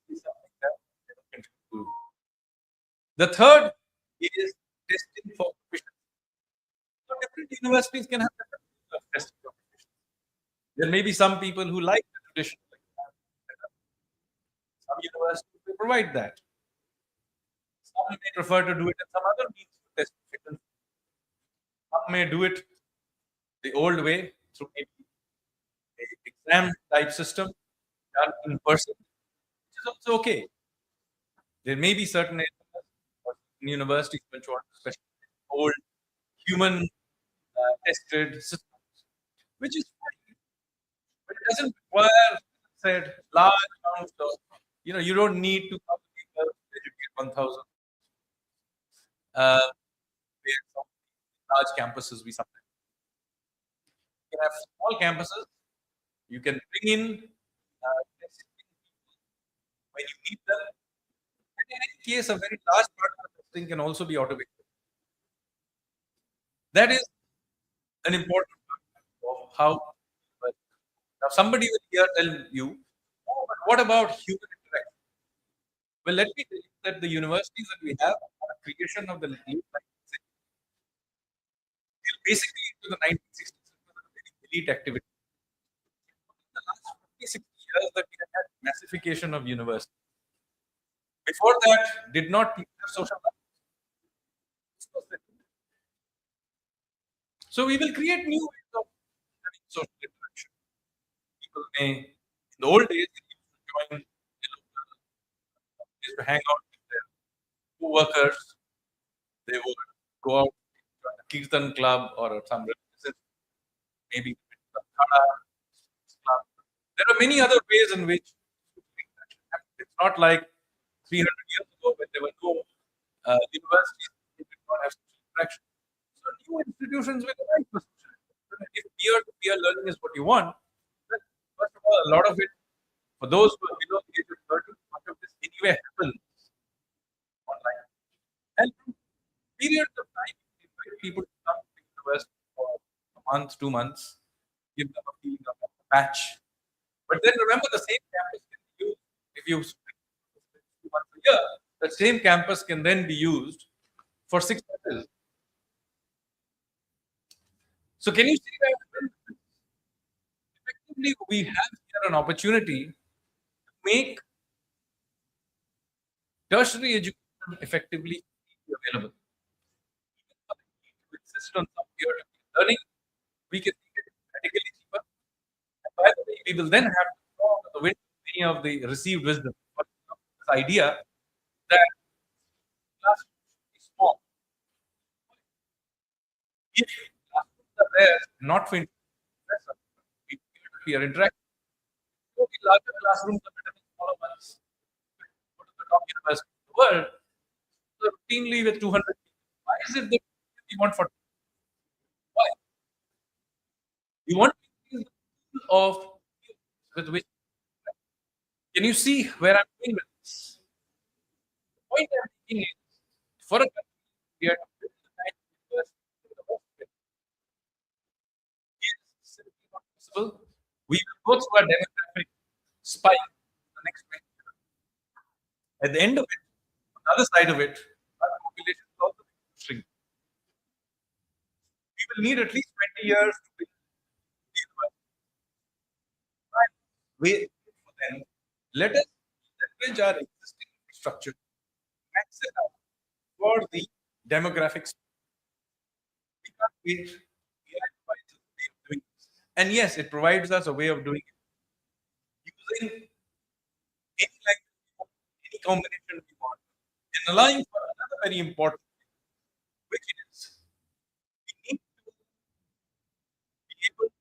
is something that we will continue to do. The third is testing for proficiency. So different universities can have different testing for proficiency. There may be some people who like the traditional exam setup. Some universities will provide that. Some may prefer to do it in some other means to test proficiency. Some may do it the old way through maybe a exam type system done in person, which is also okay. There may be certain areas or in universities which want to specialize in old human tested systems, which is fine, but it doesn't require, said, large amounts of, you don't need 2,000 people to educate 1,000. Where some large campuses we sometimes you can have small campuses. You can bring in testing people when you need them. And in any case, a very large part of the testing can also be automated. That is an important part of how. Now, somebody will here tell you, oh, but what about human interaction? Well, let me tell you that the universities that we have are a creation of the late 19th century. Basically, into the 1960s, it was a very elite activity. In the last 50, 60 years that we have had massification of universities. Before that, did not people have social life? So we will create new ways of having social interaction. People may, in the old days, they used to join, they used to hang out with their co-workers. They would go out, join a kirtan club or some religious, maybe some khada club. There are many other ways in which it's not like 300 years ago when there were no universities, they did not have social interaction. So new institutions with the right position. If peer-to-peer learning is what you want, then first of all, a lot of it, for those who are below the age of 30, much of this anyway happens online. And periods of time, you invite people to come to the university for a month, 2 months, give them a feeling of a patch. But then remember, the same campus can be used if you spend 2 months a year. The same campus can then be used for 6 months. So can you see that effectively we have here an opportunity to make tertiary education effectively available. Even for the need to insist on some peer-to-peer learning, we can make it radically cheaper. And by the way, we will then have to throw out of the window many of the received wisdom. For example, this idea that classrooms should be small. If classrooms are there, not for peer-to-peer interaction, larger classrooms are better than smaller ones. Go to the top university in the world, so routinely with 200 people. Why is it that we want 40? Why? We want to increase the pool of with which. Can you see where I'm going with this? The point I'm making is, for a country, we are to build the kind of university in the most way. It is simply not possible. We will go through a demographic spike in the next 20 years. At the end of it, on the other side of it, our population will also shrink. We will need at least 20 years to build the university. Wait for them. Let us leverage our existing infrastructure, max it out for the demographics. We can't wait. AI provides us a way of doing this. And yes, it provides us a way of doing it using any language we want, any combination we want, and allowing for another very important thing, which is we need to be able to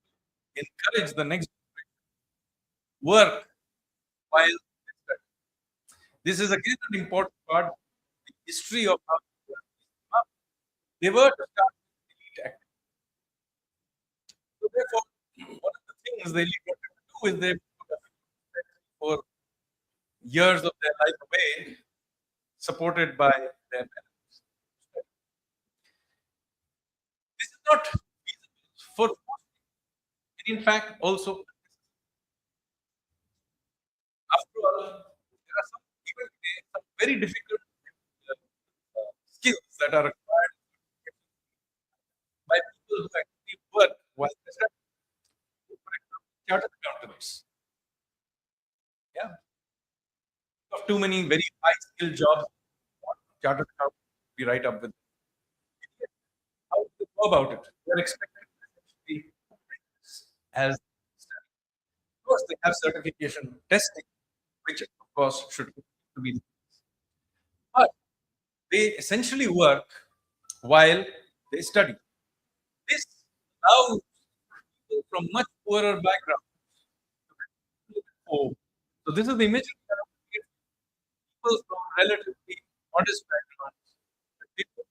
encourage the next generation to work while they study. This is again an important part of the history of how they were to start with elite activity. So therefore, one of the things the elite wanted to do is they put a for years of their life away, supported by their parents. This is not feasible for most people, and in fact, also after all, there are some even today some very difficult skills that are required by people who actually work while they study. For example, chartered accountants. Yeah. Of too many very high skill jobs, chartered accountants be right up with. How do they go about it? They're expected to essentially as study. Of course, they have certification testing, which of course should be the case. But They essentially work while they study. This allows people from much poorer backgrounds to live at home. So this is the image of people from relatively modest backgrounds, people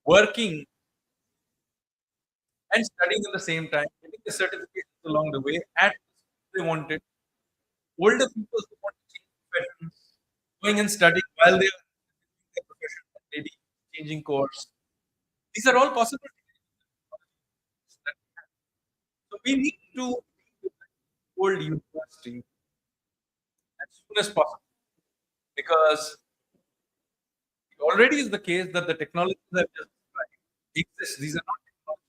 working and studying at the same time, getting the certifications along the way at the speed they wanted. Older people who want to change professions, going and studying while they are doing their profession, maybe changing course. These are all possibilities. So we need to hold university as soon as possible because it already is the case that the technologies I've just described exist. These are not technologies.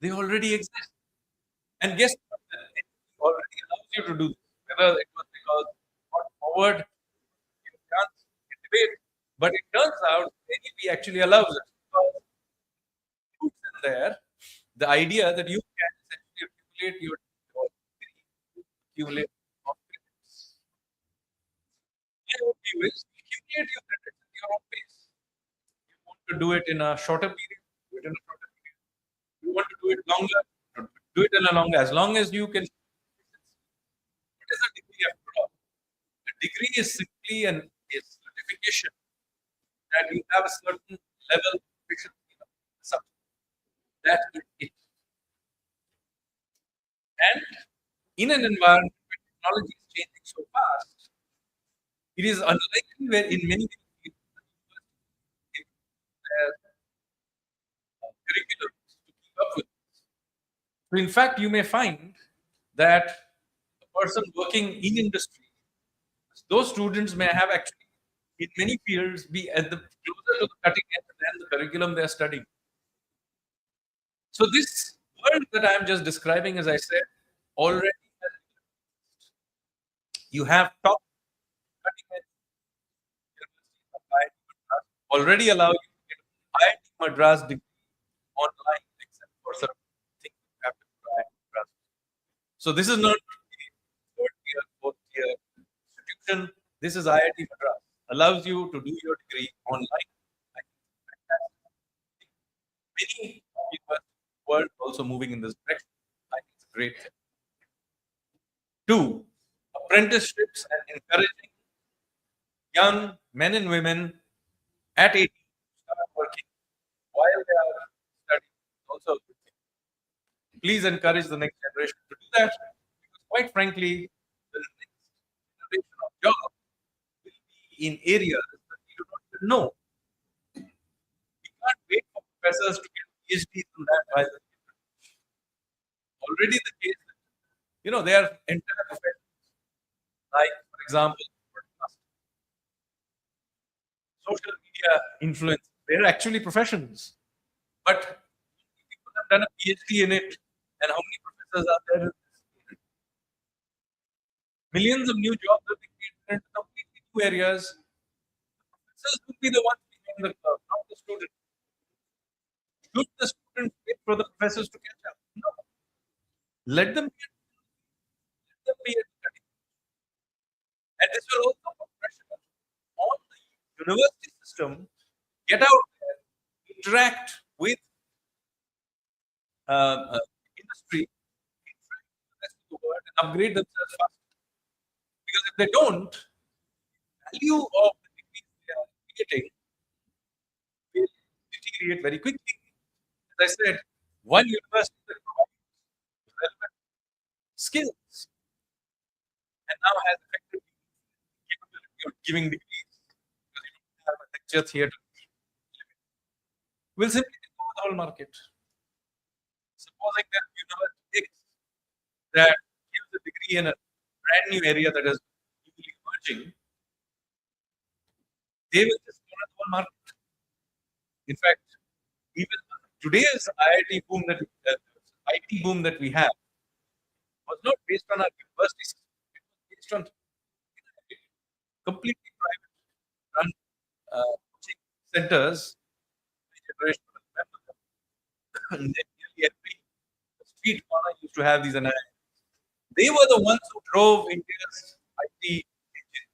They already exist. And guess what? It already allows you to do this. Whether it was because it got forward in chance, in debate, but it turns out NEP actually allows it because it puts in there the idea that you can essentially accumulate your degree, accumulate of credits. My own view is accumulate your credits at your own pace. You want to do it in a shorter period, do it in a shorter period. You want to do it longer, do it in a longer, as long as you can. What is a degree after all? A degree is simply a certification that you have a certain level of proficiency in the subject. That is it. And in an environment where technology is changing so fast, it is unlikely where in many fields their curriculums to keep up with. So in fact, you may find that a person working in industry, those students may have actually in many fields be at the closer to the cutting edge than the curriculum they are studying. So this world that I am just describing, as I said, already has, you have top cutting edge universities like IIT Madras already allow you to get an IIT Madras degree online, except for certain things you have to do IIT Madras. So this is not the third tier, fourth tier institution. This is IIT Madras. Allows you to do your degree online. I think it's fantastic. Many universities in the world also moving in this direction. I think it's a great thing. Two, apprenticeships and encouraging young men and women at 18 to start working while they are studying is also a good thing. Please encourage the next generation to do that because, quite frankly, the next generation of jobs will be in areas that we do not even know. We can't wait for professors to get PhDs in that while already the case that, there are entire professions, like, for example, broadcasting, social media influence. They're actually professions. But how many people have done a PhD in it, and how many professors are there in this? Millions of new jobs are being created in completely new areas. The professors will be the ones behind the curve, not the students. Should the students wait for the professors to catch up? No. Let them be at study. And this will also put pressure on the university system, get out there, interact with industry, interact with the rest of the world, and upgrade themselves faster. Because if they don't, value of the degrees they are creating will deteriorate very quickly. As I said, one university that provides relevant skills and now has effectively capability of giving degrees because you don't have a lecture theatre will simply take over the whole market. Supposing that university X that gives a degree in a brand new area that is newly emerging, they will just corner the whole market. In fact, even today's IT boom that we have was not based on our university system. It was based on completely private run coaching centers. My generation will remember them. Nearly every street corner used to have these NIIs. They were the ones who drove India's IT engine.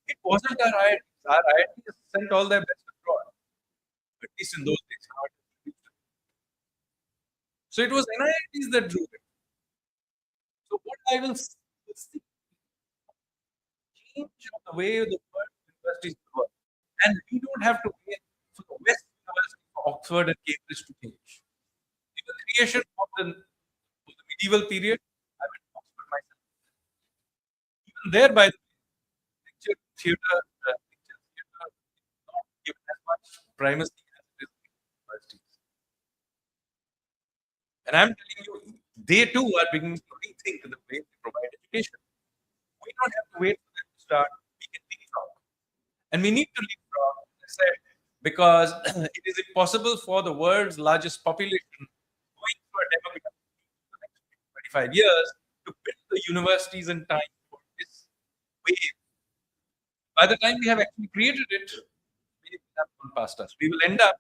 It wasn't our IITs. our IITs sent all their best abroad, at least in those days. Now it is digital. So it was NIITs that drove it. So what I will see change of the way the world universities work, and we don't have to wait for the West University, for Oxford and Cambridge to change. In the creation of the medieval period, I went to Oxford myself. Even there, by the way, lecture theatre is not given as much primacy as it is in universities. And I'm telling you, they too are beginning to rethink the way they provide education. We don't have to wait for them to start. We can leapfrog. And we need to leapfrog, as I said, because it is impossible for the world's largest population going through a demographic in the next 25 years to build the universities in time for this wave. By the time we have actually created it, we will have gone past us. We will end up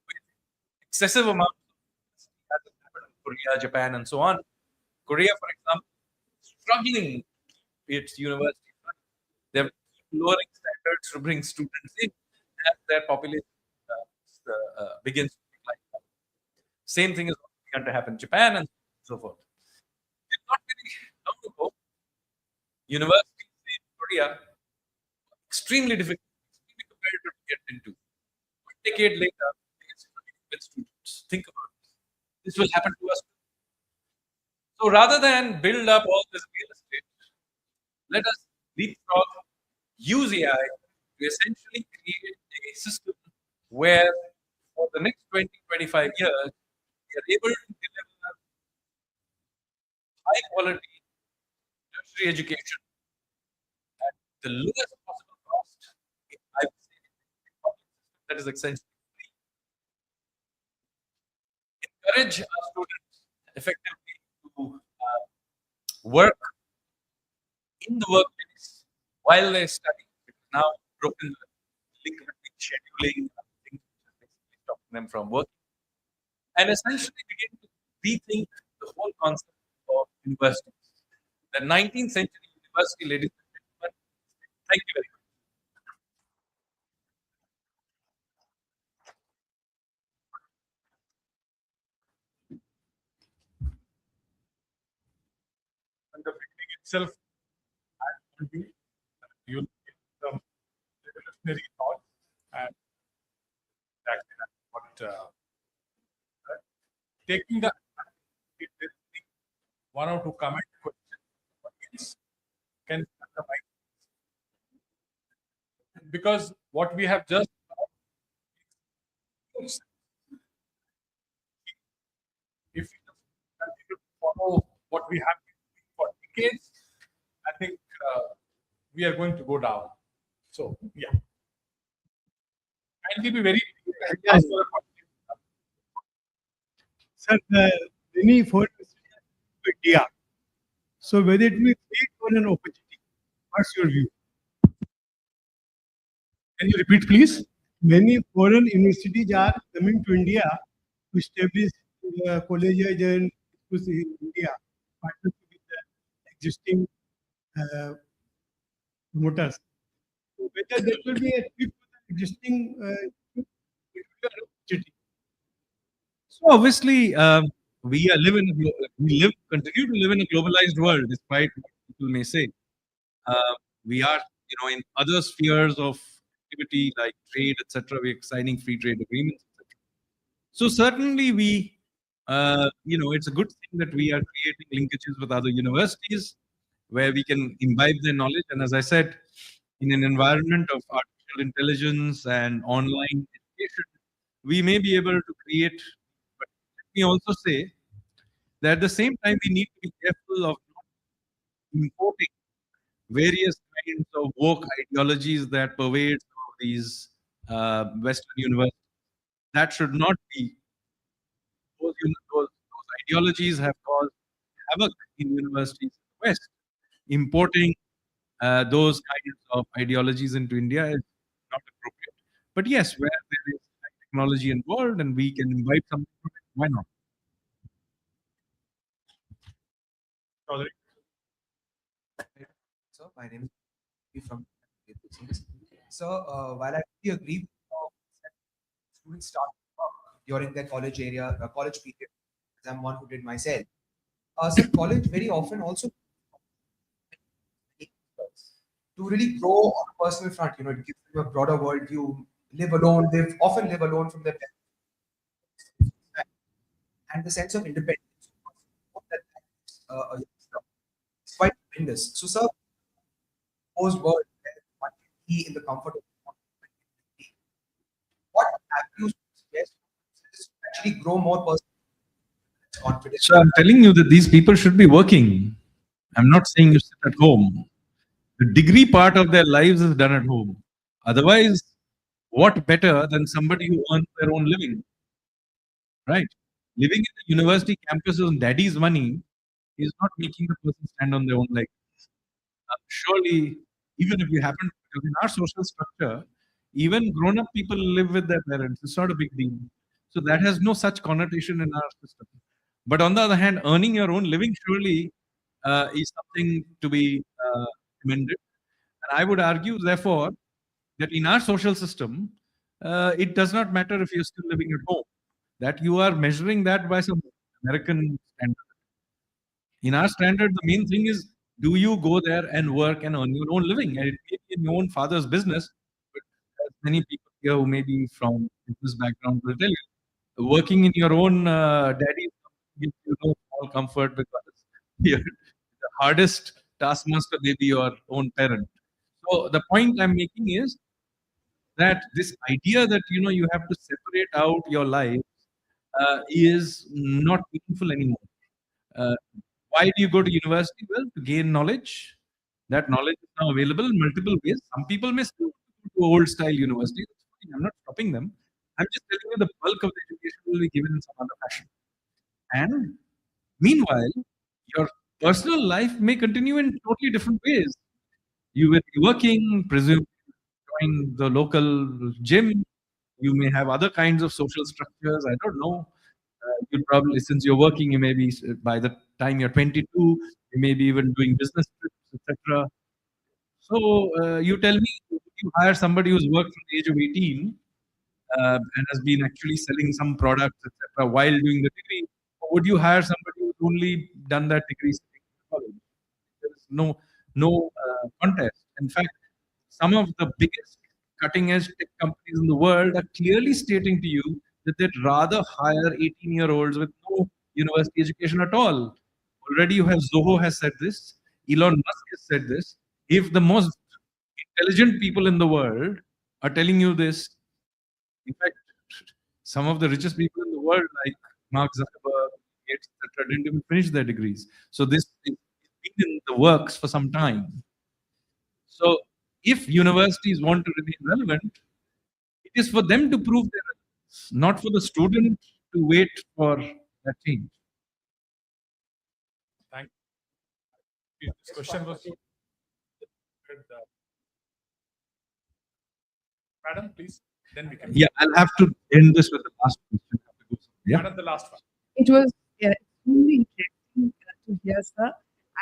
with excessive amounts of, as it happened in Korea, Japan, and so on. Korea, for example, struggling its universities. They're lowering standards to bring students in as their population begins to decline. Same thing is going to happen in Japan and so forth. It's not very long ago. Universities in Korea extremely difficult, extremely competitive to get into. 1 decade later, it's with students. Think about it. This will happen to us. So rather than build up all this real estate, let us leapfrog, use AI to essentially create a system where for the next 20, 25 years, we are able to deliver high quality tertiary education at the lowest possible cost. I would say a public system that is essentially free. Encourage our students effectively to work in the workplace while they study. Because now broken the link between scheduling and things which is basically stopping them from working. And essentially begin to rethink the whole concept of universities. The 19th century university, ladies and gentlemen. Thank you very much. And the beginning itself, I told you that you'll get some revolutionary thoughts, and exactly that's what taking the one or two comment questions can the mic, because what we have just if we continue to follow what we have been doing for decades, I think we are going to go down. So yeah, kindly be very Yes. Sir, many foreign students to India. So whether it be threat or an opportunity, what's your view? Can you repeat, please? Many foreign universities are coming to India to establish colleges and schools in India, partnership with the existing promoters. So whether there will be a threat to the existing it will be an opportunity. So obviously, we continue to live in a globalized world, despite what people may say. We are, in other spheres of activity like trade, etc. We're signing free trade agreements, etc. So certainly, it's a good thing that we are creating linkages with other universities where we can imbibe their knowledge. And as I said, in an environment of artificial intelligence and online education, we may be able to create. But let me also say that at the same time, we need to be careful of not importing various kinds of woke ideologies that pervade some of these Western universities. That should not be. Those ideologies have caused havoc in universities in the West. Importing those kinds of ideologies into India is not appropriate. But yes, where there is technology involved and we can imbibe something from it, why not? So my name is from So, while I really agree with that students start during their college area, college period, as I'm one who did myself. So, college very often also to really grow on a personal front. You know, it gives them a broader worldview. Live alone. They often live alone from their parents, and the sense of independence that a youngster is quite tremendous. So, sir, post world where one can be in the comfort of his own home, what avenues would you suggest to actually grow more personal confidence? So I'm telling you that these people should be working. I'm not saying you sit at home. The degree part of their lives is done at home. Otherwise, what better than somebody who earns their own living, right? Living in the university campus on daddy's money is not making the person stand on their own legs. Surely, even if you happen, because in our social structure, even grown-up people live with their parents. It's not a big deal. So that has no such connotation in our system. But on the other hand, earning your own living surely is something to be commended. And I would argue, therefore, that in our social system, it does not matter if you're still living at home, that you are measuring that by some American standard. In our standard, the main thing is, do you go there and work and earn your own living? And it may be in your own father's business, but as many people here who may be from business background will tell you, working in your own daddy gives you no small comfort because the hardest taskmaster may be your own parent. So the point I'm making is that this idea that you have to separate out your life is not meaningful anymore. Uh, why do you go to university? Well, to gain knowledge. That knowledge is now available in multiple ways. Some people may still go to old style university. That's fine. I'm not stopping them. I'm just telling you the bulk of the education will be given in some other fashion. And meanwhile, your personal life may continue in totally different ways. You will be working, presumably join the local gym. You may have other kinds of social structures. I don't know. You'll probably, since you're working, you may be, by the time you're 22, you may be even doing business trips, etc. So you tell me, would you hire somebody who's worked from the age of 18 and has been actually selling some products, etc., while doing the degree? Or would you hire somebody who's only done that degree sitting in college? There is no contest. In fact, some of the biggest cutting edge tech companies in the world are clearly stating to you that they'd rather hire 18-year-olds with no university education at all. Already you have Zoho has said this, Elon Musk has said this. If the most intelligent people in the world are telling you this, in fact, some of the richest people in the world, like Mark Zuckerberg, Gates, etc., didn't even finish their degrees. So this has been in the works for some time. So if universities want to remain relevant, it is for them to prove their relevance, not for the student to wait for that change. Thank you. This question was. Madam, please. Then we can. Yeah, I'll have to end this with the last question. Yeah. Madam, the last one. It was extremely interesting to hear, sir.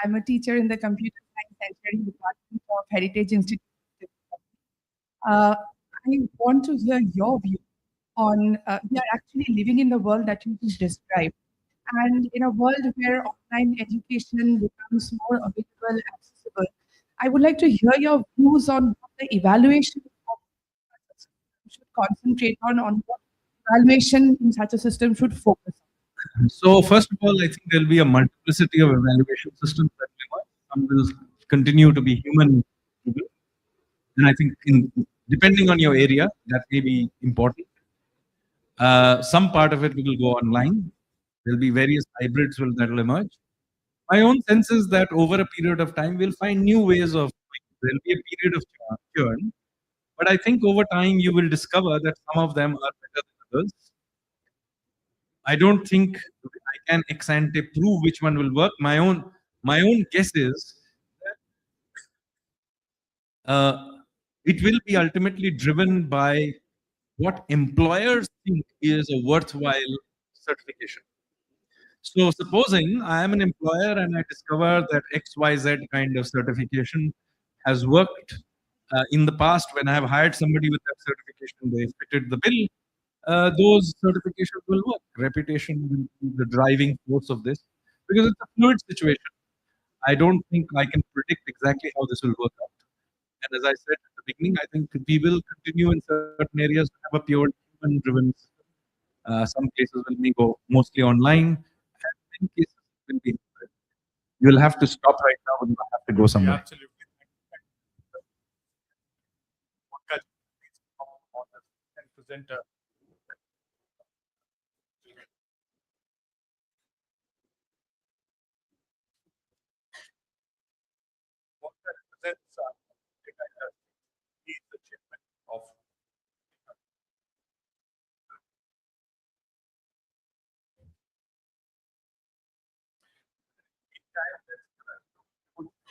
I'm a teacher in the Computer Science Engineering Department of Heritage Institute. I want to hear your view on we are actually living in the world that you just described. And in a world where online education becomes more available, accessible, I would like to hear your views on what the evaluation of should concentrate on what evaluation in such a system should focus on. So first of all, I think there'll be a multiplicity of evaluation systems that will work. Some will continue to be human, and I think depending on your area, that may be important. Some part of it will go online. There'll be various hybrids that will emerge. My own sense is that over a period of time, we'll find new ways of. There'll be a period of churn, but I think over time you will discover that some of them are better than others. I don't think I can ex ante prove which one will work. My own guess is that it will be ultimately driven by what employers think is a worthwhile certification. So supposing I am an employer and I discover that XYZ kind of certification has worked In the past, when I have hired somebody with that certification, they fitted the bill. Those certifications will work. Reputation will be the driving force of this because it's a fluid situation. I don't think I can predict exactly how this will work out. And as I said at the beginning, I think we will continue in certain areas to have a pure human-driven system. Some cases will be go mostly online, and many cases will be hybrid. You'll have to stop right now and you'll have to go somewhere. Absolutely. And present a what that represents is the achievement of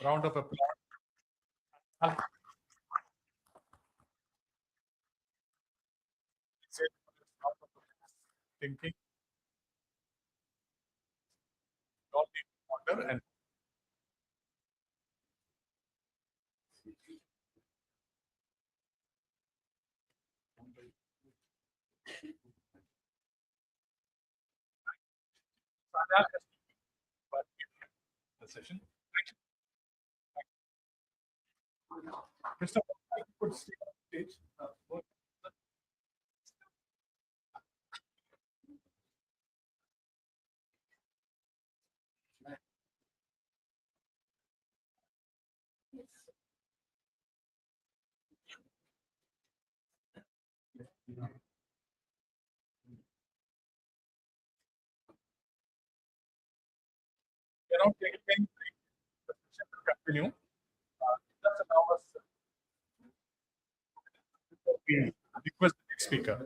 round of applause. Thinking, don't need to wonder, and the session. Mr. You could stay on stage. We are not taking any break. The session will continue. Just allow us to request the next speaker.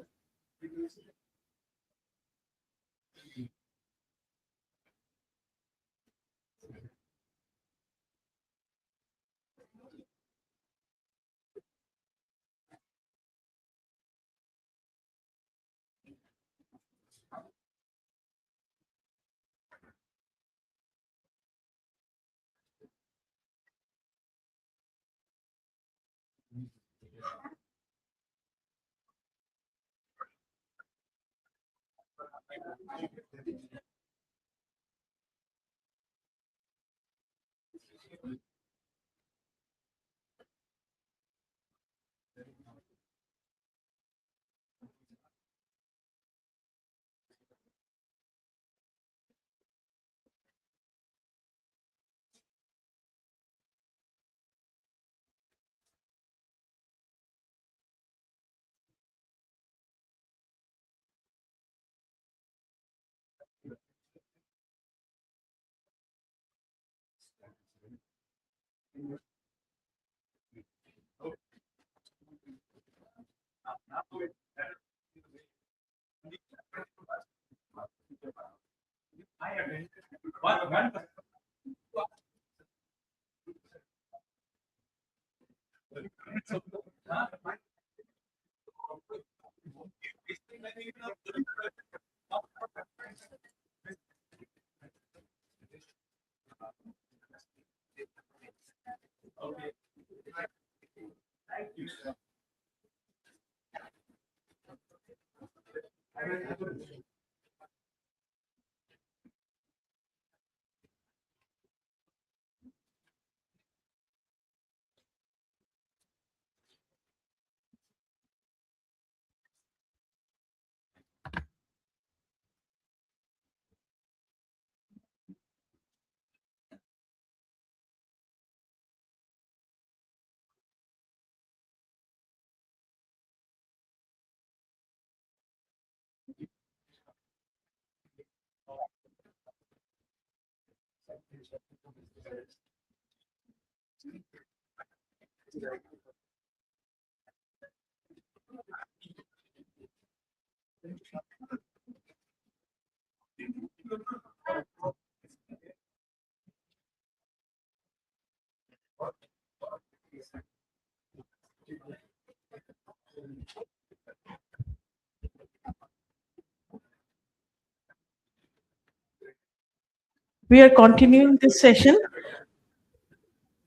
We are continuing this session.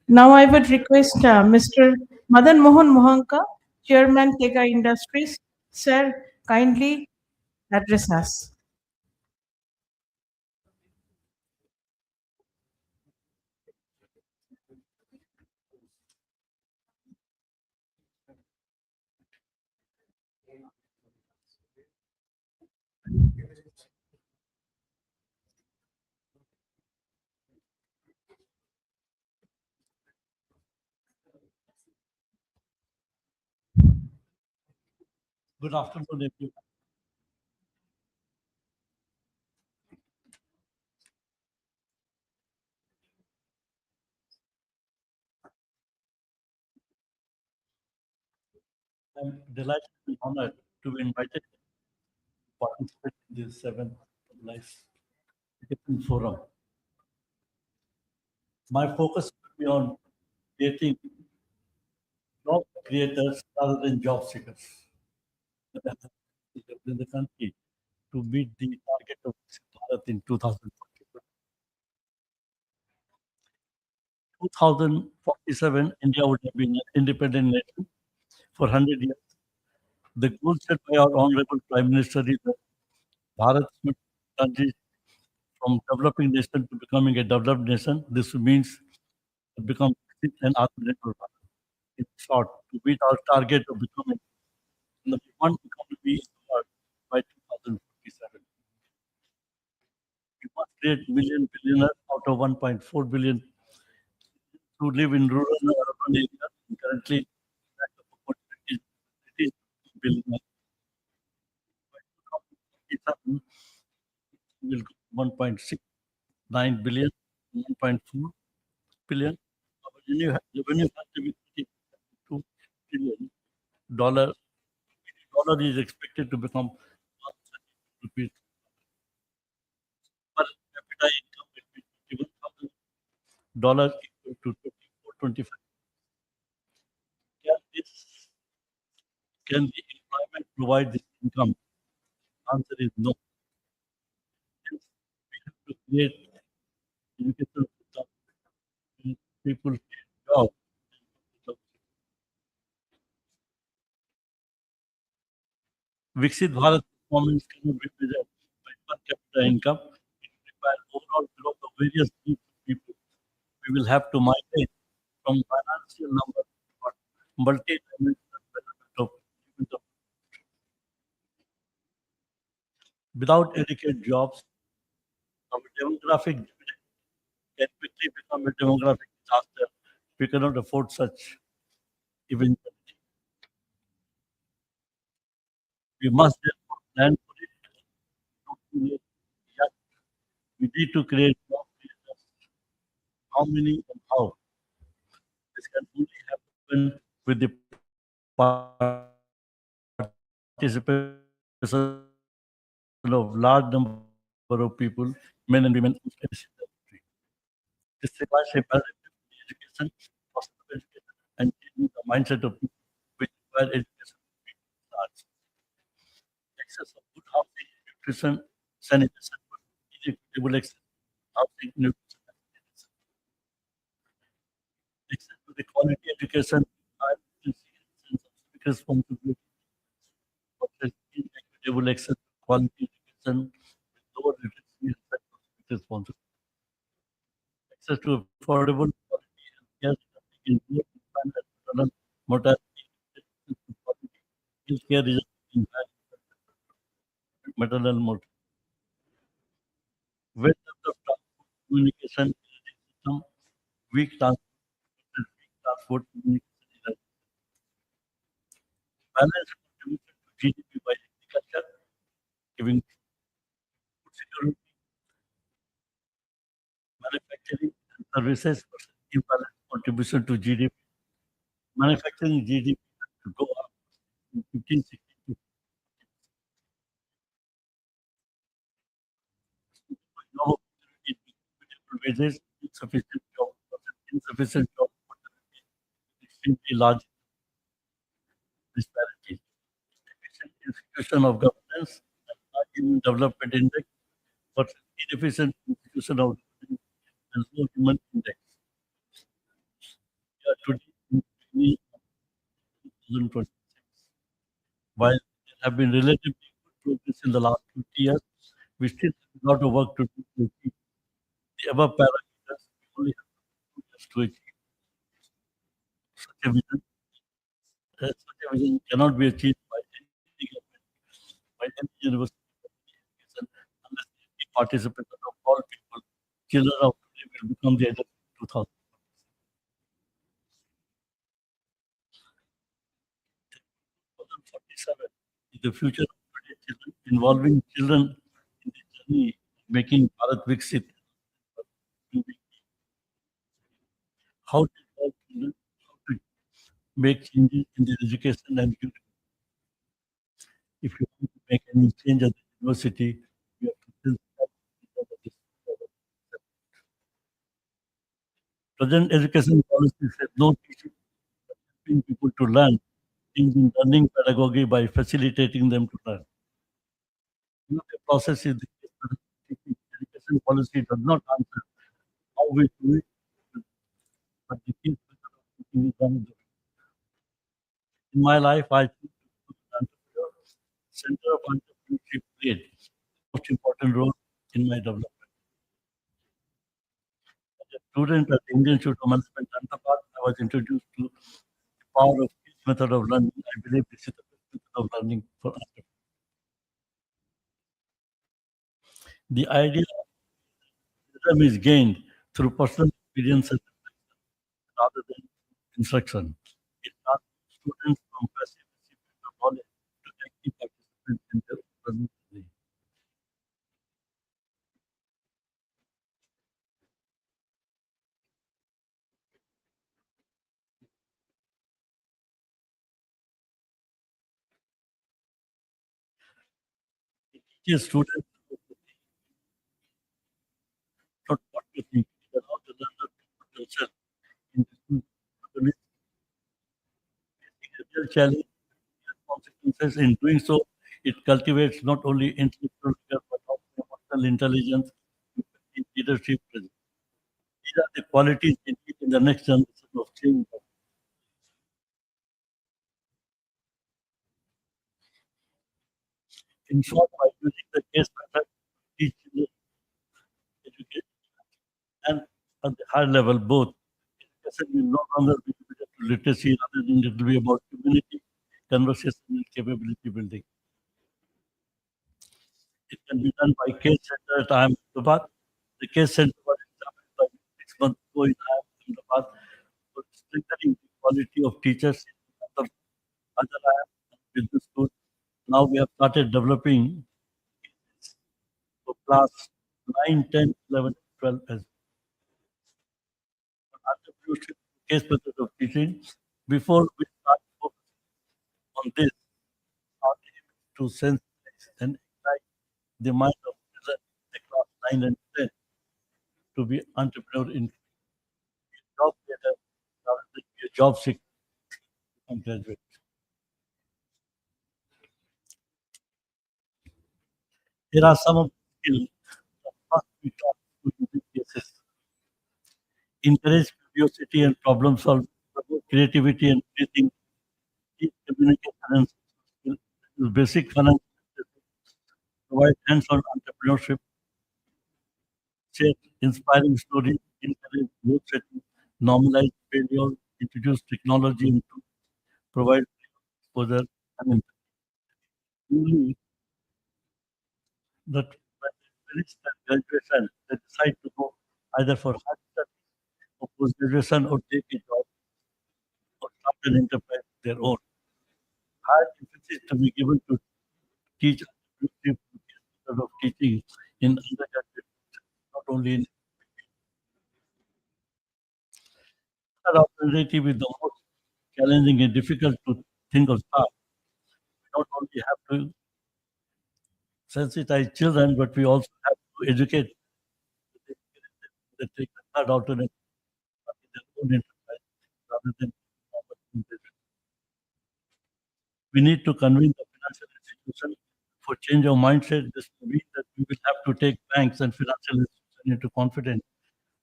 Now I would request Mr. Madan Mohan Mohanka, Chairman Tega Industries. Sir, kindly address us. Good afternoon, everyone. I'm delighted and honored to be invited to participate in this seventh Life Education Forum. My focus will be on creating job creators rather than job seekers in the country to meet the target of Bharat in 2040. 2047, India would have been an independent nation for 100 years. The goal set by our Honorable Prime Minister is that Bharat should transition from developing nation to becoming a developed nation. This means to become an Atmanirbhar Bharat. In short, to meet our target of becoming number one economy in the world by 2047. We must create million billionaires out of 1.4 billion who live in rural and urban areas. Currently, lack of opportunities it is billionaires. By 2047, we will go 1.69 billion, 1.4 billion. Our revenue has to be $32 trillion. Dollar is expected to become 130 rupees. Per capita income between $21,000 equal to 24-25. Can the employment provide this income? Answer is no. Hence, we have to create educational system and people get jobs. Viksit Bharat performance cannot be measured by per capita income. It requires overall growth of various groups of people. We will have to migrate from financial numbers to multi-dimensional development of human capital. Without adequate jobs, our demographic dividend can quickly become a demographic disaster. We cannot afford such eventuality. We must therefore plan for it. Not too late yet. We need to create job creators. How many and how? This can only happen with the participation of large number of people, men and women, in this industry. This requires a paradigm education, foster education, and changing the mindset of people which require education to be starts. Access of good housing, nutrition, sanitation, equitable access to housing, nutrition, and sanitation. Access to the quality education, high efficiency, and sense of civic responsibility. Equitable access to quality education with lower literacy and sense of civic responsibility. Access to affordable quality healthcare in both infant and maternal mortality. Access to quality healthcare resulting in high maternal mortality. Well developed transport communication system, weak transport communication is a balanced contribution to GDP by agriculture, giving food security, manufacturing and services versus imbalanced contribution to GDP. Manufacturing GDP to go up in 15, 16 to job opportunities, equitable wages, insufficient job opportunities, extremely large disparities. Efficient institution of governance and human development index versus inefficient institution of governance and low human index. Yeah, today, 2026. While there have been relatively good progress in the last 20 years, we still have a lot of work to do to achieve the above parameters. We only have 2 years to achieve such a vision. Such a vision cannot be achieved by any government, by any university, by any education, unless the participation of all people. Children of today will become the adults in 2000. 2047 is the future of today's children, involving children in the journey making Bharat Viksit. How to involve children, how to make changes in their education and youth. If you want to make any change at the university, you have to build that because of this. Present education policy says no teaching, but helping people to learn, changing learning pedagogy by facilitating them to learn. The process is the education policy does not answer how we do it, but the key method of teaching is one of the. In my life, I choose to be an entrepreneur. Center of entrepreneurship played the most important role in my development. As a student at the Indian Institute of Management, Ahmedabad, I was introduced to the power of this method of learning. I believe this is the best method of learning for entrepreneurs. The idea of wisdom is gained through personal experience and reflection rather than instruction. It transforms students from passive recipients of knowledge to active participants in their learning journey. It teaches students not what to think, but how to learn how to put themselves in the facing a real challenge, real consequences. In doing so, it cultivates not only intellectual rigor but also emotional intelligence, empathy, leadership. These are the qualities we need in the next generation of change. In short, by using the case method to teach children education and at the high level both, education will no longer be limited to literacy, rather than it will be about community, conversation, and capability building. It can be done by case center at Ahmedabad. The case center was established by 6 months ago in Ahmedabad for strengthening the quality of teachers in other IIM and business schools. Now we have started developing for class 9, 10, 11, 12 as entrepreneurship case method of teaching. Before we start focusing on this, our aim is to sensitize and ignite the mind of children in the class 9 and 10 to be entrepreneur in job creator rather than be a job seeker and graduate. Here are some of the skills that must be taught to these cases. Encourage curiosity and problem solving, promote creativity and creating, teach communication and social skills, basic finance, provide hands-on entrepreneurship, share inspiring stories, encourage growth setting, normalize failure, introduce technology into, provide exposure and empathy. Only that when they finish their graduation, they decide to go either for higher studies or post-graduation or take a job or start an enterprise of their own. Higher emphasis to be given to teach entrepreneurship instead of teaching in undergraduate, not only in alternative is the most challenging and difficult to think of start. We not only have to sensitize children, but we also have to educate that take the third alternative in their own enterprise rather than we need to convince the financial institution for change of mindset. This means that we will have to take banks and financial institutions into confidence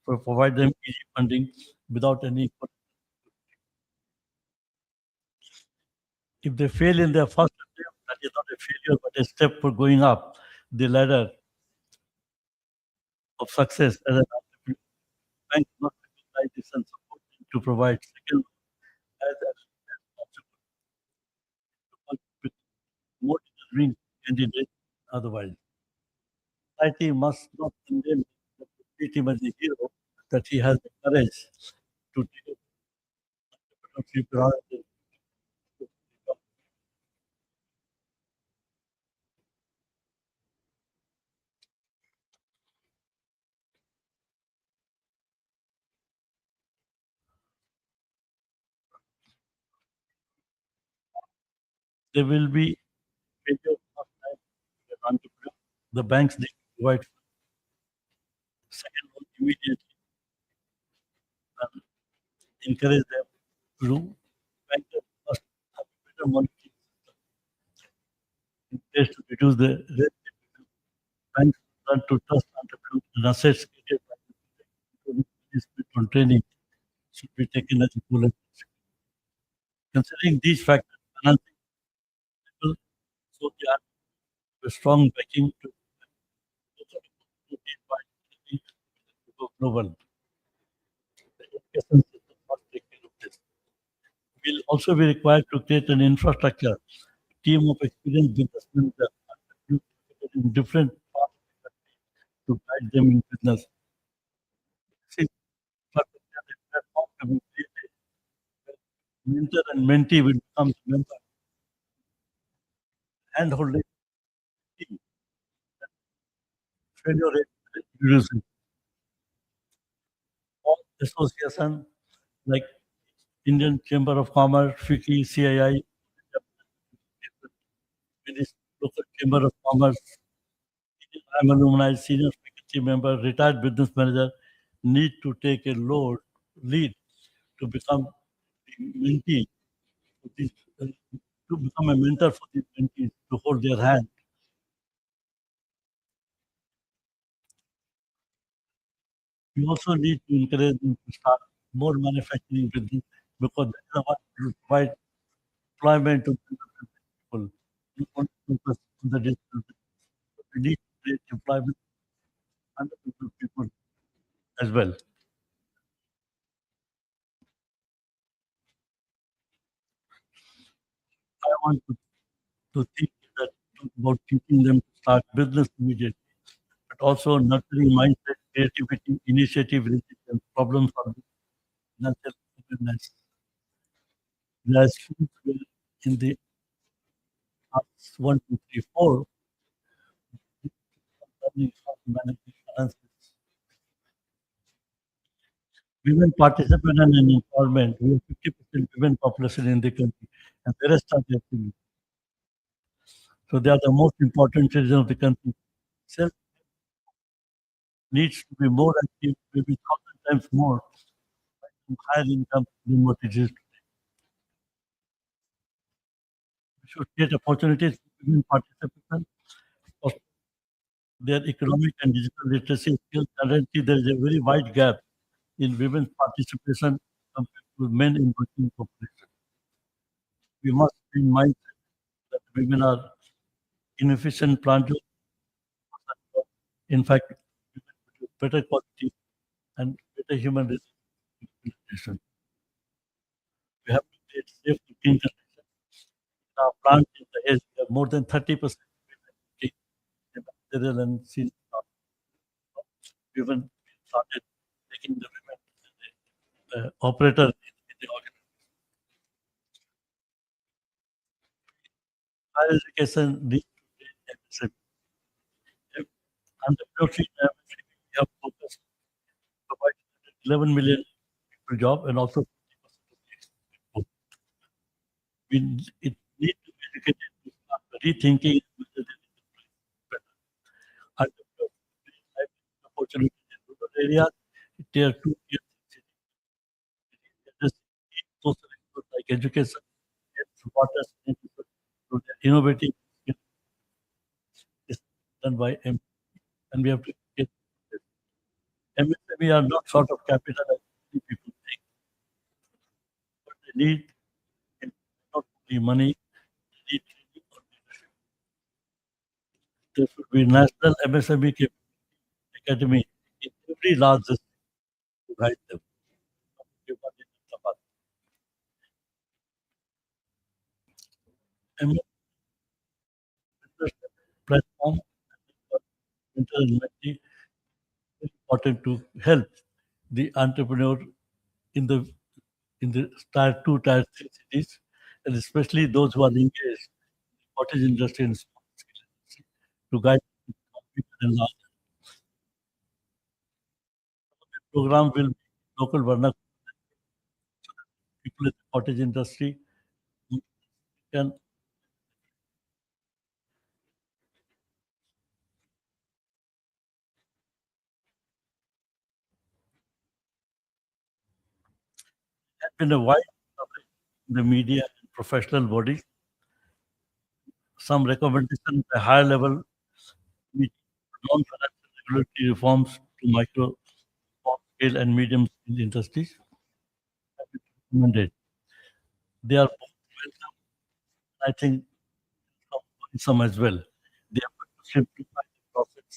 for provide them easy funding without any. if they fail in their first attempt, that is not a failure, but a step for going up the ladder of success as an entrepreneur. Banks not recognize this and support them to provide second as possible with more deserving candidates otherwise. Society must not condemn him, but treat him as a hero, that he has the courage to take entrepreneurship rather than there will be failure of time to an entrepreneur. The banks need to provide second loan immediately and encourage them to do. Bankers must have a better monitoring system in place to reduce the risk. Banks learn to trust entrepreneurs and assets created by including on training should be taken as a full. Considering these factors, financing people so they are a strong backing to go global. The education system must take care of this. We'll also be required to create an infrastructure team of experienced businessmen that are in different parts of the country to guide them in business. See, infrastructure is platform to be created. Mentor and mentee will become the member. Handholding team. Failure rate reducing. All associations like Indian Chamber of Commerce, FICCI, CII, local Chamber of Commerce, I'm alumni, senior faculty member, retired business manager, need to take a lead to become the mentee, to become a mentor for these mentees, to hold their hand. We also need to encourage them to start more manufacturing business because that is what will provide employment to people. We want to focus on the digital business. We need to create employment under people as well. I want to think that about teaching them to start business immediately, but also nurturing mindset, creativity, initiative, resilience, problem solving, financial independence. As schools will in the class 1, 2, 3, 4, learning how to manage the finances. Women participation and empowerment. We have 50% women population in the country, and the rest are the activities. So they are the most important citizens of the country. Self needs to be more active, maybe 1,000 times more, higher income than what it is today. We should create opportunities for women participation, for their economic and digital literacy skills. Currently, there is a very wide gap in women's participation compared to men in working population. We must be in mind that women are inefficient planters. In fact, women produce better quality and better human resources. We have to create safe cooking conditions. In our plant in the edge, we have more than 30% women cooking in material and senior staff. We even started taking the women as the operator in the organization. Higher education needs to be MSME. Entrepreneurship in MSME, we have focused to provide 11 million people job and also 50% of the export. It needs to be educated to start rethinking whether there is a place better. Entrepreneurship opportunities in rural areas, tier 2, tier 3 cities. Social experts like education, health, water, sanitation, so they're innovative is done by M, and we have to get this. MSME are not short of capital as many people think. What they need is not only money, any training or leadership. There should be national MSME academy in every large district to guide them. Platform is important to help the entrepreneur in the tier 2, tier 3 cities, and especially those who are engaged in the cottage industry and small scale industry to guide them to compete and large. The program will be local vernacular so that people in the cottage industry can have been a wide coverage in the media and professional bodies. Some recommendation at a higher level non-financial regulatory reforms to micro, small scale and medium scale industries have been recommended. They are both welcome. I think some as well. They effort to simplify the process,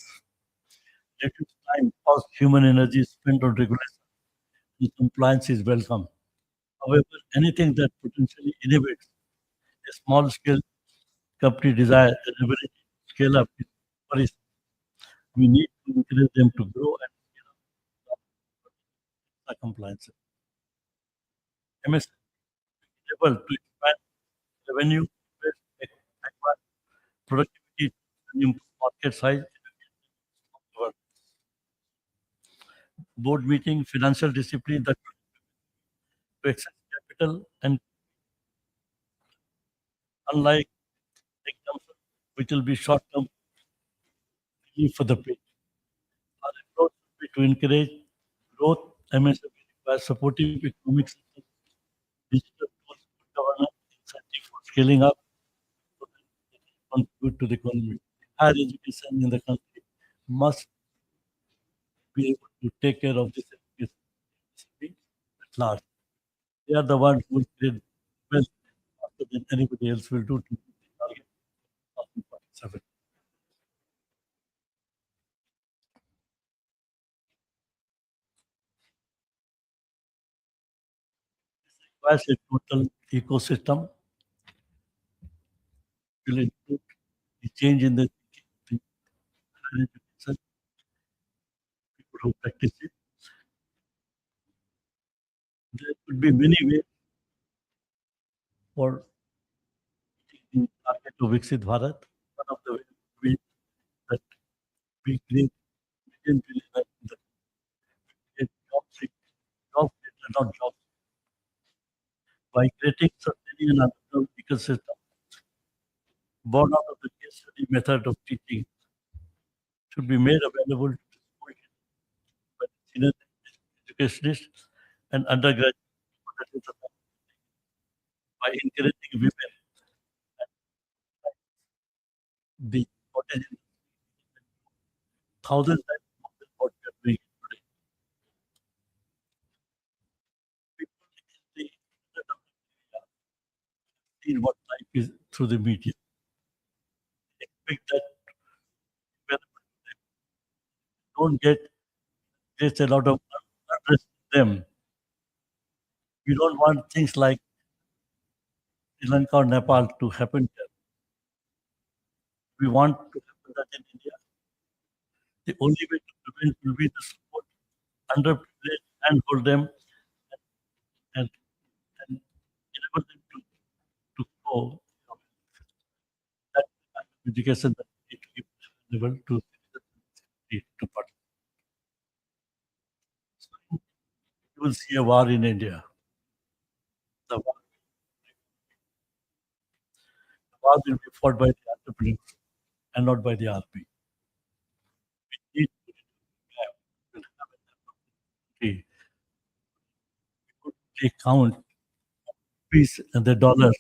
reduce time, cost, human energy spent on regulation and compliance is welcome. However, anything that potentially innovates a small scale company desire and ability to scale up is worrisome. We need to encourage them to grow and scale up the compliance. MS able to expand revenue, invest, acquire productivity, and improve market size. Board meeting, financial discipline that to access capital, and unlike example, which will be short term relief for the pay. Our approach will be to encourage growth. MSME requires supportive economic system, digital tools, good governance, incentive for scaling up, so that they can contribute to the economy. Higher education in the country must be able to take care of this education at large. They are the ones who will create wealth faster than anybody else will do to meet the target 2047. Requires a total ecosystem will include the change in the thinking of the higher education, people who practice it. There could be many ways for the target of Viksit Bharat. One of the ways would be that we create million billionaires in the create jobs, not jobs. By creating sustaining an entrepreneurial ecosystem born out of the case study method of teaching should be made available to the school by the senior educationists and undergraduate students by encouraging women and the cottage thousands times more than what we are doing today. People in the seen what life is through the media. Expect that don't get there's a lot of unrest in them. We don't want things like Sri Lanka or Nepal to happen here. We want to happen that in India. The only way to prevent will be to support underprivileged and hold them and enable them to grow. That kind of education that we need to give available to citizens to participate. So you will see a war in India. The war will be fought by the entrepreneurs and not by the army. We need to have we count rupees and the dollars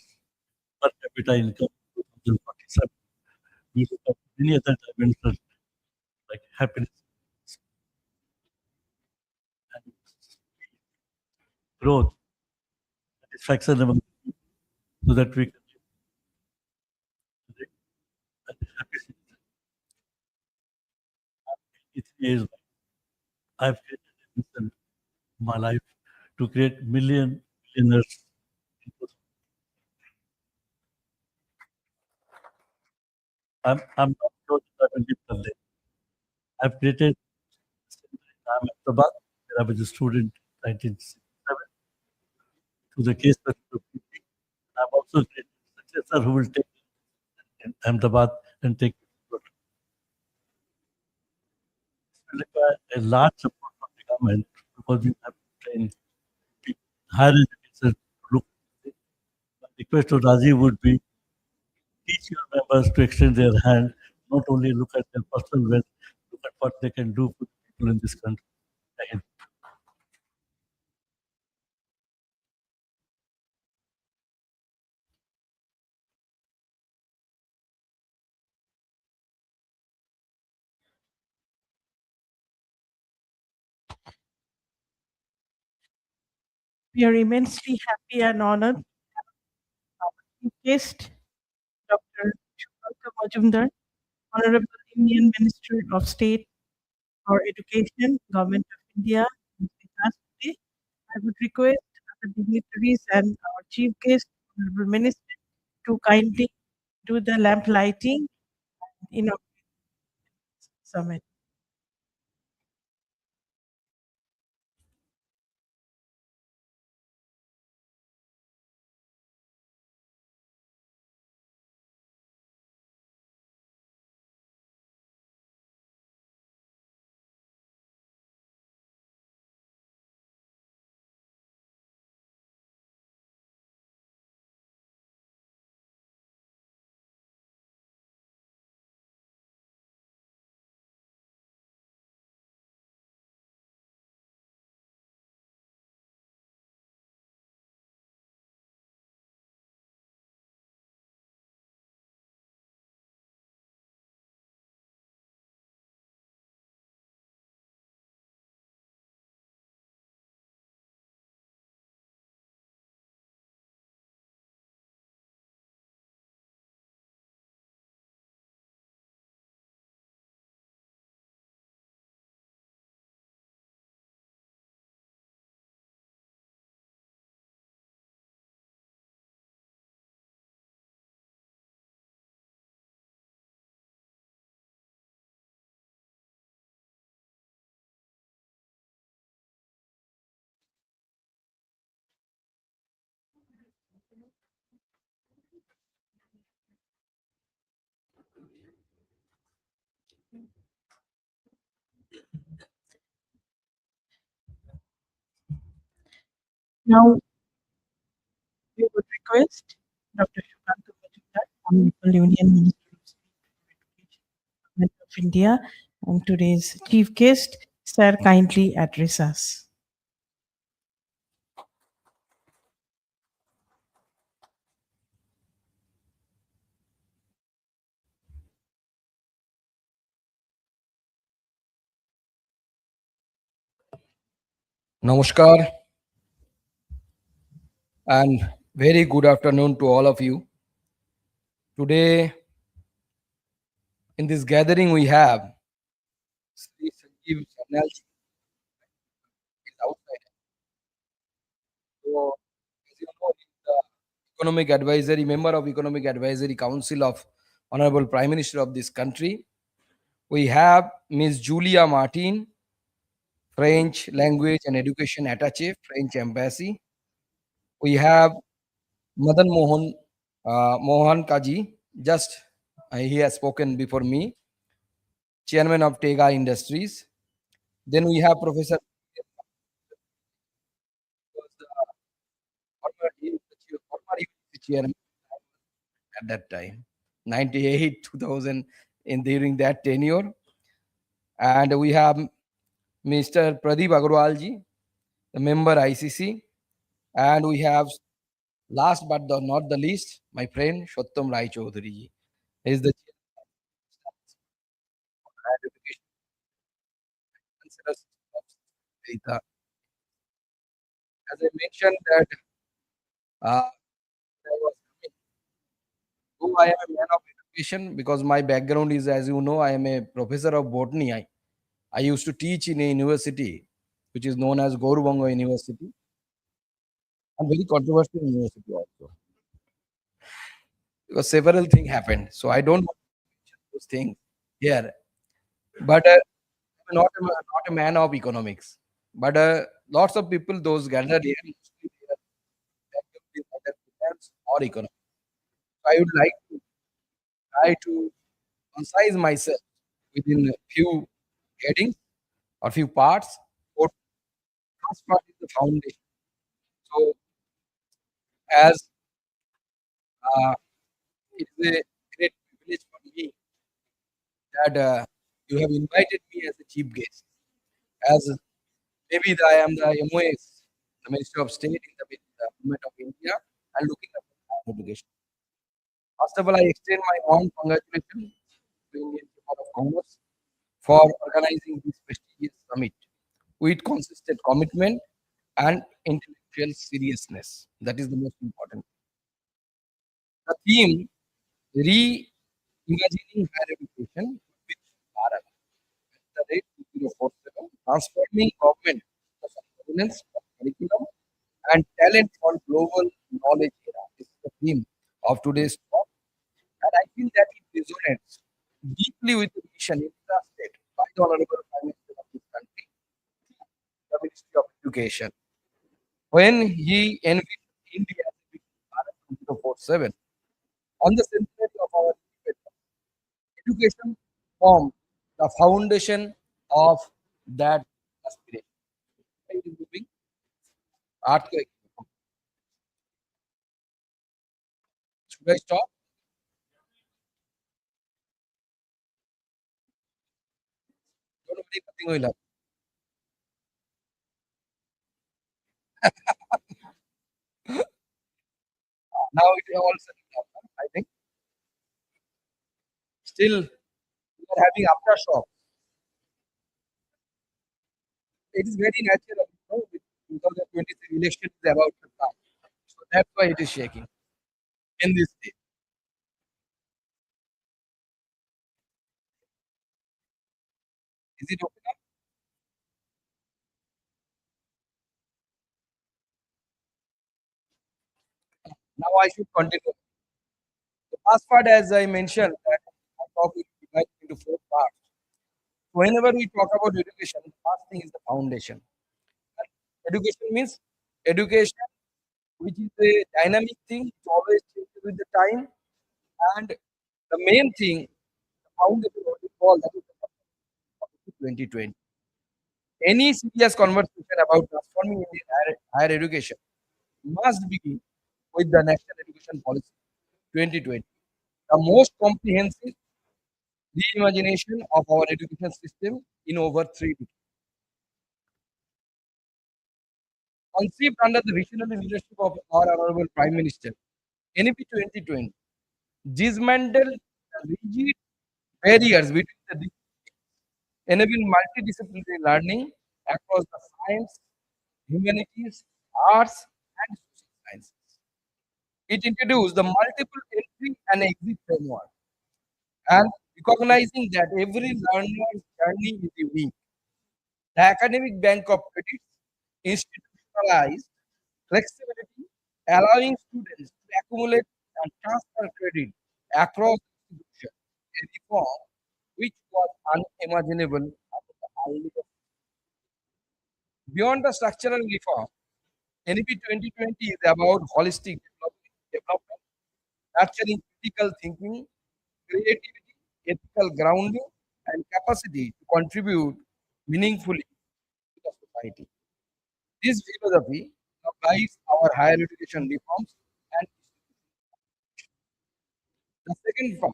per capita income 2047. We look at many other dimensions like happiness and growth, satisfaction among people, so that we can years, I've created a mission in my life to create millionaires. I'm not sure that I will live till then. I've created I'm Ahmedabad, where I was a student in 1967 to the case of PPP. I've also created a successor who will take in Ahmedabad and take it forward. This will require a large support from the government because we have to train people in higher education to look. My request to Rajiv would be teach your members to extend their hand, not only look at their personal wealth, look at what they can do for the people in this country. Thank you. We are immensely happy and honored to have our chief guest, Dr. Shubhanta Majumdar, Honorable Indian Minister of State for Education, Government of India, is with us today. I would request other dignitaries and our chief guest, Honorable Minister, to kindly do the lamp lighting in our summit. Now, we would request Dr. Shubhanta Majumdar, Honorable Union Minister of State for Education, Government of India, and today's chief guest, sir, kindly address us. Namaskar and very good afternoon to all of you. Today, in this gathering, we have Sri Sanjeev Sanyal ji is outside. So, as you know, he's the economic advisory member of Economic Advisory Council of Honorable Prime Minister of this country. We have Ms. Julia Martin, French Language and Education Attaché, French Embassy. We have Madan Mohan Kaji, just he has spoken before me, Chairman of Tega Industries. Then we have Professor former chairman at that time, 98, 2000, in during that tenure. And we have Mr. Pradeep Agrawal ji, the member ICC. And we have, last but not the least, my friend Shottam Rai Chaudhary ji. He is the education councillor of Data. As I mentioned that though I am a man of education because my background is, as you know, I am a professor of botany. I used to teach in a university which is known as Gaurubanga University, and very controversial university also, because several things happened. So I don't want to mention those things here. But I'm not a man of economics. But lots of people, those gathered here, mostly they are background is either finance or economics. So I would like to try to concise myself within a few headings or few parts. So first part is the foundation. So as it is a great privilege for me that you have invited me as a chief guest. As maybe I am the MOS, the Minister of State in the Government of India, and looking at higher education. First of all, I extend my warm congratulations to Indian Chamber of Commerce for organizing this prestigious summit with consistent commitment and intellectual seriousness. That is the most important. The theme, reimagining higher education with Bharat, at the rate 2047, transforming government for governance, curriculum, and talent for global knowledge era. This is the theme of today's talk. And I feel that it resonates deeply with the mission entrusted by the Honorable Prime Minister of this country, the Ministry of Education, when he envisioned India as a big Bharat 2047 on the centenary of our independence. Education formed the foundation of that aspiration. It is moving. Earthquake. Should I stop? Don't worry, nothing will happen. Now it is all settled down, I think. Still, we are having aftershock. It is very natural, with 2023 election is about to come. So that's why it is shaking in this day. Is it okay now? Now I should continue. The first part, as I mentioned, that our talk will be divided into four parts. Whenever we talk about education, the first thing is the foundation. And education means education, which is a dynamic thing, which always changes with the time. And the main thing, the foundation, what we call that is the 2020. Any serious conversation about transforming Indian higher education must begin with the National Education Policy 2020, the most comprehensive reimagination of our education system in over 3 decades. Conceived under the visionary leadership of our Honorable Prime Minister, NEP 2020 dismantled the rigid barriers between the disciplines, enabling multidisciplinary learning across the science, humanities, arts, and social sciences. It introduced the multiple entry and exit framework and recognizing that every learner's journey is unique. The academic bank of credits institutionalized flexibility, allowing students to accumulate and transfer credit across the institution, a reform which was unimaginable at the earlier. Beyond the structural reform, NEP 2020 is about holistic development, nurturing critical thinking, creativity, ethical grounding, and capacity to contribute meaningfully to the society. This philosophy now guides our higher education reforms and the second part,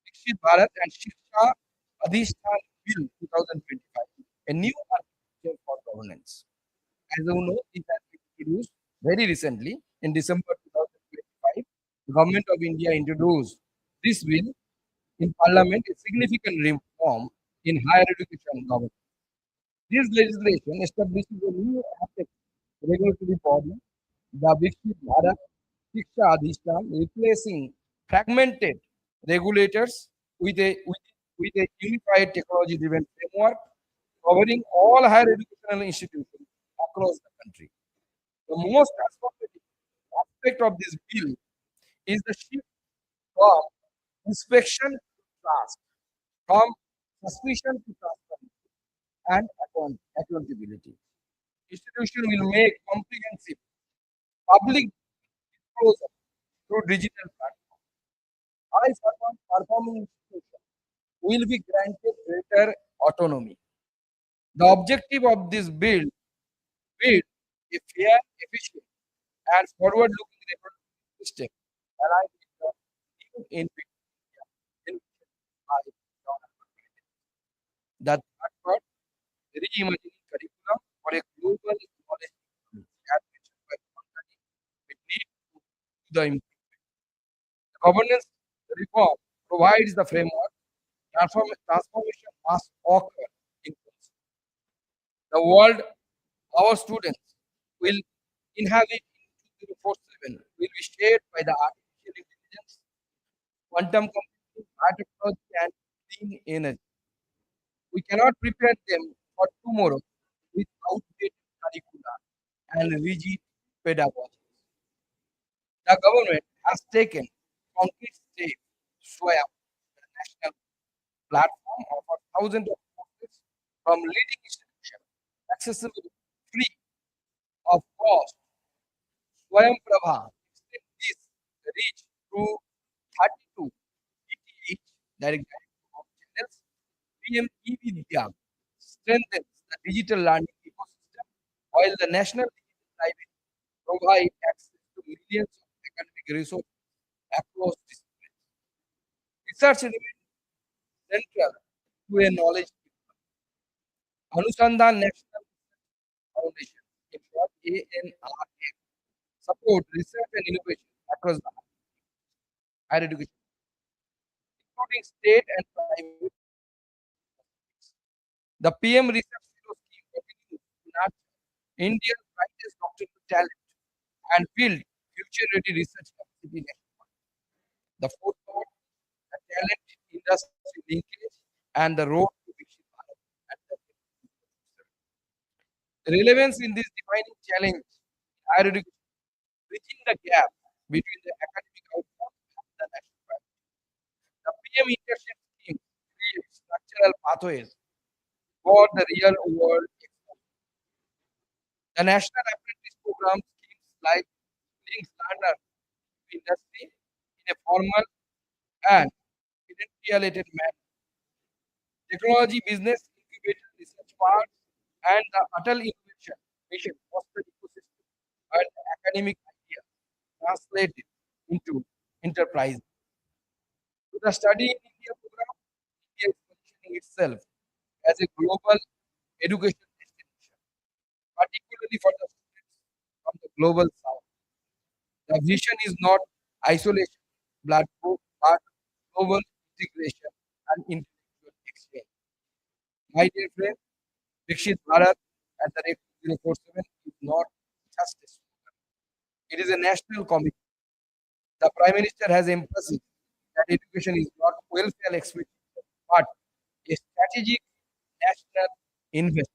Dikshit Bharat and Shiksha Adhishtan Bill 2025, a new architecture for governance. As you know, it has been introduced very recently in December 2025. The Government of India introduced this bill in Parliament, a significant reform in higher education governance. This legislation establishes a new apex regulatory body, the Viksit Bharat Shiksha Adhishtan, replacing fragmented regulators with a unified technology-driven framework covering all higher educational institutions across the country. The most transformative aspect of this bill is the shift from inspection to trust, from suspicion to transparency and accountability. Institution will make comprehensive public disclosure through digital platforms. High performing institutions will be granted greater autonomy. The objective of this bill build a fair, efficient, and forward-looking reproduction system aligned with the new in by John Alfred. The third part, reimagining curriculum for a global knowledge economy, as mentioned by Pankaj, will lead to the improvement. The governance reform provides the framework. Transformation must occur in person. The world our students will inhabit in 2047 will be shaped by the artificial intelligence, quantum computing, biotechnology, and clean energy. We cannot prepare them for tomorrow with outdated curricula and rigid pedagogy. The government has taken concrete steps to swap the national platform offers thousands of courses from leading institutions, accessible free of cost. Swayam Prabha extends this reach through 32 DTH direct channels. PM eVidya strengthens the digital learning ecosystem, while the National Digital Library provides access to millions of academic resources across disciplines. Research remains central to a knowledge economy. Anusandhan National Foundation, in short ANRF, support research and innovation across the higher education, including state and private. The PM Research Fellow Scheme continues to nurture India's brightest doctoral talent and build future-ready research capacity nationwide. The fourth part, the talent industry linkage and the road to Viksit Bharat at the relevance in this defining challenge in higher education, bridging the gap between the academic outcomes and the national value. The PM internship scheme creates structural pathways for the real world exposure. The National Apprentice Program schemes like links learners to industry in a formal and credentialated manner. Technology business incubator research parks and the Atal Innovation Mission foster ecosystem and academic ideas translated into enterprise. With the Study in India program, India is positioning itself as a global education destination, particularly for the students from the global south. The vision is not isolation, but global integration and intellectual exchange. My dear friend, Vikshit Bharat at the rate 047 is not just a slogan. It is a national commitment. The Prime Minister has emphasized that education is not welfare expenditure, but a strategic national investment.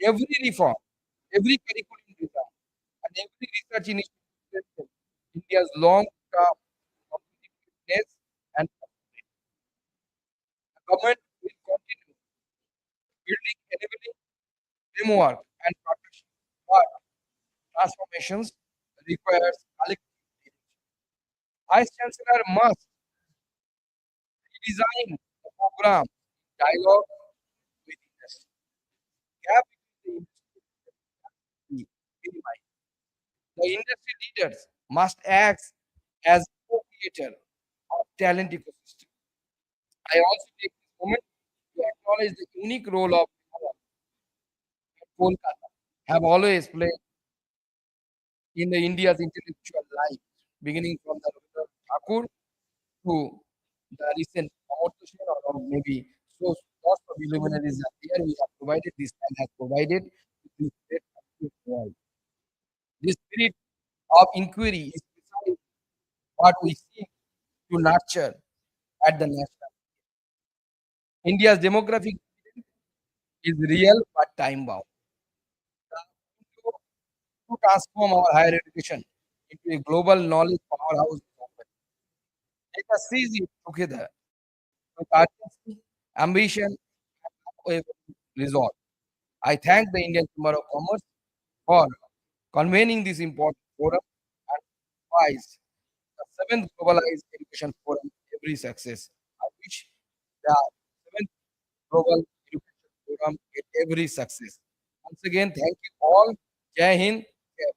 Every reform, every curriculum design, and every research initiative strengthens India's long-term competitiveness and prosperity. The government will continue building enabling framework and partnership, but transformations requires collective leadership. Vice Chancellor must redesign the program in dialogue with industry. Gap between the industry and the minimized. The industry leaders must act as co-creator of talent ecosystem. I also take this moment to acknowledge the unique role of Bihar and Kolkata have always played in the India's intellectual life, beginning from the Rabindranath Thakur to the recent Amartya Sen or maybe so lots of luminaries are there. We have provided this and has provided this great country world. This spirit of inquiry is precisely what we seek to nurture at the national. India's demographic is real but time bound. To transform our higher education into a global knowledge powerhouse. Let us seize it together with urgency, ambition, and unwavering resolve. I thank the Indian Chamber of Commerce for convening this important forum and advise the seventh Globalized Education Forum every success. I wish the seventh Global Education Forum get every success. Once again, thank you all. Jai Hind. Jai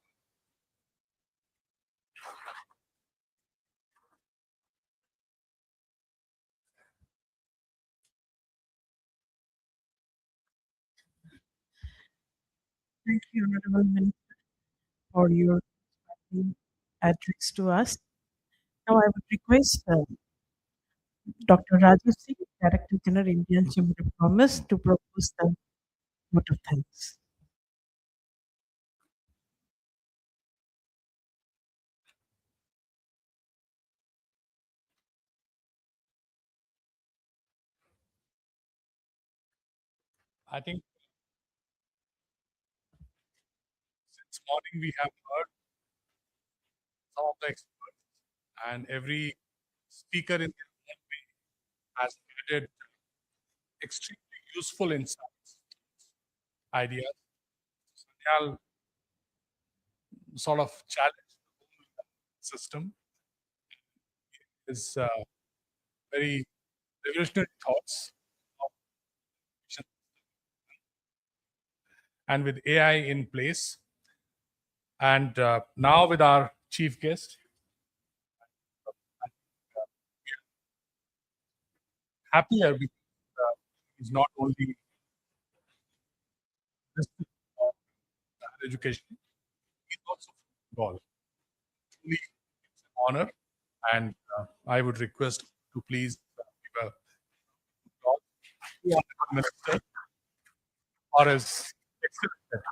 Thank you, Honorable Minister, for your inspiring address to us. Now I would request Dr. Rajesh Singh, Director General, Indian Chamber of Commerce, to propose the vote of thanks. I think since morning we have heard some of the experts, and every speaker in their own way has added extremely useful insights, ideas. Sanyal sort of challenged the whole system. His very revolutionary thoughts of education. And with AI in place, and now with our chief guest, happier because he's not only this of higher education, he's also football. Truly, it's an honor, and I would request to please give a applause to the Honorable Minister for his excellent address.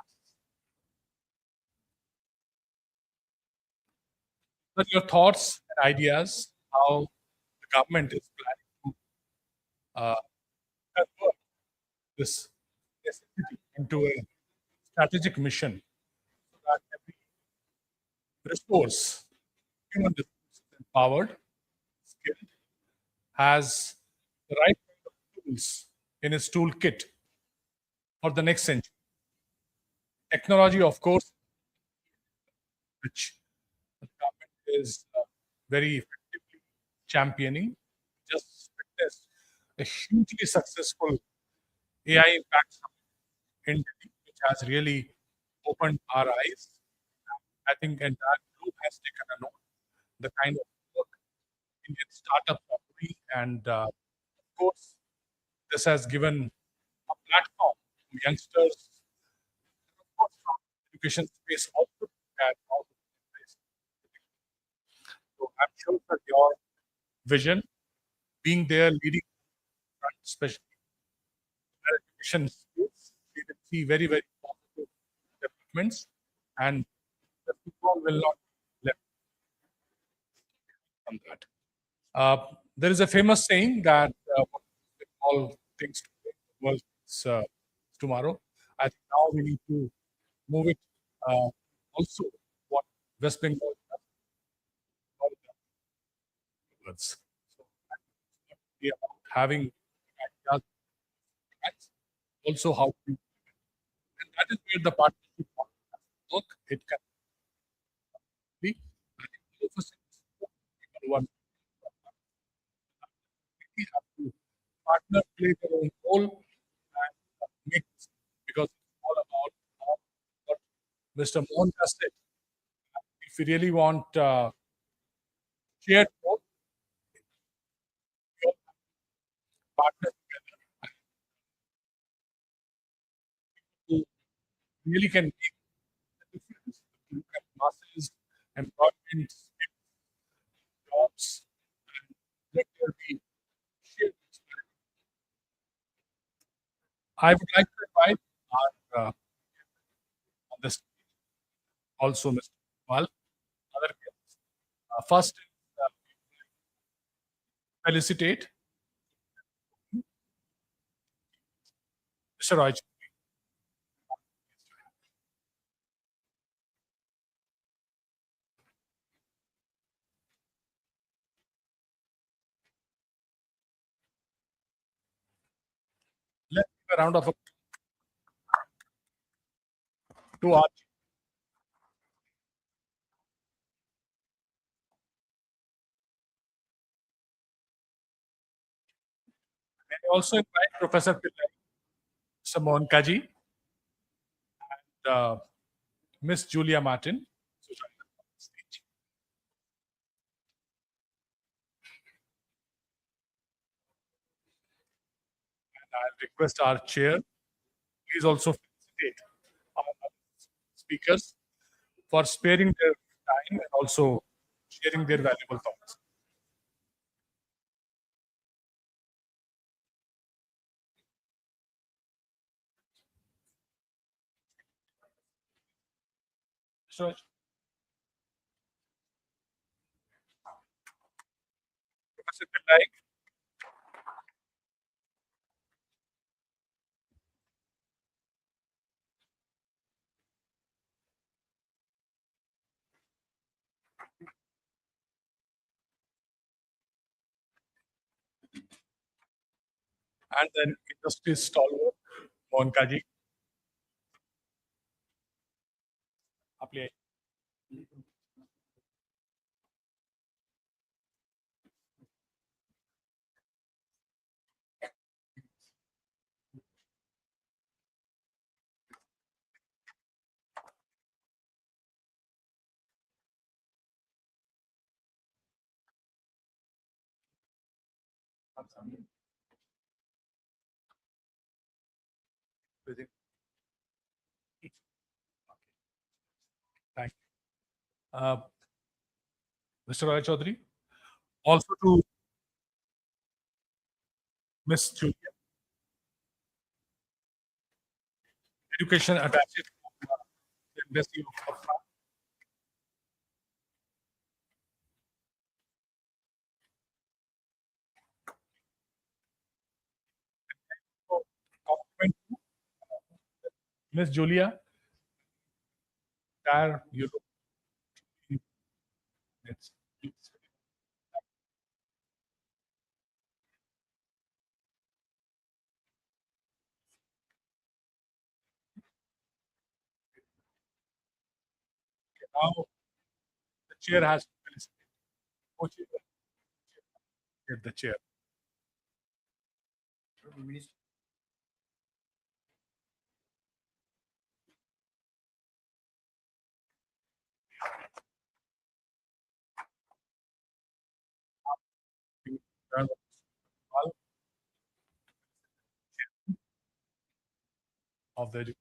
What are your thoughts and ideas how the government is planning to convert this necessity into a strategic mission so that every resource, human resource, is empowered, skilled, has the right kind of tools in his toolkit for the next century. Technology, of course, which the government is very effectively championing. Just witnessed a hugely successful AI Impact Summit in Delhi, which has really opened our eyes. I think entire globe has taken a note the kind of work Indian startups are doing, and of course, this has given a platform to youngsters, and of course, from education space also to look at how to embrace. So I'm sure that your vision, being there, leading front, especially in the education space, we will see very, very positive developments, and the football will not be left from that. There is a famous saying that all things today, the world is tomorrow. I think now we need to move it also what West Bengal does. So it's not only about having ideas, also how to, and that is where the partnership model has to work. It can be. I think all of us people want we have to partner play their own role and make this, because it's all about what Mr. Mohan has said. If we really want shared growth, we all partner together who really can make the difference. Look at masses, employment, jobs, and let there be shared prosperity. I would like to invite our on this also Mr. Wal, other guests. First, felicitate Mr. Roy. round of applause to our May I also invite Professor Pillai, Mr. Mohan Kaji, and Miss Julia Martin to join us on the stage. And I'll request our chair, please also felicitate our speakers for sparing their time and also sharing their valuable thoughts. So, Professor Pillai, and then industry stalwart Mohan Kaji. आपले Thank you. Mr. Roy Chaudhary, also to Miss Julia, education attaché from the Embassy of France. So, compliment to Miss Julia, entire Europe. It's now the chair has to felicitate. Co-chair, get the chair. Of the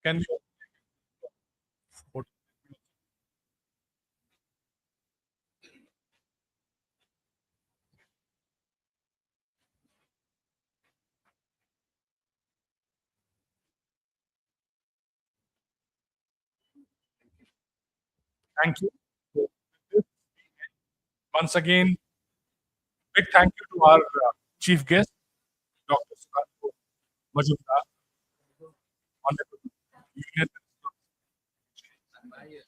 can you thank you. So, once again, big thank you to our chief guest, Dr. Sukhanto Majumdar, Honorable Union Minister.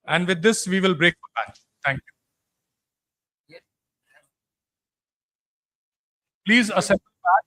And with this, we will break for lunch. Thank you. Please assemble back.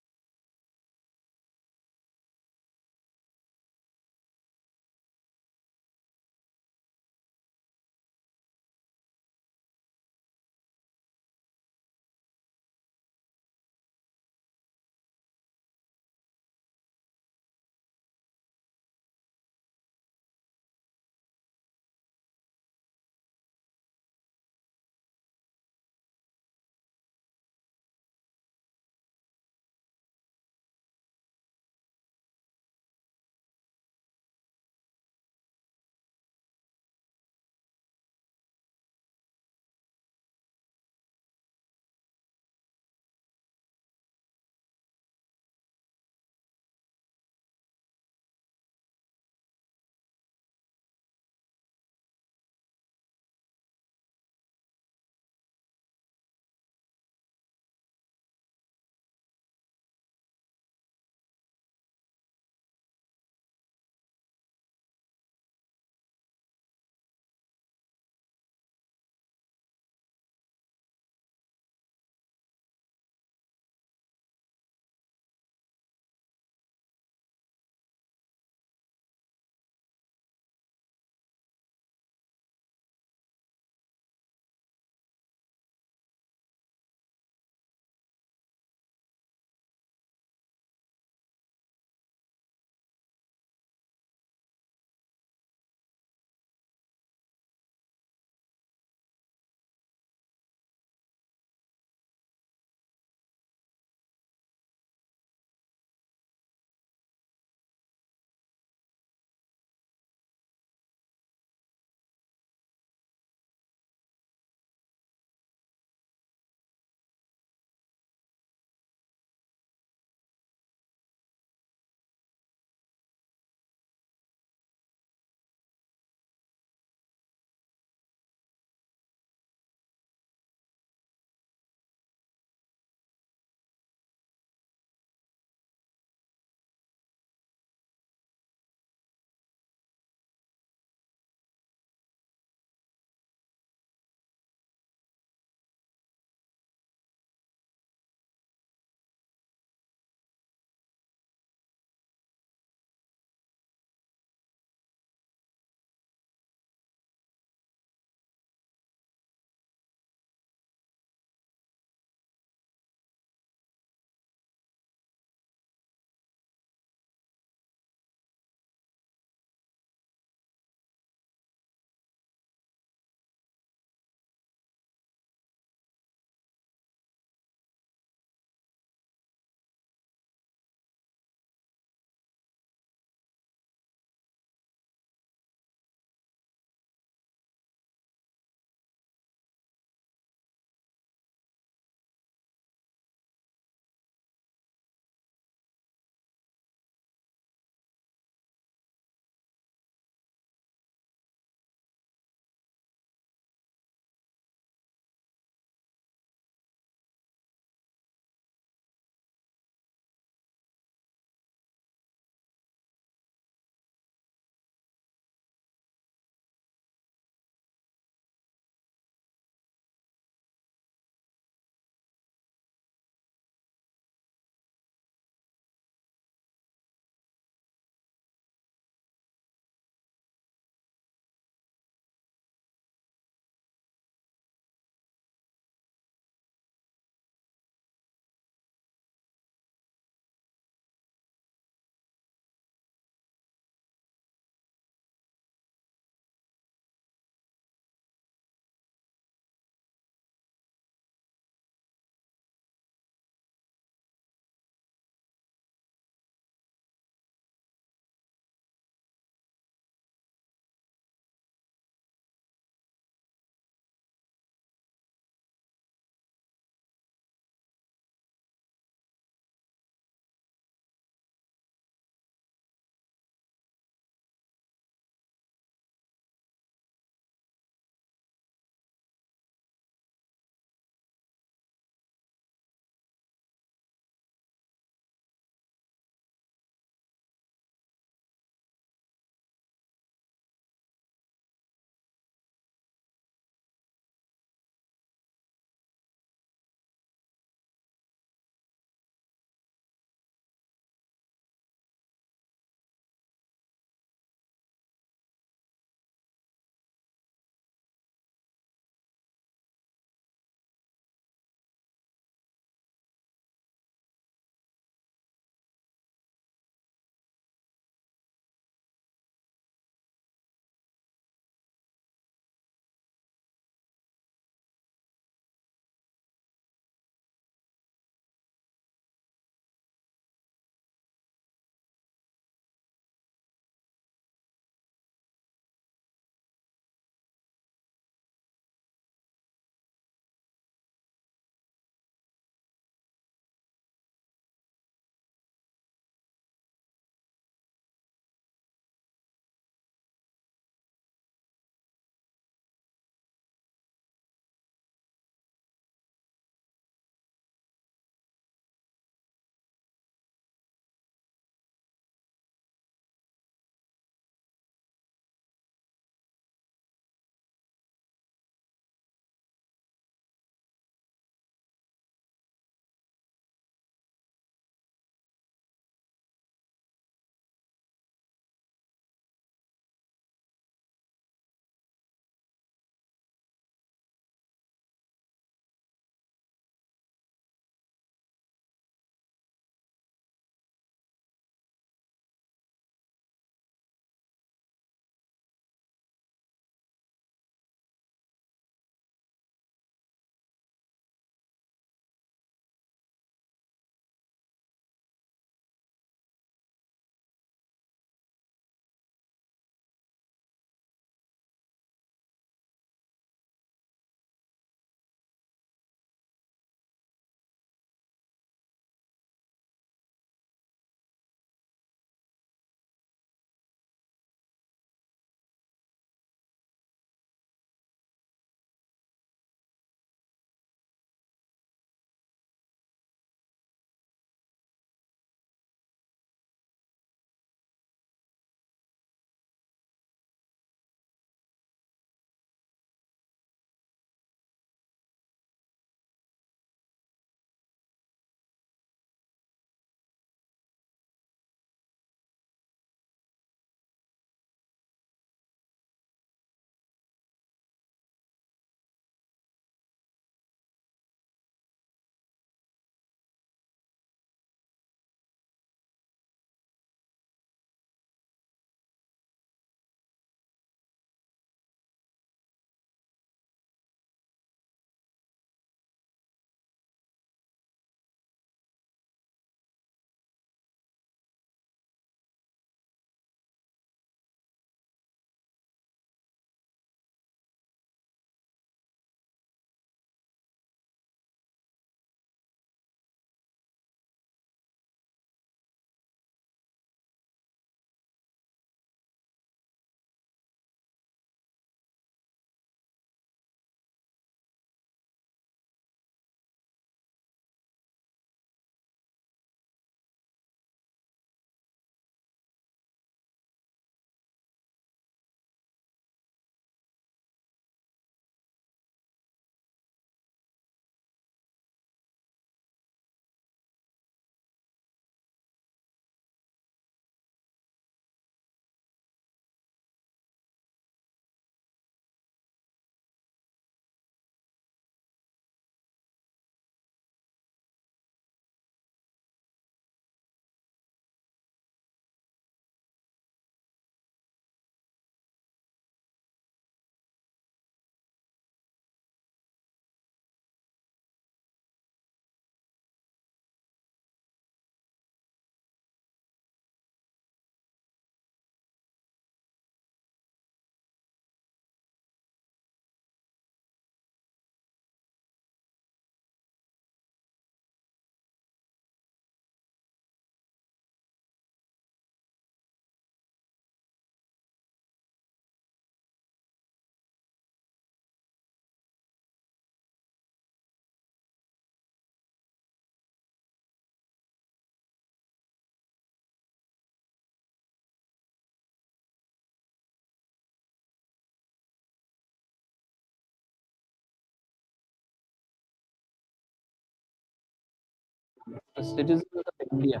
the citizens of India.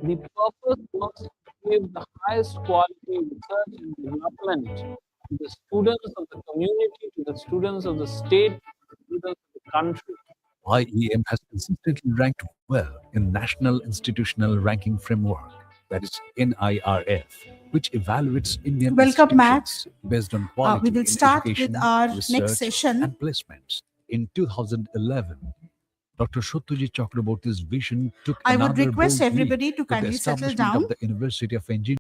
The purpose was to give the highest quality research and development to the students of the community, to the students of the state, to the students of the country. IEM has consistently ranked well in National Institutional Ranking Framework, that is NIRF, which evaluates Indian Welcome back. institutions based on quality We will in start education, with our research, next session. and placements. In 2011, Dr. Shottuji Chakraborty's vision took I would another request bold leap everybody to with the kindly settle establishment down. of the University of Engineering.